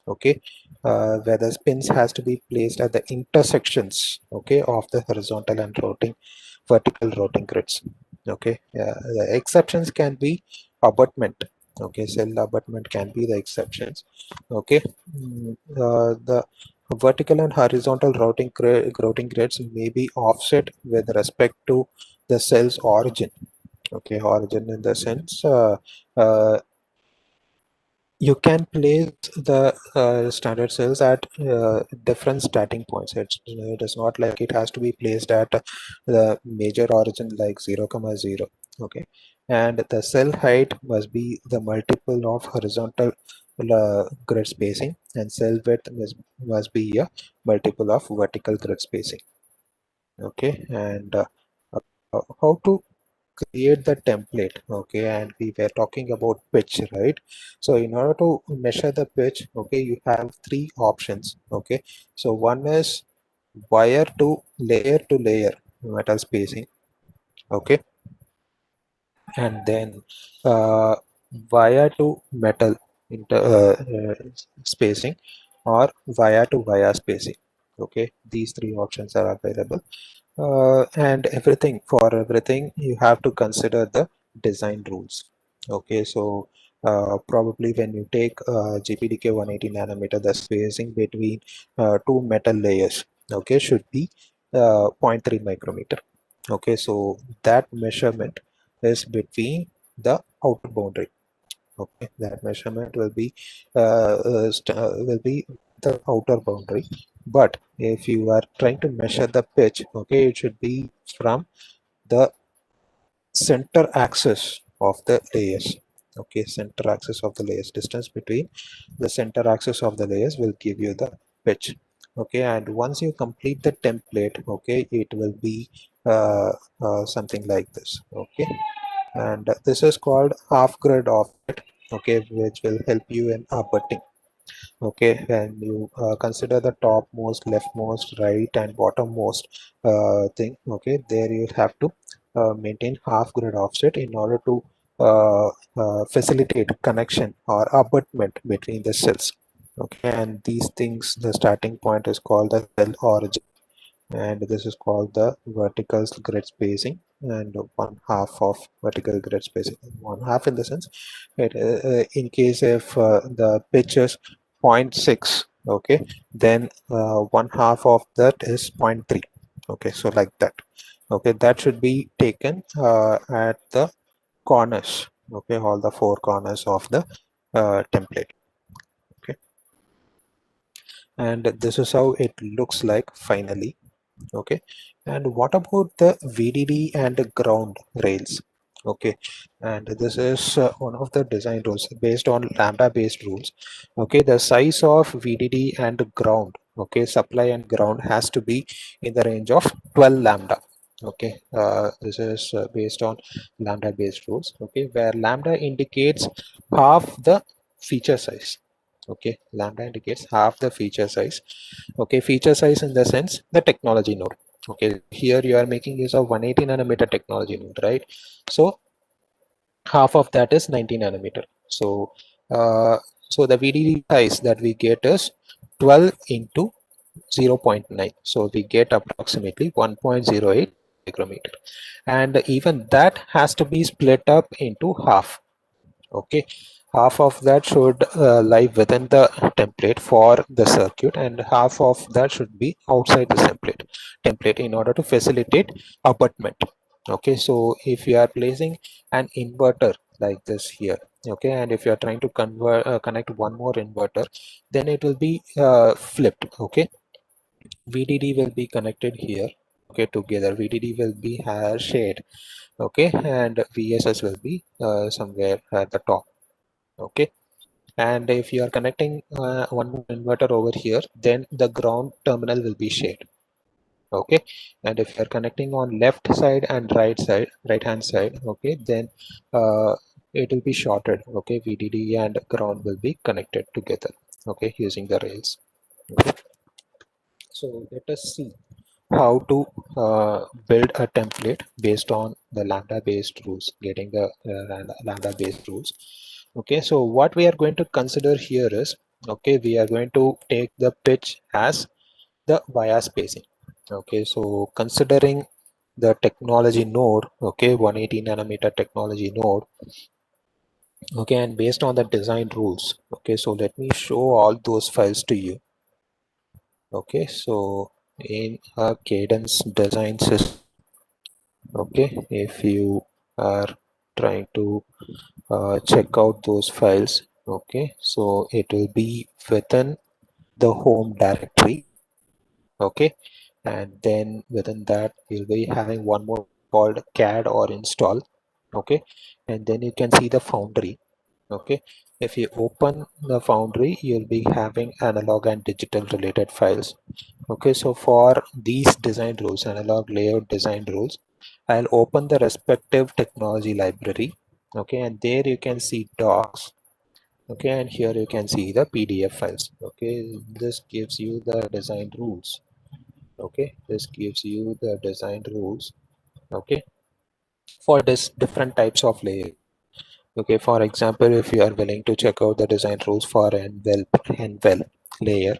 Speaker 1: Okay, where the pins has to be placed at the intersections, okay, of the horizontal and vertical routing grids. Okay, the exceptions can be abutment. Okay, cell abutment can be the exceptions. Okay, the vertical and horizontal routing grids may be offset with respect to the cell's origin. Okay, origin in the sense uh, you can place the standard cells at different starting points. It is not like it has to be placed at the major origin like 0, 0. Okay, and the cell height must be the multiple of horizontal grid spacing, and cell width must be a multiple of vertical grid spacing. Okay, and how to create the template. Okay, and we were talking about pitch, right? So in order to measure the pitch, okay, you have three options. Okay, so one is wire to layer metal spacing. Okay, and then uh, wire to metal spacing, or wire to wire spacing. Okay, these three options are available. And for everything you have to consider the design rules. Okay, so probably when you take GPDK 180 nanometer, the spacing between two metal layers, okay, should be zero point 0.3 micrometer. Okay, so that measurement is between the outer boundary. Okay, that measurement will be the outer boundary. But if you are trying to measure the pitch, okay, it should be from the center axis of the layers. Okay, center axis of the layers, distance between the center axis of the layers will give you the pitch. Okay, and once you complete the template, okay, it will be something like this. Okay, and this is called half grid offset. Okay, which will help you in abutting. Okay, when you consider the topmost, leftmost, right and bottommost thing, okay, there you have to maintain half grid offset in order to facilitate connection or abutment between the cells. Okay, and these things, the starting point is called the cell origin, and this is called the vertical grid spacing, and one half of vertical grid spacing. One half in the sense, in case if the pitch is 0.6, okay, then one half of that is zero point 0.3. Okay, so like that. Okay, that should be taken at the corners. Okay, all the four corners of the template. Okay, and this is how it looks like finally. Okay, and what about the VDD and the ground rails? Okay, and this is one of the design rules based on lambda based rules. Okay, the size of VDD and ground, okay, supply and ground has to be in the range of 12 lambda. Okay, this is based on lambda based rules. Okay, where lambda indicates half the feature size. Okay, lambda indicates half the feature size. Okay, feature size in the sense the technology node. Okay, here you are making use of 180 nanometer technology node, right? So half of that is 90 nanometer. So so the VDD size that we get is 12 into 0.9, so we get approximately 1.08 micrometer, and even that has to be split up into half. Okay, half of that should lie within the template for the circuit, and half of that should be outside the template in order to facilitate abutment. Okay, so if you are placing an inverter like this here, okay, and if you are trying to connect one more inverter, then it will be flipped. Okay, VDD will be connected here. Okay, together VDD will be shared. Okay, and VSS will be somewhere at the top. Okay, and if you are connecting one more inverter over here, then the ground terminal will be shared. Okay, and if you are connecting on left side and right hand side, okay, then it will be shorted. Okay, VDD and ground will be connected together, okay, using the rails. Okay, so let us see how to build a template based on the lambda based rules, getting the lambda based rules. Okay, so what we are going to consider here is, okay, we are going to take the pitch as the via spacing. Okay, so considering the technology node, okay, 180 nanometer technology node, okay, and based on the design rules, okay, so let me show all those files to you. Okay, so in a cadence design system, okay, if you are trying to check out those files, okay, so it will be within the home directory. Okay, and then within that you'll be having one more called CAD or install. Okay, and then you can see the foundry. Okay, if you open the foundry, you'll be having analog and digital related files. Okay, so for these design rules, analog layout design rules, I'll open the respective technology library. Okay, and there you can see docs. Okay, and here you can see the PDF files. Okay, this gives you the design rules. Okay, this gives you the design rules. Okay, for this different types of layer. Okay, for example, if you are willing to check out the design rules for N-well layer,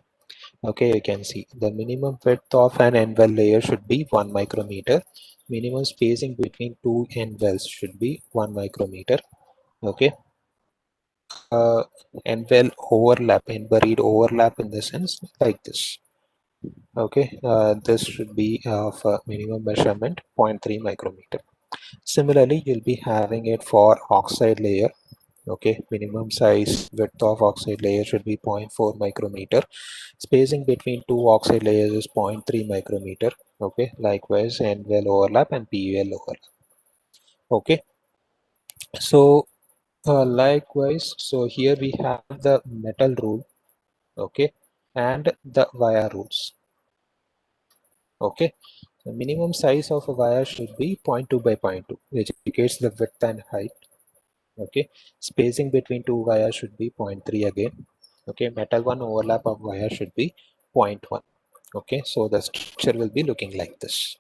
Speaker 1: okay, you can see the minimum width of an N-well layer should be 1 micrometer. Minimum spacing between two N-wells should be 1 micrometer. Okay, N-well overlap and buried overlap in the sense like this. Okay, this should be of minimum measurement 0.3 micrometer. Similarly, you'll be having it for oxide layer. Okay, minimum size width of oxide layer should be 0.4 micrometer. Spacing between two oxide layers is 0.3 micrometer. Okay, likewise N-well overlap and P-well overlap. Okay, so likewise, so here we have the metal rule. Okay, and the wire rules. Okay, the minimum size of a wire should be 0.2 by 0.2, which indicates the width and height. Okay, spacing between two wires should be 0.3 again. Okay, metal one overlap of wire should be 0.1. Okay, so the structure will be looking like this.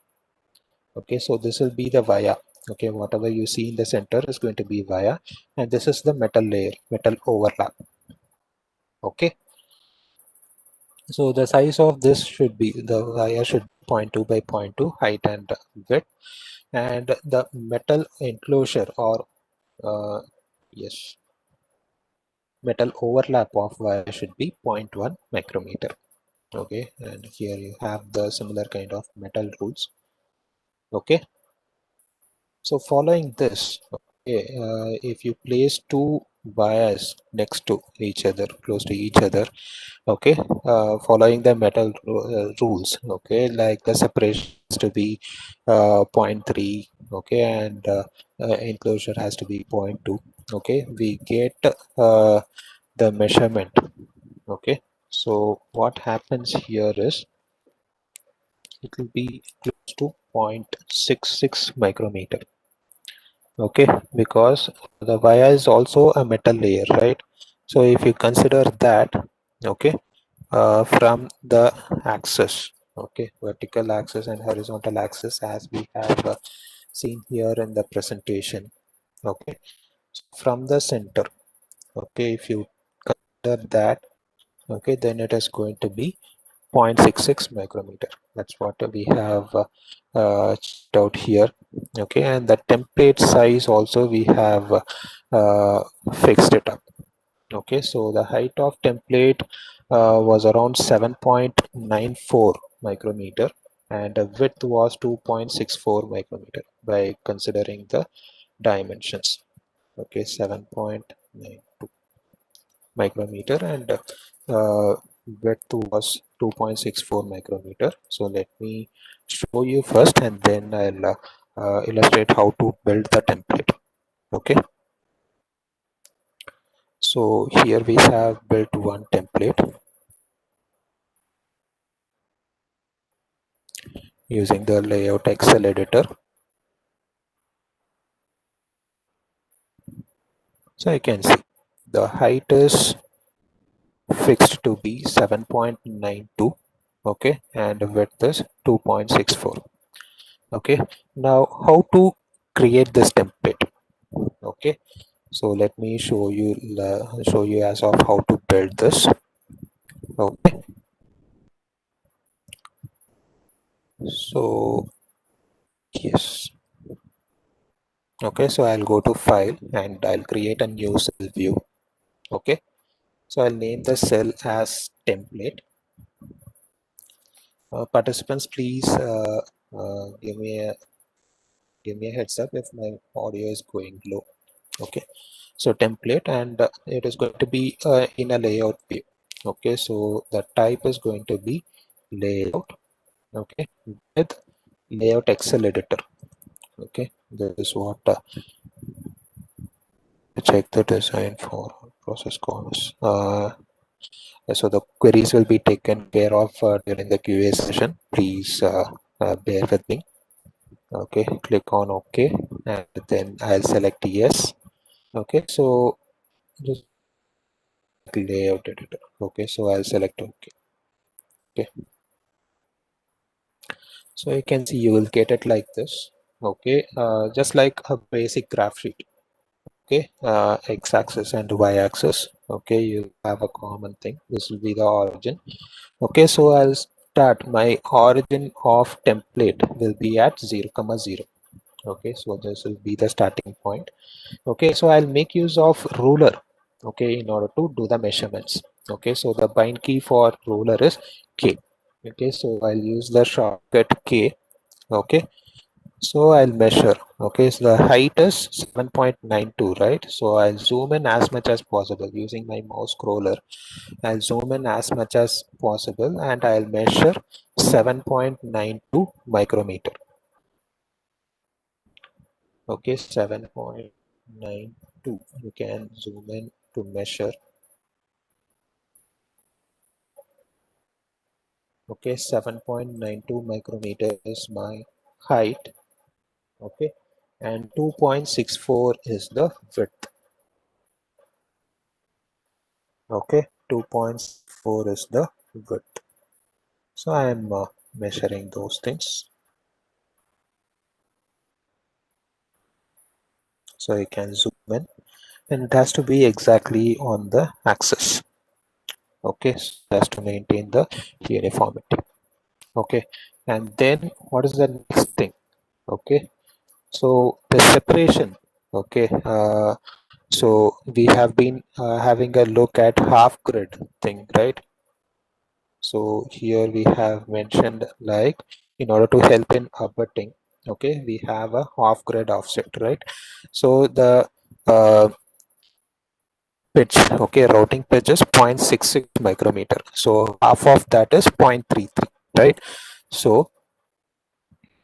Speaker 1: Okay, so this will be the via. Okay, whatever you see in the center is going to be via, and this is the metal layer, metal overlap. Okay, so the size of this should be, the wire should be 0.2 by 0.2 height and width, and the metal enclosure or yes, metal overlap of wire should be zero point 0.1 micrometer. Okay, and here you have the similar kind of metal rules. Okay, so following this, okay, if you place two wires next to each other, close to each other, okay, following the metal rules, okay, like the separation has to be 0.3, okay, and enclosure has to be 0.2, okay, we get the measurement. Okay, so what happens here is it will be close to 0.66 micrometer. Okay, because the wire is also a metal layer, right? So if you consider that, okay, from the axis, okay, vertical axis and horizontal axis as we have seen here in the presentation. Okay, so from the center, okay, if you consider that, okay, then it is going to be 0.66 micrometer. That's what we have checked out here. Okay, and the template size also we have fixed it up. Okay, so the height of template was around 7.94 micrometer, and the width was 2.64 micrometer by considering the dimensions. Okay, 7.92 micrometer, and width was 2.64 micrometer. So let me show you first, and then I'll illustrate how to build the template. Okay, so here we have built one template using the layout Excel editor. So you can see the height is fixed to be 7.92. Okay, and the width is 2.64. Okay, now how to create this template? Okay, so let me show you as of how to build this. Okay, so yes, okay, so I'll go to file and I'll create a new cell view. Okay, so I'll name the cell as template. Participants, please give me a heads up if my audio is going low. Okay, so template, and it is going to be in a layout view. Okay, so the type is going to be layout. Okay, with layout Excel editor. Okay, this is what check the design for process calls. So the queries will be taken care of during the QA session. Please bear with me. Okay, click on OK, and then I'll select yes. Okay, so just layout editor. Okay, so I'll select OK. Okay, so you can see you will get it like this. Okay, just like a basic graph sheet. Okay, x-axis and y-axis. Okay, you have a common thing. This will be the origin. Okay, so I'll start. My origin of template will be at 0, 0. Okay, so this will be the starting point. Okay, so I'll make use of ruler. Okay, in order to do the measurements. Okay, so the bind key for ruler is K. Okay, so I'll use the shortcut K. Okay, so I'll measure. Okay, so the height is 7.92, right? So I'll zoom in as much as possible using my mouse scroller. I'll zoom in as much as possible and I'll measure 7.92 micrometer. Okay, 7.92. You can zoom in to measure. Okay, 7.92 micrometer is my height. Okay, and 2.64 is the width. Okay, 2.4 is the width. So I am measuring those things. So you can zoom in, and it has to be exactly on the axis. Okay, so it has to maintain the uniformity. Okay, and then what is the next thing? Okay, so the separation. Okay, so we have been having a look at half grid thing, right? So here we have mentioned, like, in order to help in abutting, okay, we have a half grid offset, right? So the pitch, okay, routing pitch is 0.66 micrometer. So half of that is 0.33, right? So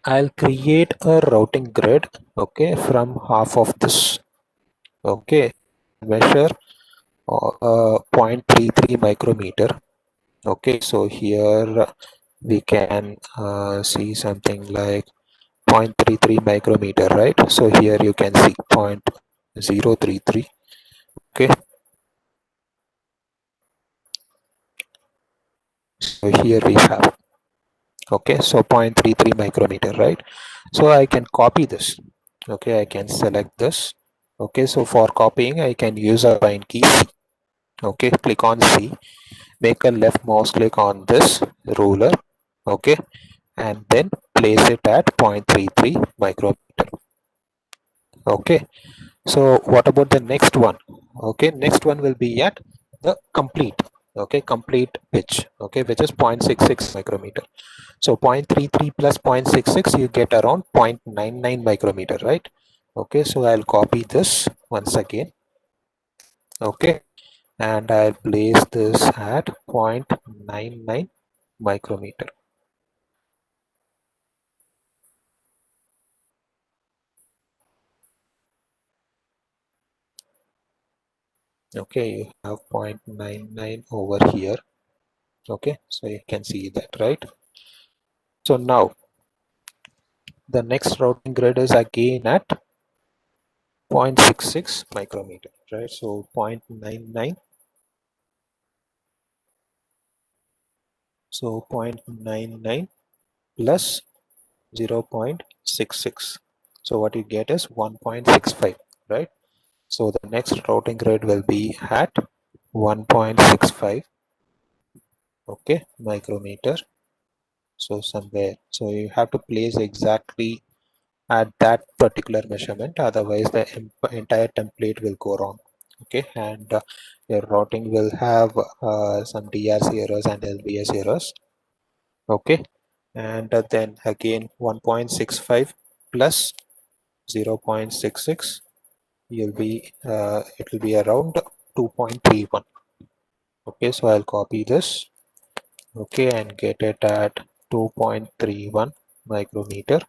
Speaker 1: I'll create a routing grid, okay, from half of this, okay, measure 0.33 micrometer. Okay, so here we can see something like 0.33 micrometer, right? So here you can see 0.033. Okay, so here we have, okay, so 0.33 micrometer, right? So I can copy this. Okay, I can select this. Okay, so for copying I can use a bind key C. Okay, click on C, make a left mouse click on this ruler. Okay, and then place it at 0.33 micrometer. Okay, so what about the next one? Okay, next one will be at the complete, okay, complete pitch, okay, which is 0.66 micrometer. So 0.33 plus 0.66, you get around 0.99 micrometer, right? Okay, so I'll copy this once again. Okay, and I'll place this at 0.99 micrometer. Okay, you have 0.99 over here. Okay, so you can see that, right? So now the next routing grid is again at 0.66 micrometer, right? So 0.99, so 0.99 plus 0.66. So what you get is 1.65, right? So the next routing grid will be at 1.65, okay, micrometer. So somewhere, so you have to place exactly at that particular measurement, otherwise the entire template will go wrong. Okay, and your routing will have some DRC errors and LBS errors. Okay, and then again 1.65 plus 0.66, you'll be it will be around 2.31. Okay, so I'll copy this, okay, and get it at 2.31 micrometer. .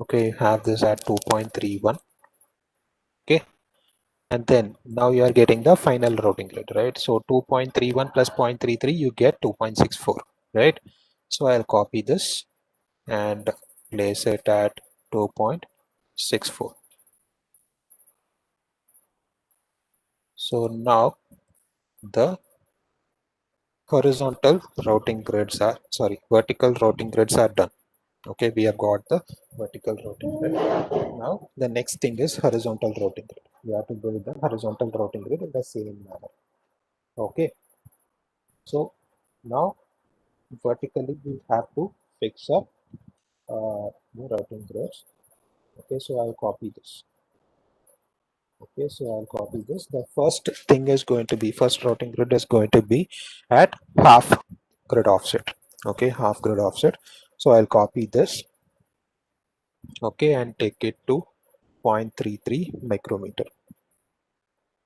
Speaker 1: Okay, you have this at 2.31. Okay, and then now you are getting the final routing grid, right? So 2.31 plus 0.33, you get 2.64, right? So I'll copy this and place it at 2.64. So now the vertical routing grids are done. Okay, we have got the vertical routing grid. Now the next thing is horizontal routing grid. We have to build the horizontal routing grid in the same manner. Okay, so now vertically we have to fix up the routing grids. Okay, so I'll copy this. Okay, so I'll copy this. The first routing grid is going to be at half grid offset. Okay, half grid offset. So I'll copy this. Okay, and take it to 0.33 micrometer.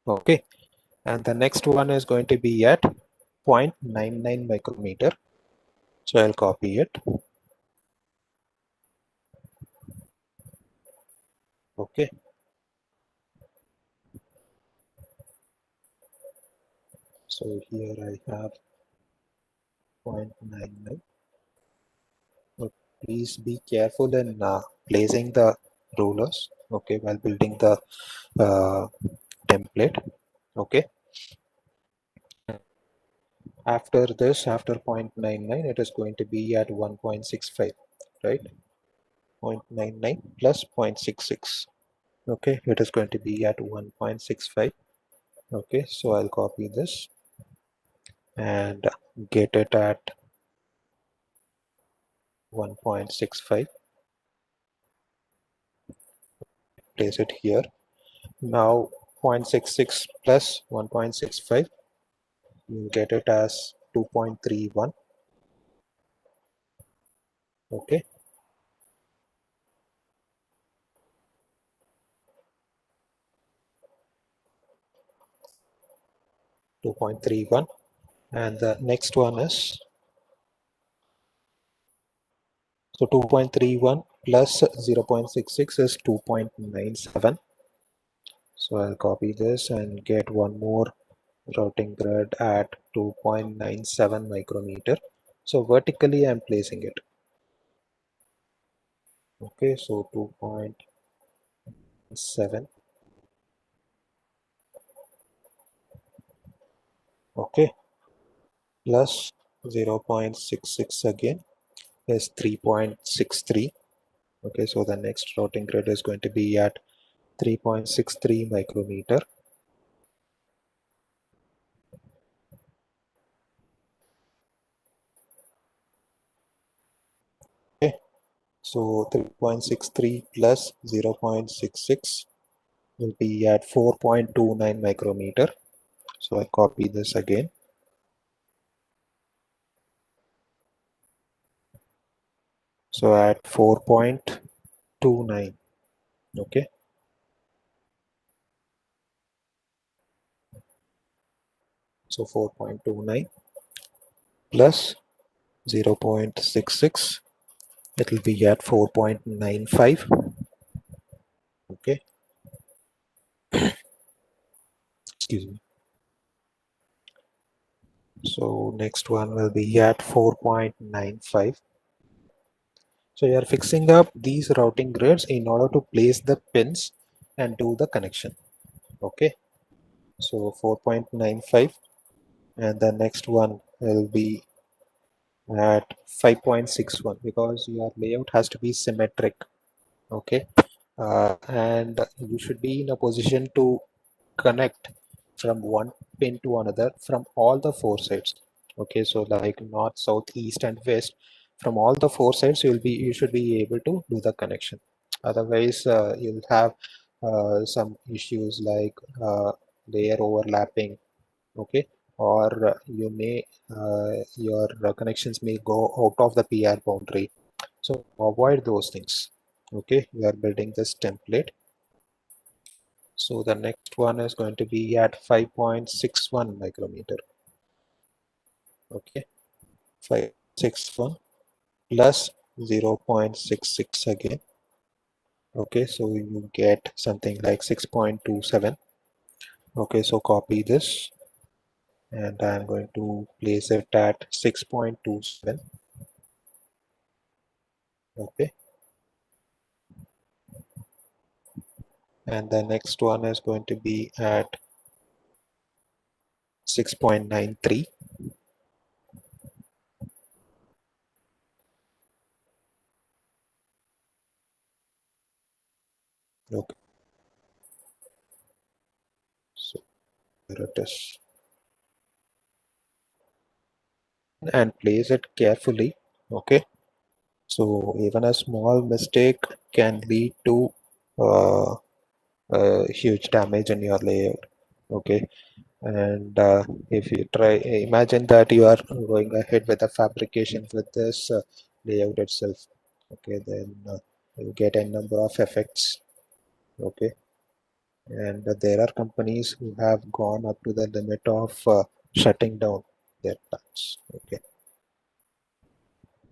Speaker 1: Okay, and the next one is going to be at 0.99 micrometer. So I'll copy it. Okay, so here I have 0.99. So please be careful in placing the rulers. Okay, while building the template. Okay, after this, after 0.99, it is going to be at 1.65, right? 0.99 plus 0.66. Okay, it is going to be at 1.65. Okay, so I'll copy this and get it at 1.65. Place it here. Now 0.66 plus 1.65, you get it as 2.31. Okay, 2.31, and the next one is, so 2.31 plus 0.66 is 2.97. So I'll copy this and get one more routing grid at 2.97 micrometer. So vertically I'm placing it. Okay, so 2.7. Okay, plus 0.66 again is 3.63. Okay, so the next routing grid is going to be at 3.63 micrometer. Okay, so 3.63 plus 0.66 will be at 4.29 micrometer. So I copy this again. So at 4.29. Okay, so 4.29 plus 0.66, it will be at 4.95. Okay, excuse me. So next one will be at 4.95. So you are fixing up these routing grids in order to place the pins and do the connection. Okay, so 4.95, and the next one will be at 5.61 because your layout has to be symmetric. Okay, and you should be in a position to connect from one pin to another from all the four sides. Okay, so like north, south, east and west, from all the four sides you should be able to do the connection. Otherwise you'll have some issues like layer overlapping. Okay, or your connections may go out of the PR boundary, so avoid those things. Okay, we are building this template. So the next one is going to be at 5.61 micrometer. Okay, 5.61 plus 0.66 again. Okay, so you get something like 6.27. Okay, so copy this and I'm going to place it at 6.27. Okay, and the next one is going to be at 6.93. Okay, so here it is. And place it carefully. Okay, so even a small mistake can lead to uh, huge damage in your layout. Okay, and if you try, imagine that you are going ahead with the fabrication with this layout itself. Okay, then you get a number of effects. Okay, and there are companies who have gone up to the limit of shutting down their plants. Okay,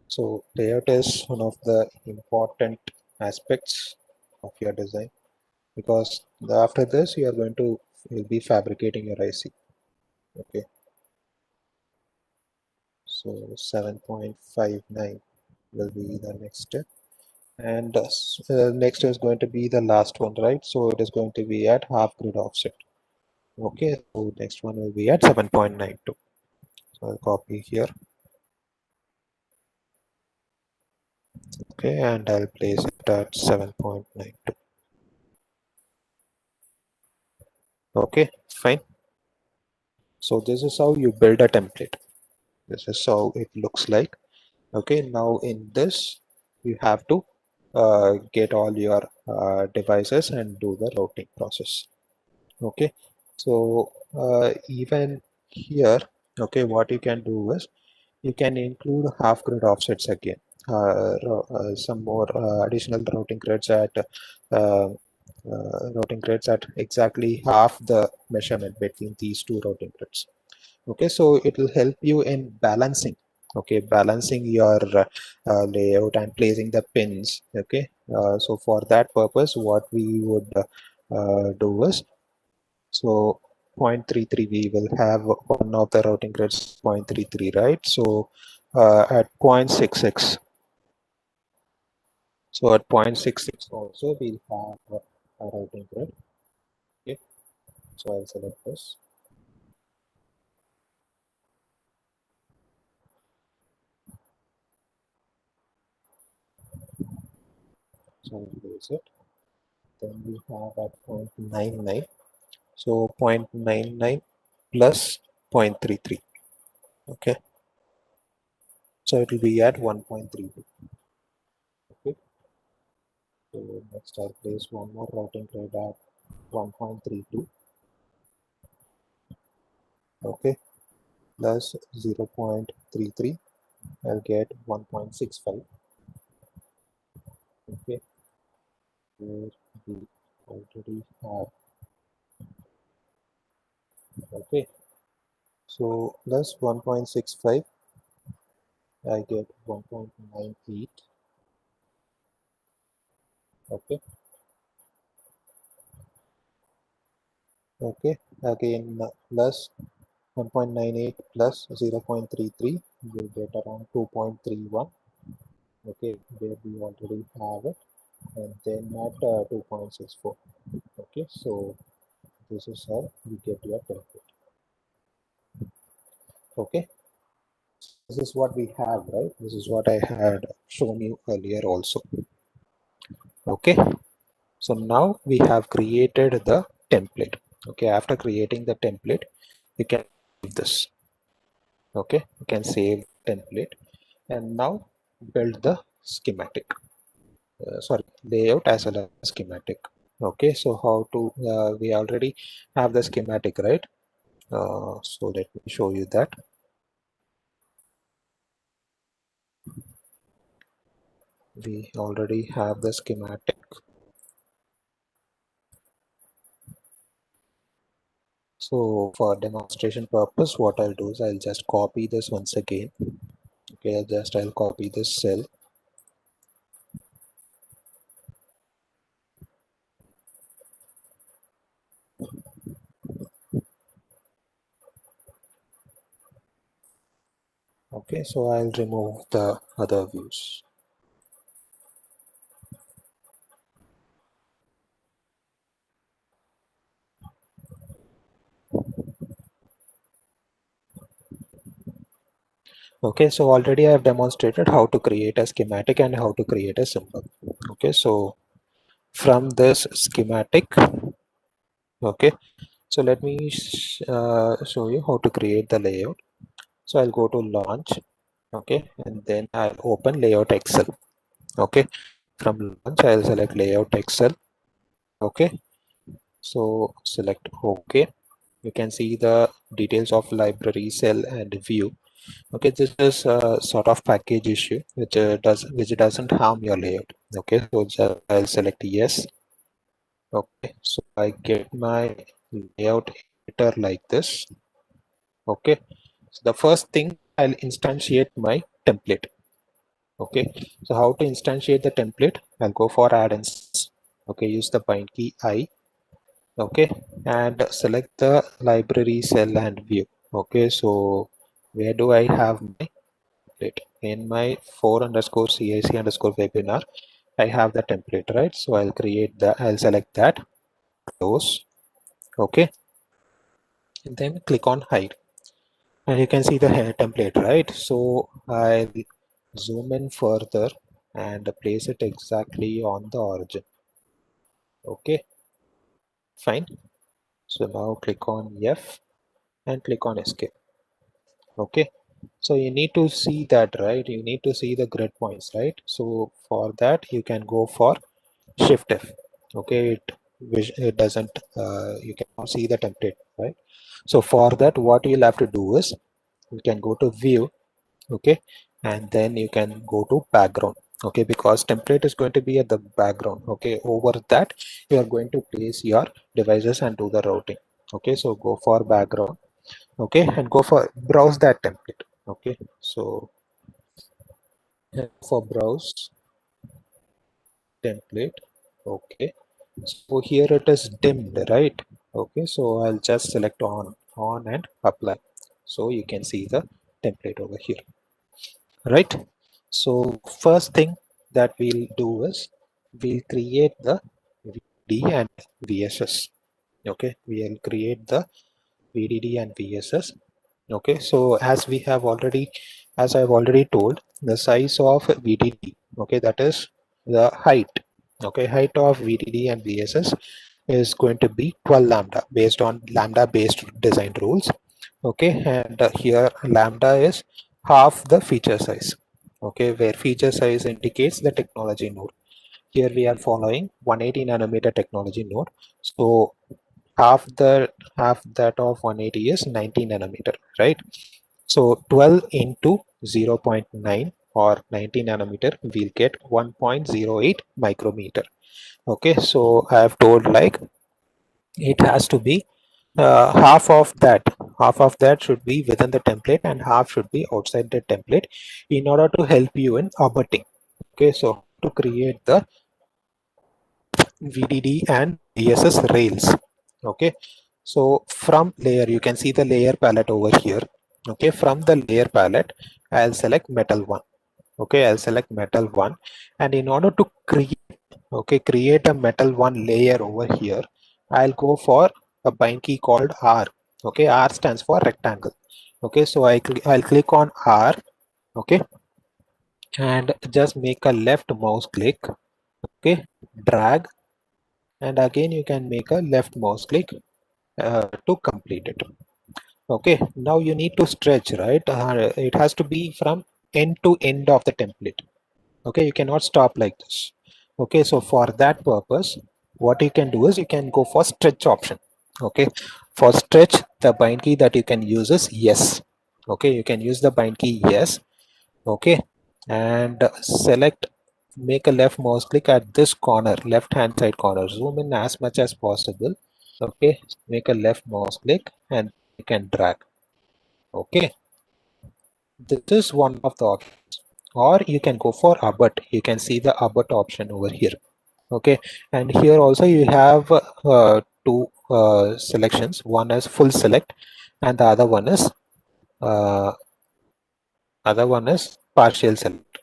Speaker 1: so layout is one of the important aspects of your design, because after this you are going to, you'll be fabricating your IC. Okay, so 7.59 will be the next step, and next is going to be the last one, right? So it is going to be at half grid offset. Okay, so next one will be at 7.92. So I'll copy here. Okay, and I'll place it at 7.92. Okay, fine. So this is how you build a template. This is how it looks like. Okay, now in this you have to get all your devices and do the routing process. Okay, so even here, okay, what you can do is you can include half grid offsets again, some more additional routing grids at exactly half the measurement between these two routing grids. Okay, so it will help you in balancing. Okay, balancing your layout and placing the pins. Okay, so for that purpose what we would do is, so 0.33 we will have one of the routing grids 0.33, right? So at 0.66, so at 0.66 also we'll have a routing grid. Okay, so I'll select this. So I'll place it. Then we have at 0.99. So 0.99 plus 0.33. Okay, so it will be at 1.32. Okay, so next I'll place one more routing grid at 1.32. Okay, plus 0.33, I'll get 1.65. Okay, where we already have. Okay, so plus 1.65, I get 1.98. Okay, okay, again plus 1.98 plus 0.33, you get around 2.31. Okay, where we already have it, and then at 2.64. Okay, so this is how you get your template. Okay, this is what we have, right? This is what I had shown you earlier also. Okay, so now we have created the template. Okay, after creating the template, you can save this. Okay, you can save template and now build the schematic. Sorry, layout as well as schematic. Okay, so how to, we already have the schematic, right? So let me show you that. We already have the schematic. So for demonstration purpose, what I'll do is I'll just copy this once again. Okay, I'll copy this cell. Okay, so I'll remove the other views. Okay, so already I have demonstrated how to create a schematic and how to create a symbol. Okay, so from this schematic, okay, so let me show you how to create the layout. So I'll go to launch, okay, and then I'll open layout Excel. Okay, from launch I'll select layout Excel. Okay, so select OK. You can see the details of library, cell, and view. Okay, this is a sort of package issue which doesn't harm your layout. Okay, so just I'll select yes. Okay, so I get my layout editor like this. Okay, so the first thing, I'll instantiate my template. Okay, so how to instantiate the template? I'll go for add instance. Okay, use the bind key I. Okay, and select the library, cell, and view. Okay, so where do I have my template? In my 4_CIC_ webinar, I have the template, right? So I'll select that, close. Okay, and then click on hide, and you can see the template, right? So I'll zoom in further and place it exactly on the origin. Okay, fine. So now click on F and click on escape. Okay, so you need to see that, right? You need to see the grid points, right? So for that you can go for shift F. Okay, it doesn't you cannot see the template, right? So for that, what you'll have to do is you can go to view. Okay, and then you can go to background. Okay, because template is going to be at the background. Okay, over that you are going to place your devices and do the routing. Okay, so go for background. Okay, and go for browse that template. Okay, so for browse template. Okay, so here it is dimmed, right? Okay, so I'll just select on and apply, so you can see the template over here, right? So first thing that we'll do is we'll create the VDD and VSS. Okay, we'll create the VDD and VSS. Okay, so as I've already told, the size of VDD, okay, that is the height. Okay, height of VDD and VSS is going to be 12 lambda based on lambda based design rules. Okay, and here lambda is half the feature size. Okay, where feature size indicates the technology node. Here we are following 180 nanometer technology node, so half the half that of 180 is 90 nanometer, right? So 12 into 0.9 or 90 nanometer, we'll get 1.08 micrometer. Okay, so I have told like it has to be half of that should be within the template and half should be outside the template in order to help you in abutting. Okay, so to create the VDD and VSS rails. Okay, so from layer you can see the layer palette over here. Okay, from the layer palette I'll select metal one. Okay, I'll select metal one, and in order to create a metal one layer over here, I'll go for a bind key called R. Okay, R stands for rectangle. Okay, so I'll click on R. Okay, and just make a left mouse click. Okay, drag, and again you can make a left mouse click to complete it. Okay, now you need to stretch, right? It has to be from end to end of the template. Okay, you cannot stop like this. Okay, so for that purpose, what you can do is you can go for stretch option. Okay, for stretch, the bind key that you can use is yes. Okay, you can use the bind key yes. Okay, and select, make a left mouse click at this corner, left hand side corner, zoom in as much as possible. Okay, make a left mouse click and you can drag. Okay, this is one of the options, or you can go for abut. You can see the abut option over here. Okay, and here also you have two selections. One is full select and the other one is uh, Other one is partial select.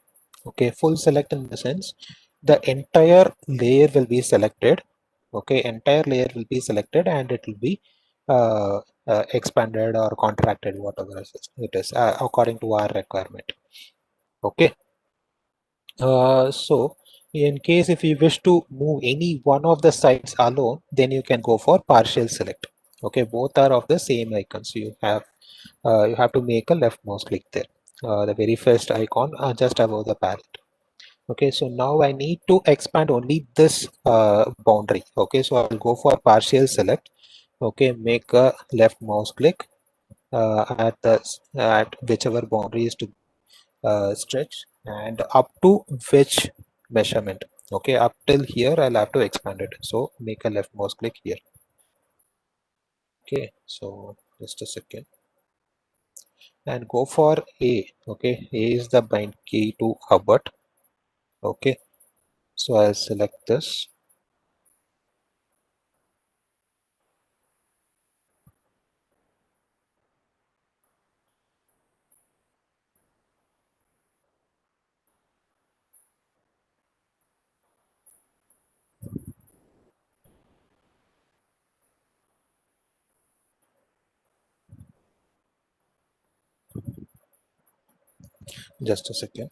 Speaker 1: Okay, full select in the sense the entire layer will be selected. Okay, entire layer will be selected and it will be uh, expanded or contracted, whatever it is according to our requirement. Okay, so in case if you wish to move any one of the sides alone, then you can go for partial select. Okay, both are of the same icons. You have to make a left mouse click there. The very first icon just above the palette. Okay, so now I need to expand only this boundary. Okay, so I'll go for partial select. Okay, make a left mouse click at whichever boundary is to stretch and up to which measurement. Okay, up till here I'll have to expand it. So make a left mouse click here. Okay, so just a second and go for A. Okay, A is the bind key to Hubbard. Okay, so I'll select this. Just a second.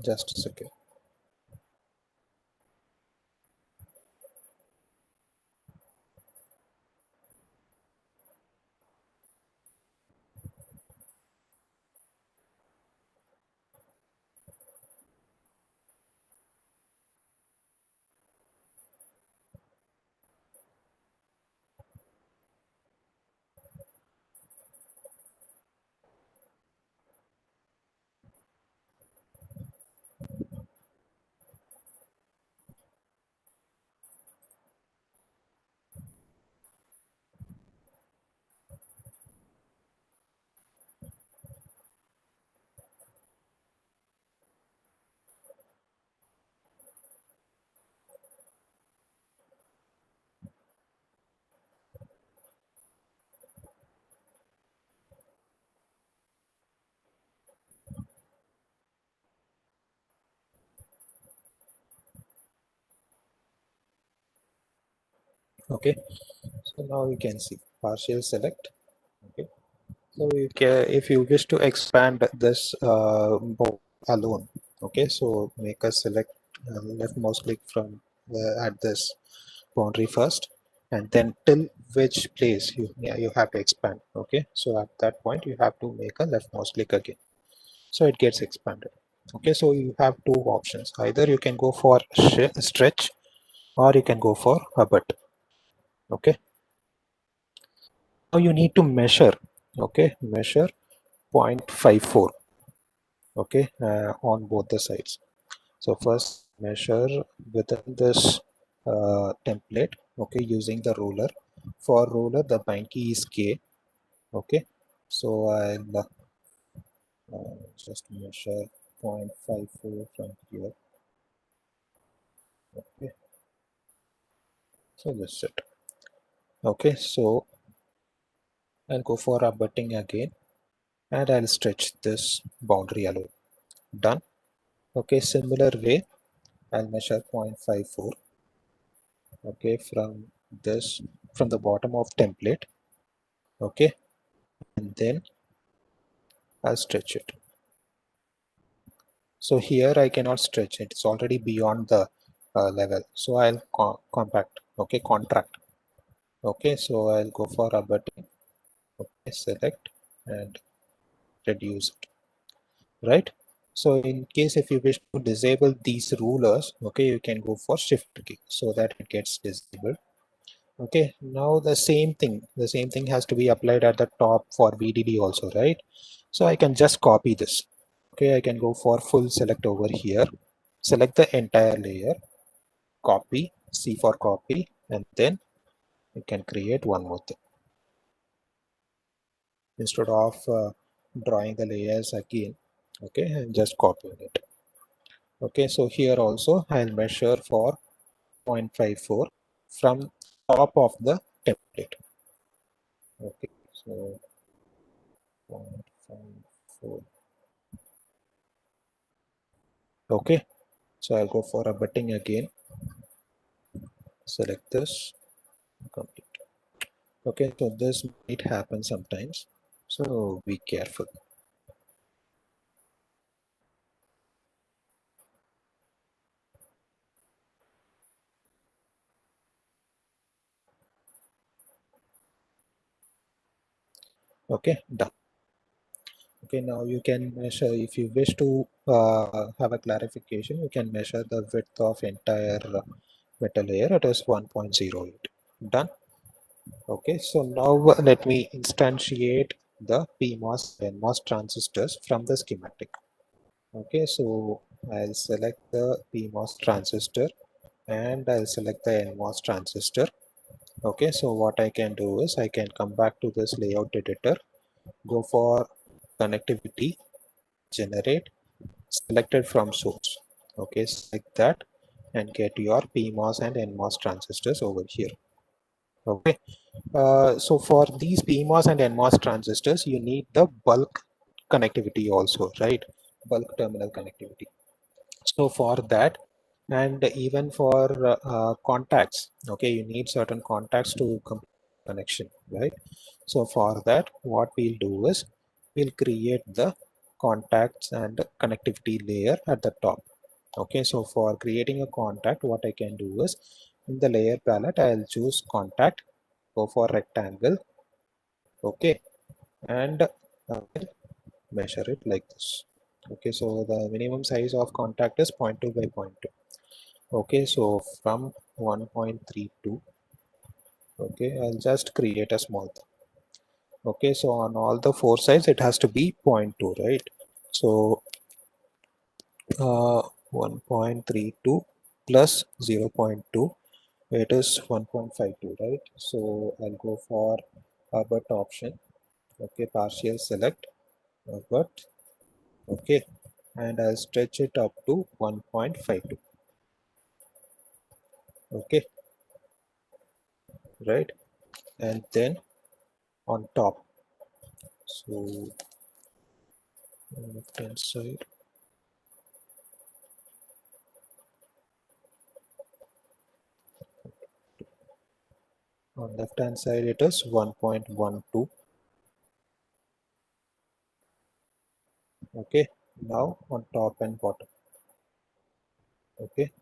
Speaker 1: Just a second. Okay, so now you can see partial select. Okay, so you can, if you wish to expand this board alone. Okay, so make a select left mouse click from at this boundary first, and then till which place you have to expand. Okay, so at that point you have to make a left mouse click again, so it gets expanded. Okay, so you have two options: either you can go for stretch or you can go for a bit. Okay, now you need to measure. Okay, measure 0.54. Okay, on both the sides. So first measure within this template, okay, using the ruler. For ruler, the bind key is K, okay. So I'll just measure 0.54 from here, okay. So this is it, okay. So I'll go for abutting again, and I'll stretch this boundary alone. Done. Okay, similar way, I'll measure 0.54, okay, from the bottom of template, okay, and then I'll stretch it. So here I cannot stretch it, it's already beyond the level, so I'll compact, okay, contract, okay. So I'll go for abutting, okay, select and reduce it, right. So in case if you wish to disable these rulers, okay, you can go for shift key so that it gets disabled. Okay, now the same thing has to be applied at the top for VDD also, right? So I can just copy this. Okay, I can go for full select over here, select the entire layer, copy, C for copy, and then you can create one more thing. Instead of drawing the layers again, okay, and just copying it. Okay, so here also I'll measure for 0.54 from top of the template. Okay, so 0.54. Okay, so I'll go for a button again, select this, complete. Okay, so this might happen sometimes, so be careful. Okay, done. Okay, now you can measure, if you wish to have a clarification, you can measure the width of entire metal layer. It is 1.08. Done. Okay, so now let me instantiate the PMOS and MOS transistors from the schematic. Okay, so I'll select the PMOS transistor and I'll select the NMOS transistor. Okay, so what I can do is I can come back to this layout editor, go for connectivity, generate, selected from source. Okay, select that and get your PMOS and NMOS transistors over here. Okay, so for these PMOS and NMOS transistors, you need the bulk connectivity also, right? Bulk terminal connectivity. So for that, and even for contacts, okay, you need certain contacts to complete connection, right? So for that, what we'll do is we'll create the contacts and connectivity layer at the top. Okay, so for creating a contact, what I can do is in the layer palette, I'll choose contact, go for rectangle, okay, and measure it like this. Okay, so the minimum size of contact is 0.2 by 0.2. Okay, so from 1.32, okay, I'll just create a small thing. Okay, so on all the four sides it has to be 0.2, right? So 1.32 plus 0.2, it is 1.52, right? So I'll go for abut option, okay, partial select, abut, okay, and I'll stretch it up to 1.52, okay, right? And then on top, so left hand side, on left hand side it is 1.12. Okay, now on top and bottom. Okay,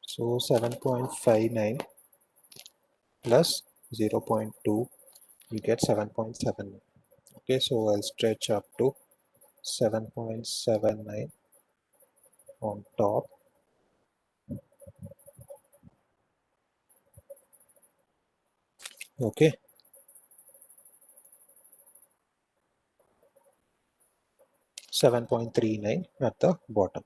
Speaker 1: so 7.59 plus 0.2, you get 7.7. Okay, so I'll stretch up to 7.79 on top. Okay, 7.39 at the bottom.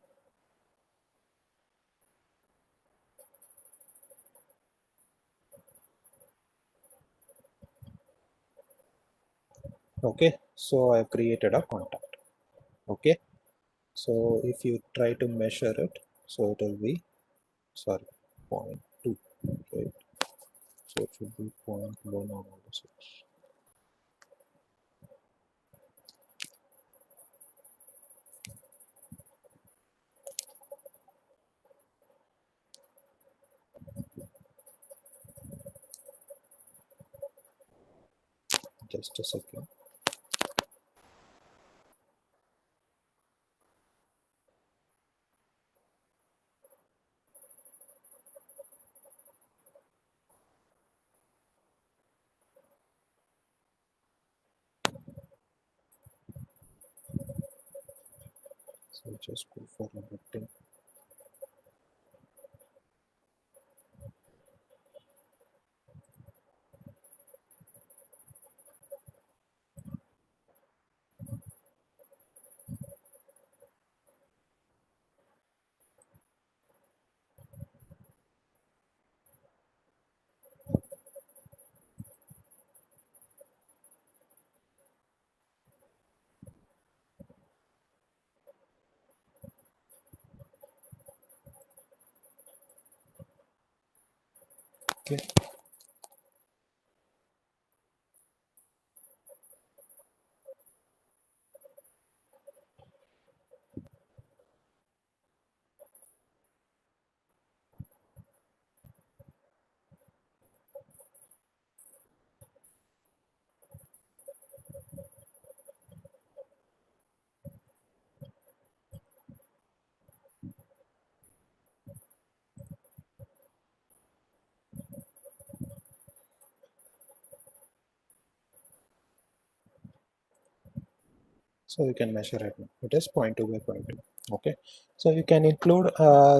Speaker 1: Okay, so I've created a contact. Okay, so if you try to measure it, so it will be, sorry, 0.2, right? So it should be 0.1 on all the sides. Just a second. So just go for a bit. Okay. So you can measure it. It is 0.2 by 0.2. Okay. So you can include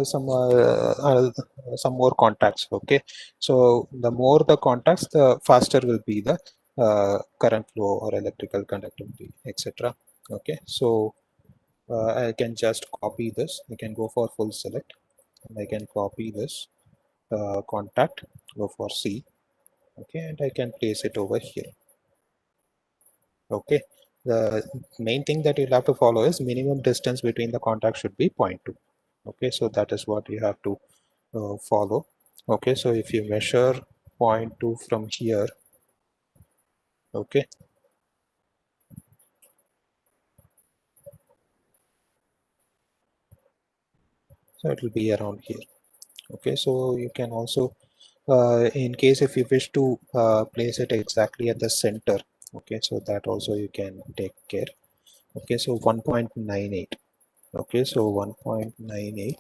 Speaker 1: some more contacts. Okay. So the more the contacts, the faster will be the current flow or electrical conductivity, etc. Okay. So I can just copy this. I can go for full select, and I can copy this contact. Go for C. Okay, and I can place it over here. Okay, the main thing that you'll have to follow is minimum distance between the contacts should be 0.2. Okay, so that is what you have to follow. Okay, so if you measure 0.2 from here, okay, so it will be around here. Okay, so you can also in case if you wish to place it exactly at the center, okay, so that also you can take care. Okay, so 1.98. Okay, so 1.98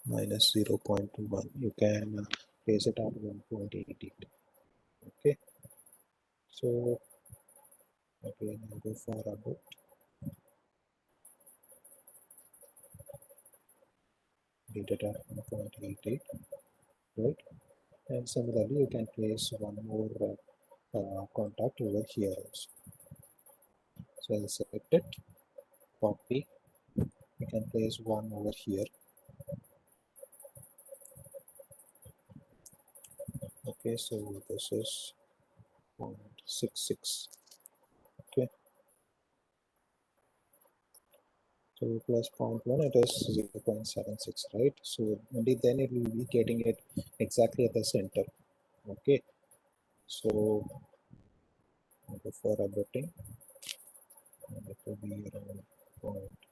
Speaker 1: minus 0.1, you can place it at 1.88. Okay, so again I'll go for about date it at 1.88, right? And similarly you can place one more contact over here also. So I'll select it, copy, you can place one over here. Okay, so this is 0.66. Okay, so plus 0.1, it is 0.76, right? So only then it will be getting it exactly at the center. Okay, so I'll go for a butting, and it will be around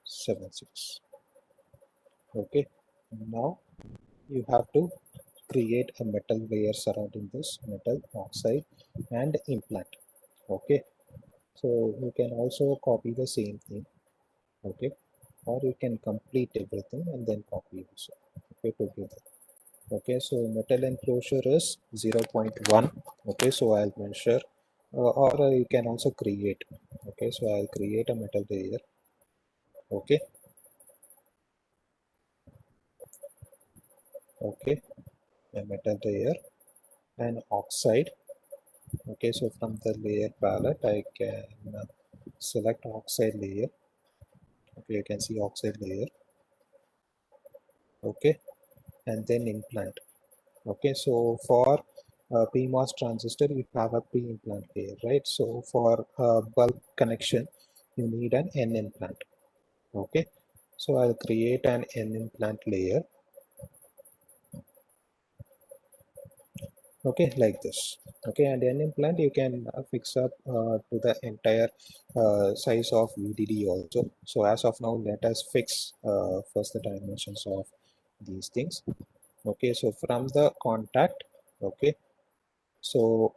Speaker 1: 0.76. Okay, now you have to create a metal layer surrounding this metal oxide and implant. Okay, so you can also copy the same thing. Okay, or you can complete everything and then copy also. Okay, together. Okay, so metal enclosure is 0.1. Okay, so I'll measure or you can also create. Okay, so I'll create a metal layer. Okay, okay, a metal layer and oxide. Okay, so from the layer palette I can select oxide layer. Okay, you can see oxide layer. Okay, and then implant. Okay, so for PMOS transistor you have a pre-implant layer, right? So for bulk connection you need an N implant. Okay, so I'll create an N implant layer. Okay, like this. Okay, and N implant you can fix up to the entire size of VDD also. So as of now let us fix first the dimensions of these things. Okay, so from the contact, okay, so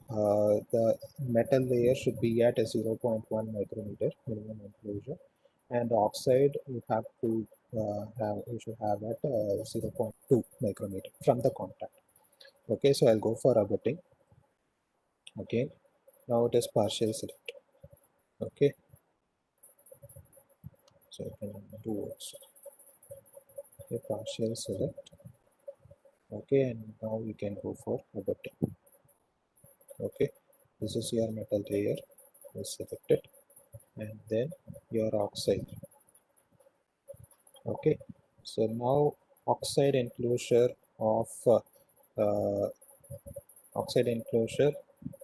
Speaker 1: the metal layer should be at a 0.1 micrometer minimum enclosure, and oxide you have to you should have at 0.2 micrometer from the contact. Okay, so I'll go for abutting. Okay, now it is partial select. Okay, so I can do also. Okay, partial select. Okay, and now you can go for abutting. Okay, this is your metal layer, is selected, and then your oxide. Okay, so now oxide enclosure of uh, oxide enclosure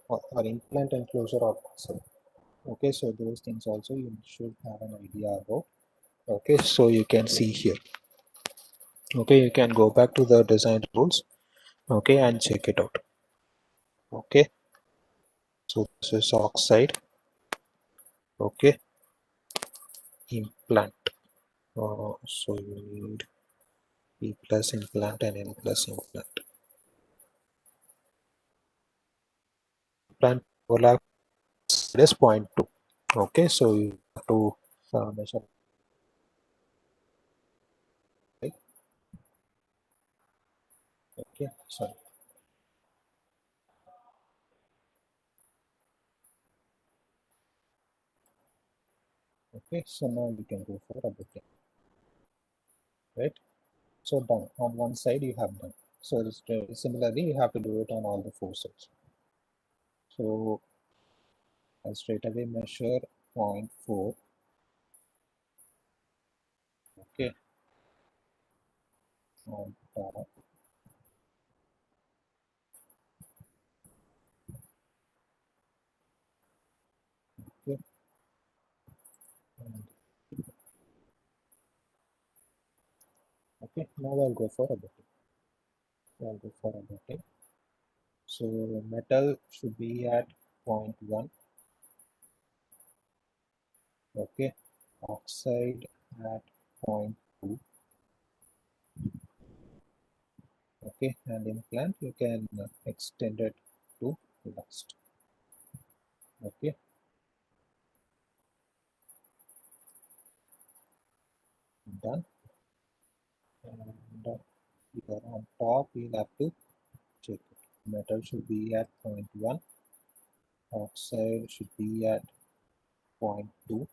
Speaker 1: or implant enclosure of oxide. Okay, so those things also you should have an idea about. Okay, so you can see here. Okay, you can go back to the design rules. Okay, and check it out. Okay, so this is oxide. Okay, implant. So you need P plus implant and N plus implant. Implant overlap is 0.2. Okay, so you have to measure, right? Okay, sorry. Okay, so now we can go for everything, right? So done. On one side you have done. So similarly you have to do it on all the four sides. So I'll straight away measure 0.4. Okay, on top. Okay, and okay, now I'll go for abutting. I'll go for abutting. So metal should be at 0.1. Okay, oxide at 0.2. Okay, and implant you can extend it to last. Okay, done. And here on top we'll have to check it. Metal should be at 0.1, oxide should be at 0.2.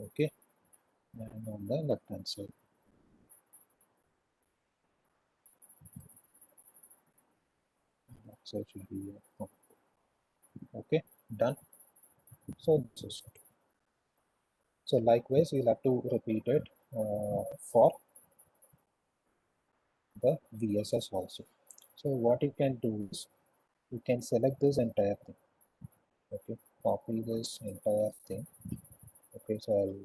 Speaker 1: Okay, and on the left hand side, oxide should be at 0.2. Okay, done. So this is it. So likewise we'll have to repeat it for the VSS also. So what you can do is you can select this entire thing. Okay, copy this entire thing. Okay, so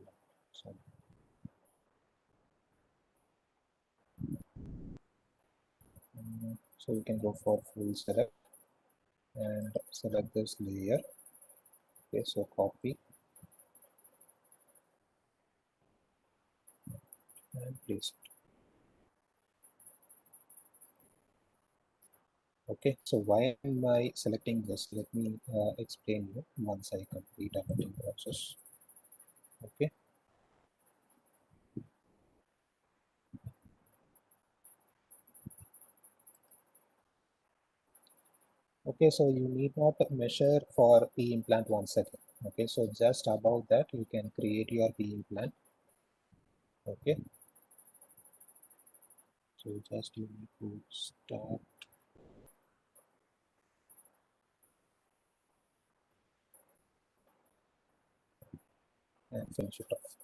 Speaker 1: so, so you can go for full select and select this layer. Okay, so copy and paste. Okay, so why am I selecting this? Let me explain you once I complete everything process. Okay, okay, so you need not measure for P implant once again. Okay, so just above that you can create your P implant. Okay, so just you need to start. and finish it off.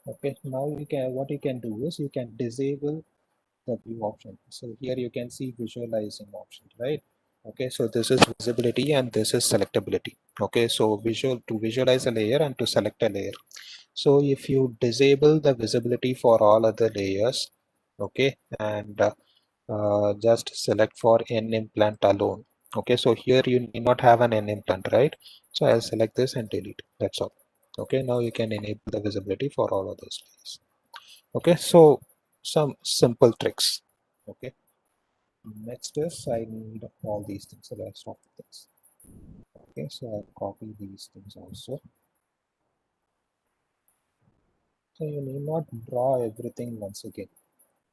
Speaker 1: Okay, now what you can do is you can disable the view option. So here you can see visualizing option, right? Okay, so this is visibility and this is selectability. Okay, so to visualize a layer and to select a layer. So if you disable the visibility for all other layers, okay, and just select for N implant alone. Okay, so here you need not have an N implant, right? So I'll select this and delete. That's all. Okay, now you can enable the visibility for all of those layers. Okay, so some simple tricks. Okay, next is I need all these things. So let's stop with this. Okay, so I'll copy these things also. So you need not draw everything once again.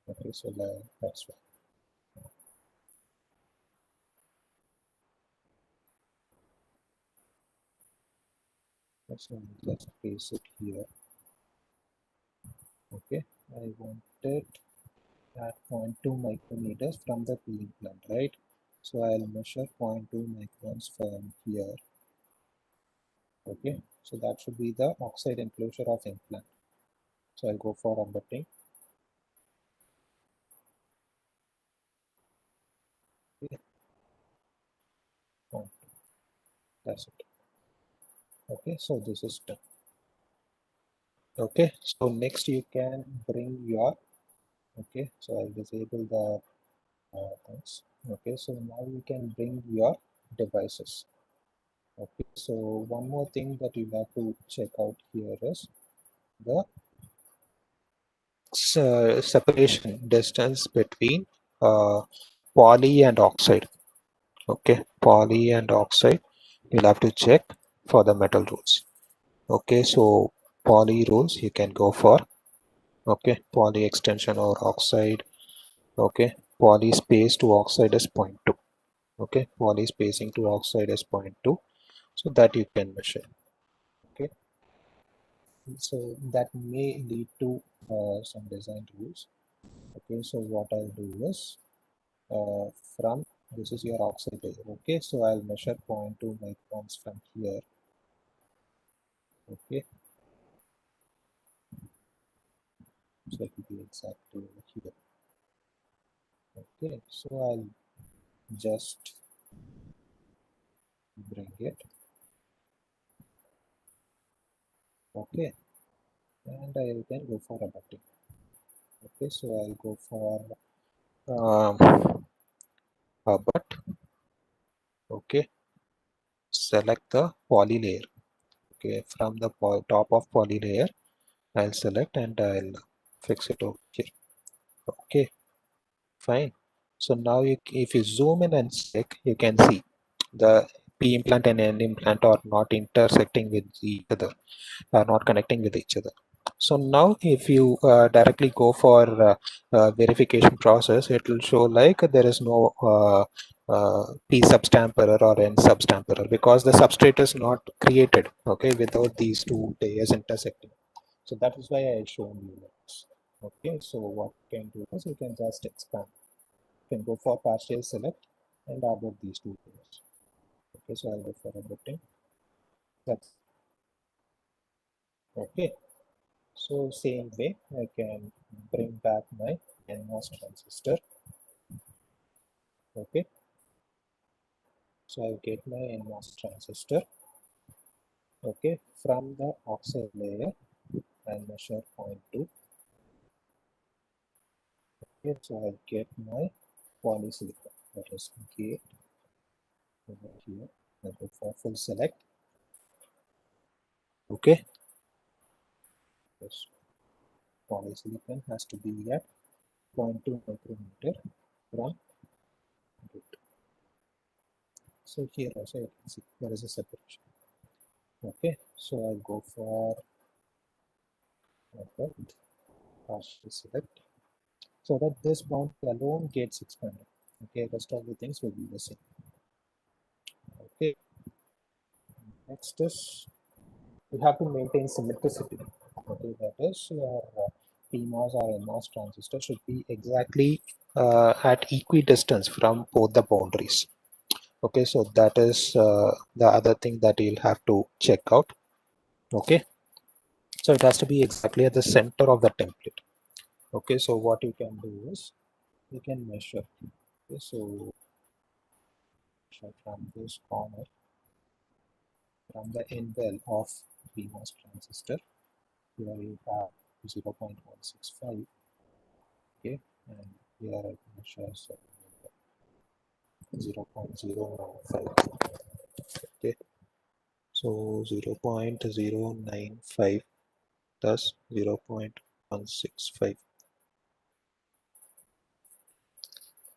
Speaker 1: Okay, so that's why. So let's paste it here. Okay, I want it at 0.2 micrometers from the P implant, right? So I'll measure 0.2 microns from here. Okay, so that should be the oxide enclosure of implant. So I'll go for abutting. Okay, that's it. Okay, so this is done. Okay, so next you can bring your, okay, so I'll disable the things. Okay, so now you can bring your devices. Okay, so one more thing that you have to check out here is the separation distance between uh, poly and oxide. Okay, poly and oxide, you'll have to check for the metal rules. Okay, so poly rules you can go for, okay, poly extension or oxide. Okay, poly space to oxide is 0.2. Okay, poly spacing to oxide is 0.2, so that you can measure. Okay, so that may lead to some design rules. Okay, so what I'll do is from this is your oxide layer. Okay, so I'll measure 0.2 microns from here. Okay, so it will be exactly over here. Okay, so I'll just bring it. Okay, and I will then go for a button. Okay, so I'll go for a but. Okay, select the poly layer. Okay, from the top of poly layer, I'll select and I'll fix it over here. Okay, fine. So now if you zoom in and check, you can see the P implant and N implant are not intersecting with each other, are not connecting with each other. So now if you directly go for verification process, it will show like there is no P substamp error or N substamp error because the substrate is not created, okay, without these two layers intersecting. So that is why I shown you this. Okay, so what you can do is you can just expand. You can go for partial select and abort these two layers. Okay, so I'll go for aborting. That's okay. So same way I can bring back my NMOS transistor. Okay, so I'll get my NMOS transistor. Okay, from the oxide layer I'll measure 0.2. Okay, so I'll get my polysilicon, that is gate over here. I'll go for full select. Okay, this polysilicon has to be at 0.2 micrometer from gate. So here also you can see there is a separation. Okay, so I'll go for partial select so that this boundary alone gets expanded. Okay, rest of the things will be the same. Okay, next is you have to maintain symmetricity. Okay, that is your PMOS or NMOS transistor should be exactly at equidistance from both the boundaries. Okay, so that is the other thing that you'll have to check out. Okay, So it has to be exactly at the center of the template. Okay, so what you can do is you can measure. Okay, so from this corner, from the end well of PMOS transistor, here you have 0.165. Okay, and here I measure 0.095. Okay, so 0.095 plus 0.165.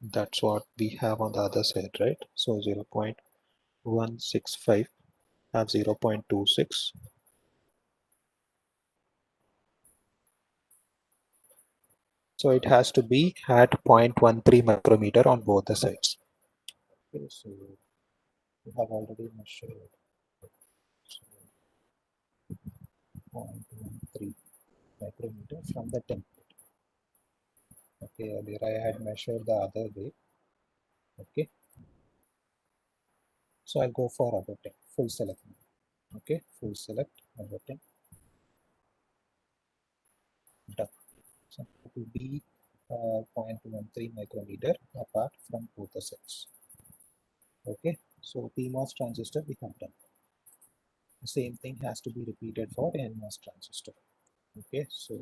Speaker 1: That's what we have on the other side, right? So 0.165 have 0.26. So it has to be at 0.13 micrometer on both the sides. Okay, so we have already measured, so 0.13 micrometer from the template. Okay, earlier I had measured the other way. Okay, so I'll go for abutting, full select. Okay, full select, abutting, done. So it will be 0.13 micrometer apart from both the sides. Okay, so PMOS transistor we have done. The same thing has to be repeated for NMOS transistor. Okay, so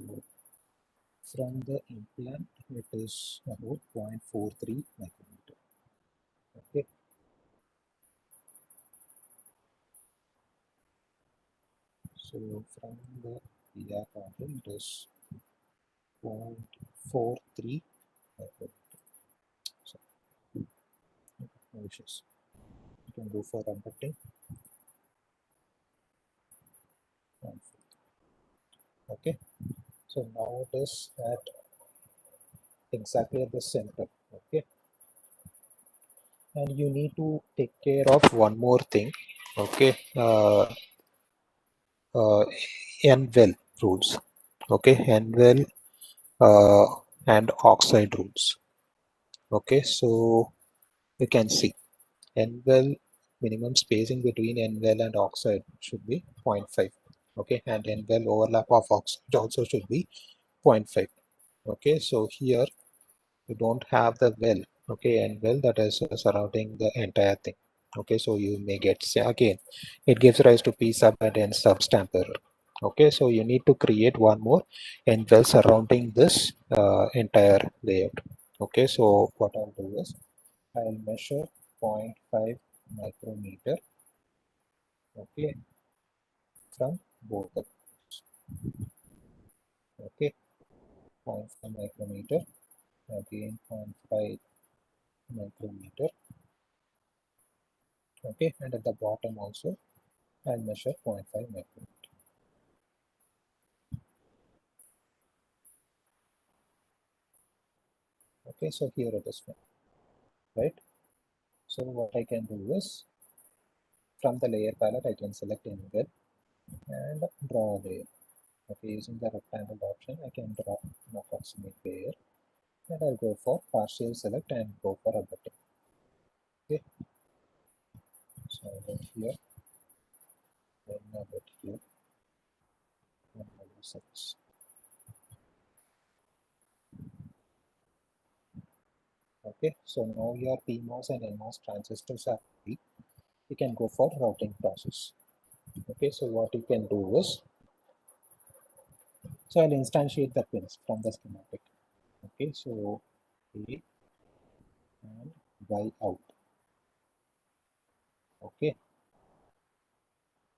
Speaker 1: from the implant it is about 0.43 micrometer. Okay, so from the PR counter it is 0.43 micrometer. So no issues. You can go for abutting. Okay, so now it is at exactly at the center. Okay, and you need to take care of one more thing. Okay, uh, N-well rules. Okay, N-well uh, and oxide rules. Okay, so you can see N-well minimum spacing between N-well and oxide should be 0.5. Okay, and N-well overlap of oxide also should be 0.5. Okay, so here you don't have the well, okay, and well that is surrounding the entire thing. Okay, so you may get, say again, it gives rise to p sub and n sub stamp error. Okay, so you need to create one more and well surrounding this entire layout. Okay, so what I'll do is I'll measure zero point 0.5 micrometer, okay, from both the points. Okay, 0.5 micrometer, again 0.5 micrometer. Okay, and at the bottom also I'll measure 0.5 micrometer. Okay, so here it is, right? So what I can do is from the layer palette I can select anywhere and draw a layer. Okay, using the rectangle option I can draw an approximate layer and I'll go for partial select and go for a button. Okay, so I go here, then I go here, and I go settings. Okay, so now your PMOS and NMOS transistors are ready. You can go for routing process. Okay, so what you can do is, so I'll instantiate the pins from the schematic. Okay, so A and Y out. Okay,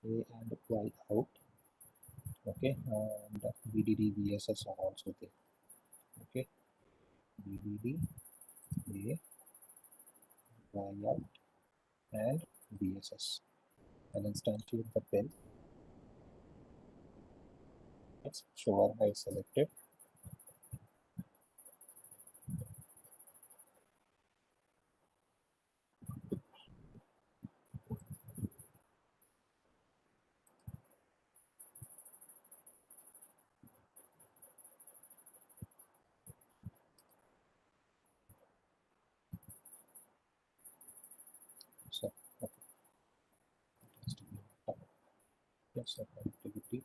Speaker 1: A and Y out. Okay, and VDD VSS are also there. Okay, VDD A, Y out, and VSS. I'll instantiate the pin. Next, show by selected. So, okay, yes, so connectivity.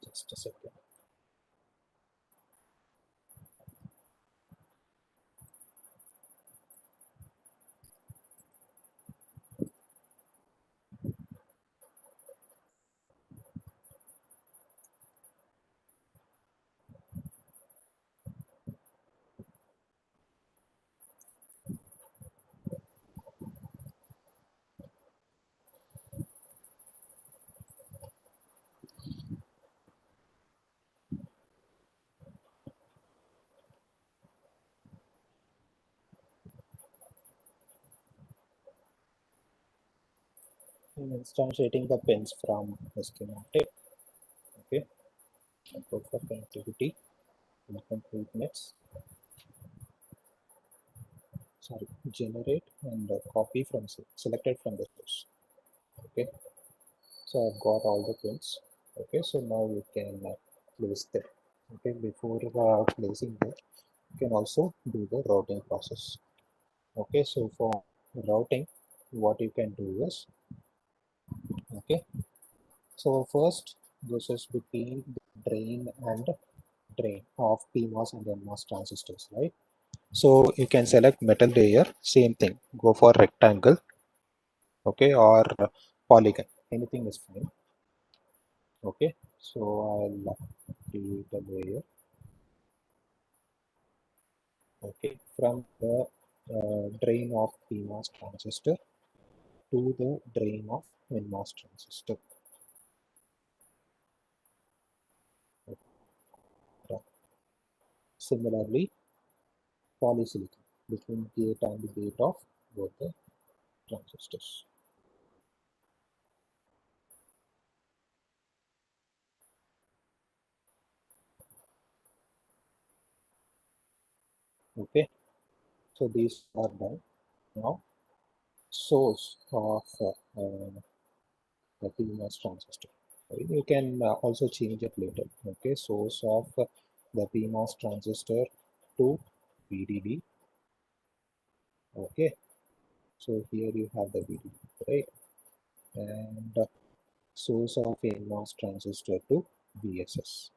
Speaker 1: Just a second. I'm instantiating the pins from the schematic. Okay, I go for connectivity, incompleteness, sorry, generate and copy from selected from the source. Okay, so I've got all the pins. Okay, so now you can place them. Okay, before placing them, you can also do the routing process. Okay, so for routing, what you can do is, okay, so first this is between the drain of PMOS and NMOS transistors, right? So you can select metal layer, same thing, go for rectangle, okay, or polygon, anything is fine. Okay, so I'll delete the layer. Okay, from the drain of PMOS transistor to the drain of NMOS transistor. Okay. Similarly, polysilicon between gate and gate of both the transistors. Okay, so these are done. Now, source of the PMOS transistor. You can also change it later. Okay, source of the PMOS transistor to VDD. Okay, so here you have the VDD, right? And source of NMOS transistor to VSS.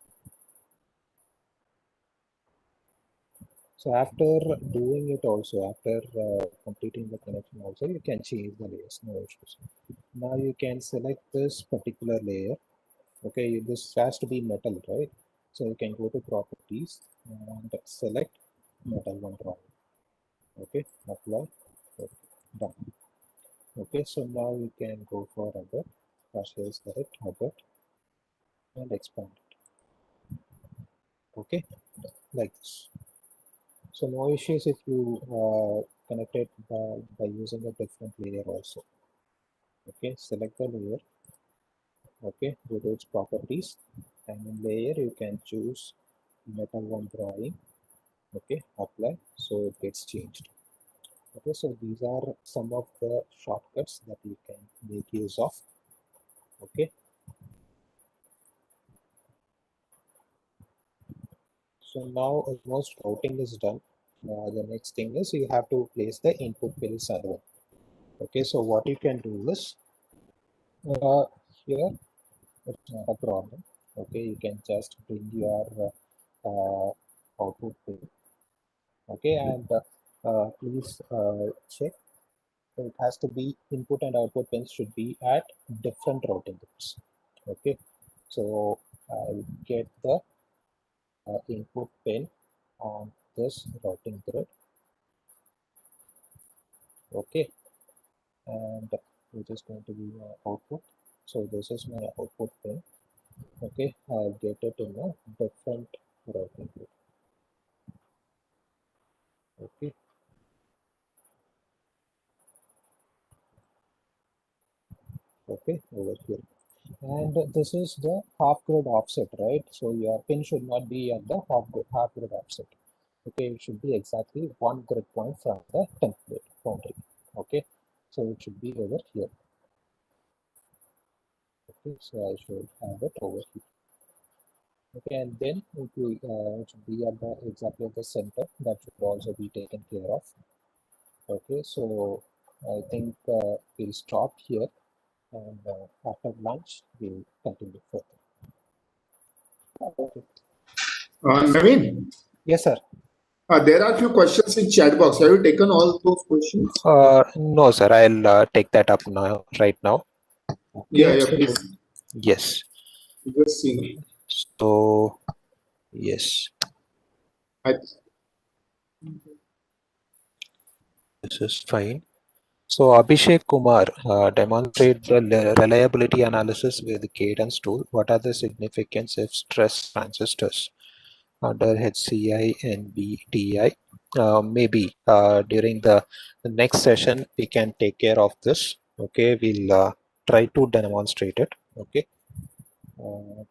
Speaker 1: So after doing it also, after completing the connection also, you can change the layers, no issues. Now you can select this particular layer. Okay, this has to be metal, right? So you can go to properties and select metal one drawing. Okay, apply. Okay, done. Okay, so now you can go for other, partial select other and expand it. Okay, like this. So no issues if you connect it by using a different layer also. Okay, select the layer. Okay, go to its properties and in layer you can choose metal one drawing. Okay, apply, so it gets changed. Okay, so these are some of the shortcuts that you can make use of. Okay, so now almost routing is done. The next thing is you have to place the input pin server. Okay, so what you can do is uh, here it's not a problem. Okay, you can just bring your output pin. Okay, and please check. It has to be input and output pins should be at different routing grids. Okay, so I'll get the input pin on this routing grid. Okay, and which is going to be my output. So this is my output pin. Okay, I'll get it in a different routing grid. Okay, okay, over here. And this is the half grid offset, right? So your pin should not be at the half grid offset. Okay, it should be exactly one grid point from the template boundary. Okay, so it should be over here. Okay, so I should have it over here. Okay, and then it should be at the exactly at the center. That should also be taken care of. Okay, so I think we'll stop here, and after lunch we'll continue further.
Speaker 2: Naveen,
Speaker 1: Yes, sir.
Speaker 2: there are a few questions in chat box. Have you taken all those questions?
Speaker 1: No, sir. I'll take that up now, right now.
Speaker 2: Yeah,
Speaker 1: Okay.
Speaker 2: yeah,
Speaker 1: So,
Speaker 2: please.
Speaker 1: yes.
Speaker 2: Just see.
Speaker 1: So, yes,
Speaker 2: I,
Speaker 1: this is fine. So, Abhishek Kumar demonstrate the reliability analysis with the cadence tool. What are the significance if stress transistors under HCI and BTI? Maybe during the next session we can take care of this. Okay, we'll try to demonstrate it. Okay. Uh,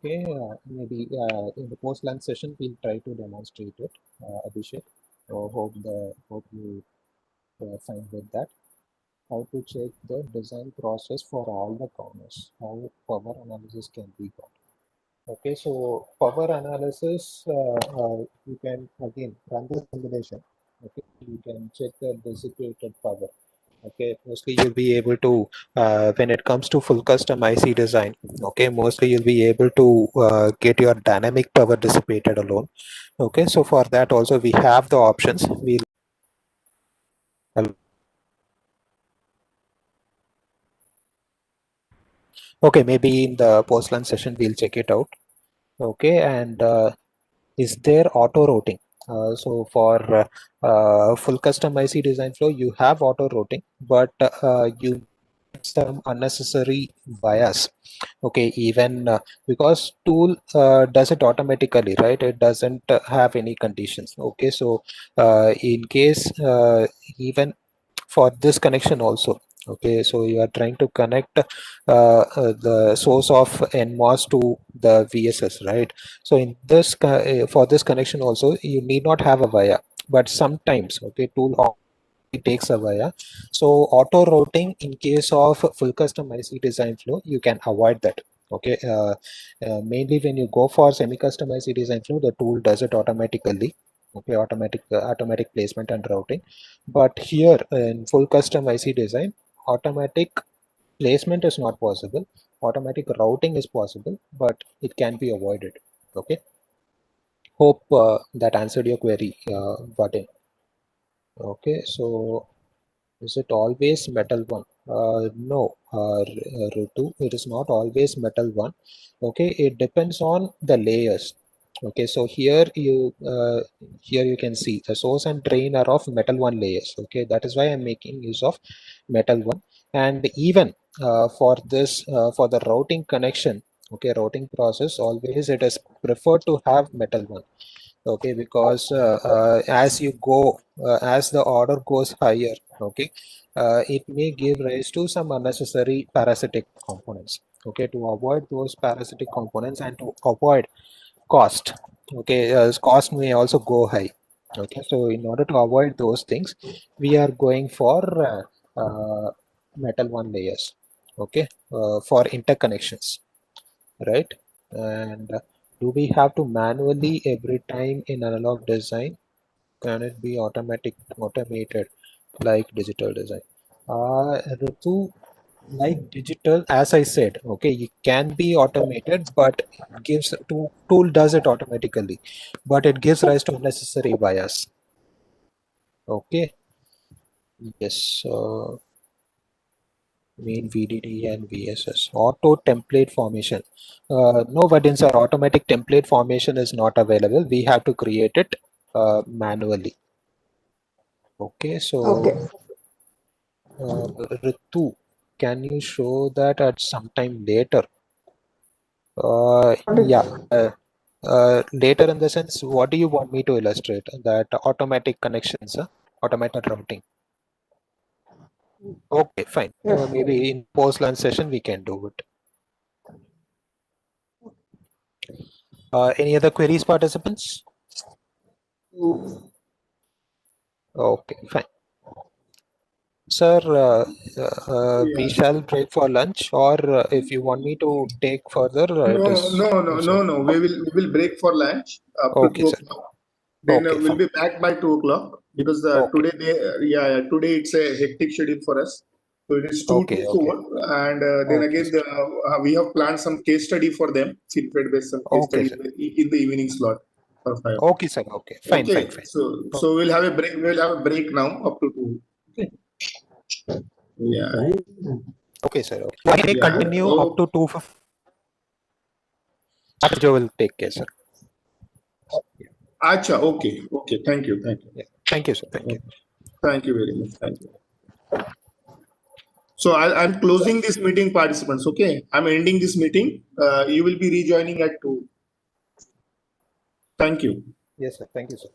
Speaker 1: Okay, maybe in the post-lunch session we'll try to demonstrate it, Abhishek. So hope you fine with that. How to check the design process for all the corners? How power analysis can be got? Okay, so power analysis, you can again run the simulation. Okay, you can check the dissipated power. Okay, mostly you'll be able to, when it comes to full custom IC design, okay, mostly you'll be able to get your dynamic power dissipated alone. Okay, so for that also we have the options. Okay, maybe in the post-lunch session we'll check it out. Okay, and is there auto routing? So for full custom IC design flow, you have auto routing, but you some unnecessary bias. Okay, even because tool does it automatically, right? It doesn't have any conditions. Okay, so in case even for this connection also, okay, so you are trying to connect the source of NMOS to the VSS, right? So in this for this connection also you need not have a via, but sometimes, okay, tool it takes a via. So auto routing in case of full custom IC design flow, you can avoid that. Okay, mainly when you go for semi-custom IC design flow, the tool does it automatically. Okay, automatic placement and routing. But here in full custom IC design, automatic placement is not possible. Automatic routing is possible, but it can be avoided. Okay, hope that answered your query, Vadim. Okay, so is it always metal one? No, Ritu, it is not always metal one. Okay, it depends on the layers. Okay, so here you can see the source and drain are of metal one layers. Okay, that is why I'm making use of metal one. And even for the routing connection, okay, routing process, always it is preferred to have metal one. Okay, because as you go as the order goes higher, okay, it may give rise to some unnecessary parasitic components. Okay, to avoid those parasitic components and to avoid cost, okay, cost may also go high. Okay, so in order to avoid those things, we are going for metal one layers. Okay, for interconnections, right? And do we have to manually every time in analog design? Can it be automated like digital design? Ritu, like digital, as I said, okay, it can be automated, but it gives tool does it automatically, but it gives rise to unnecessary bias. Okay, yes. Mean VDD and VSS. Auto template formation. No, Vadin sir, automatic template formation is not available. We have to create it manually. Okay, so
Speaker 3: Okay.
Speaker 1: Ritu, can you show that at some time later?
Speaker 3: Got
Speaker 1: Yeah.
Speaker 3: it.
Speaker 1: Later in the sense, what do you want me to illustrate? That automatic connections, automated routing. Okay, fine.
Speaker 3: Yes.
Speaker 1: Maybe in post-lunch session we can do it. Any other queries, participants?
Speaker 3: Mm.
Speaker 1: Okay, fine. sir, we
Speaker 2: Yeah.
Speaker 1: shall break for lunch, or if you want me to take further, it
Speaker 2: No,
Speaker 1: is
Speaker 2: no, no,
Speaker 1: also
Speaker 2: no, no. We will break for lunch up to
Speaker 1: okay,
Speaker 2: two
Speaker 1: sir.
Speaker 2: o'clock. Then
Speaker 1: Okay,
Speaker 2: we'll
Speaker 1: fine.
Speaker 2: be back by 2 o'clock because
Speaker 1: Okay,
Speaker 2: today it's a hectic schedule for us. So it is two
Speaker 1: okay,
Speaker 2: to
Speaker 1: okay,
Speaker 2: four, and then
Speaker 1: okay,
Speaker 2: again
Speaker 1: sir.
Speaker 2: we have planned some case study for them, feedback based some case
Speaker 1: Okay,
Speaker 2: study
Speaker 1: sir.
Speaker 2: in the evening slot for 5 o'clock.
Speaker 1: Okay, sir. Okay, fine, fine,
Speaker 2: Okay,
Speaker 1: fine.
Speaker 2: so we'll have a break. We'll have a break now up to two. Okay. Yeah.
Speaker 1: Okay, sir. Okay. I may
Speaker 2: Yeah.
Speaker 1: continue up
Speaker 2: Oh,
Speaker 1: to 2:50. Joe will take care, sir.
Speaker 2: acha. Okay. Okay. Thank you. Thank you.
Speaker 1: Yeah. Thank you, sir. Thank you.
Speaker 2: Thank you very much. Thank you. So I'm closing this meeting, participants. Okay, I'm ending this meeting. You will be rejoining at 2. Thank you.
Speaker 1: Yes, sir. Thank you, sir.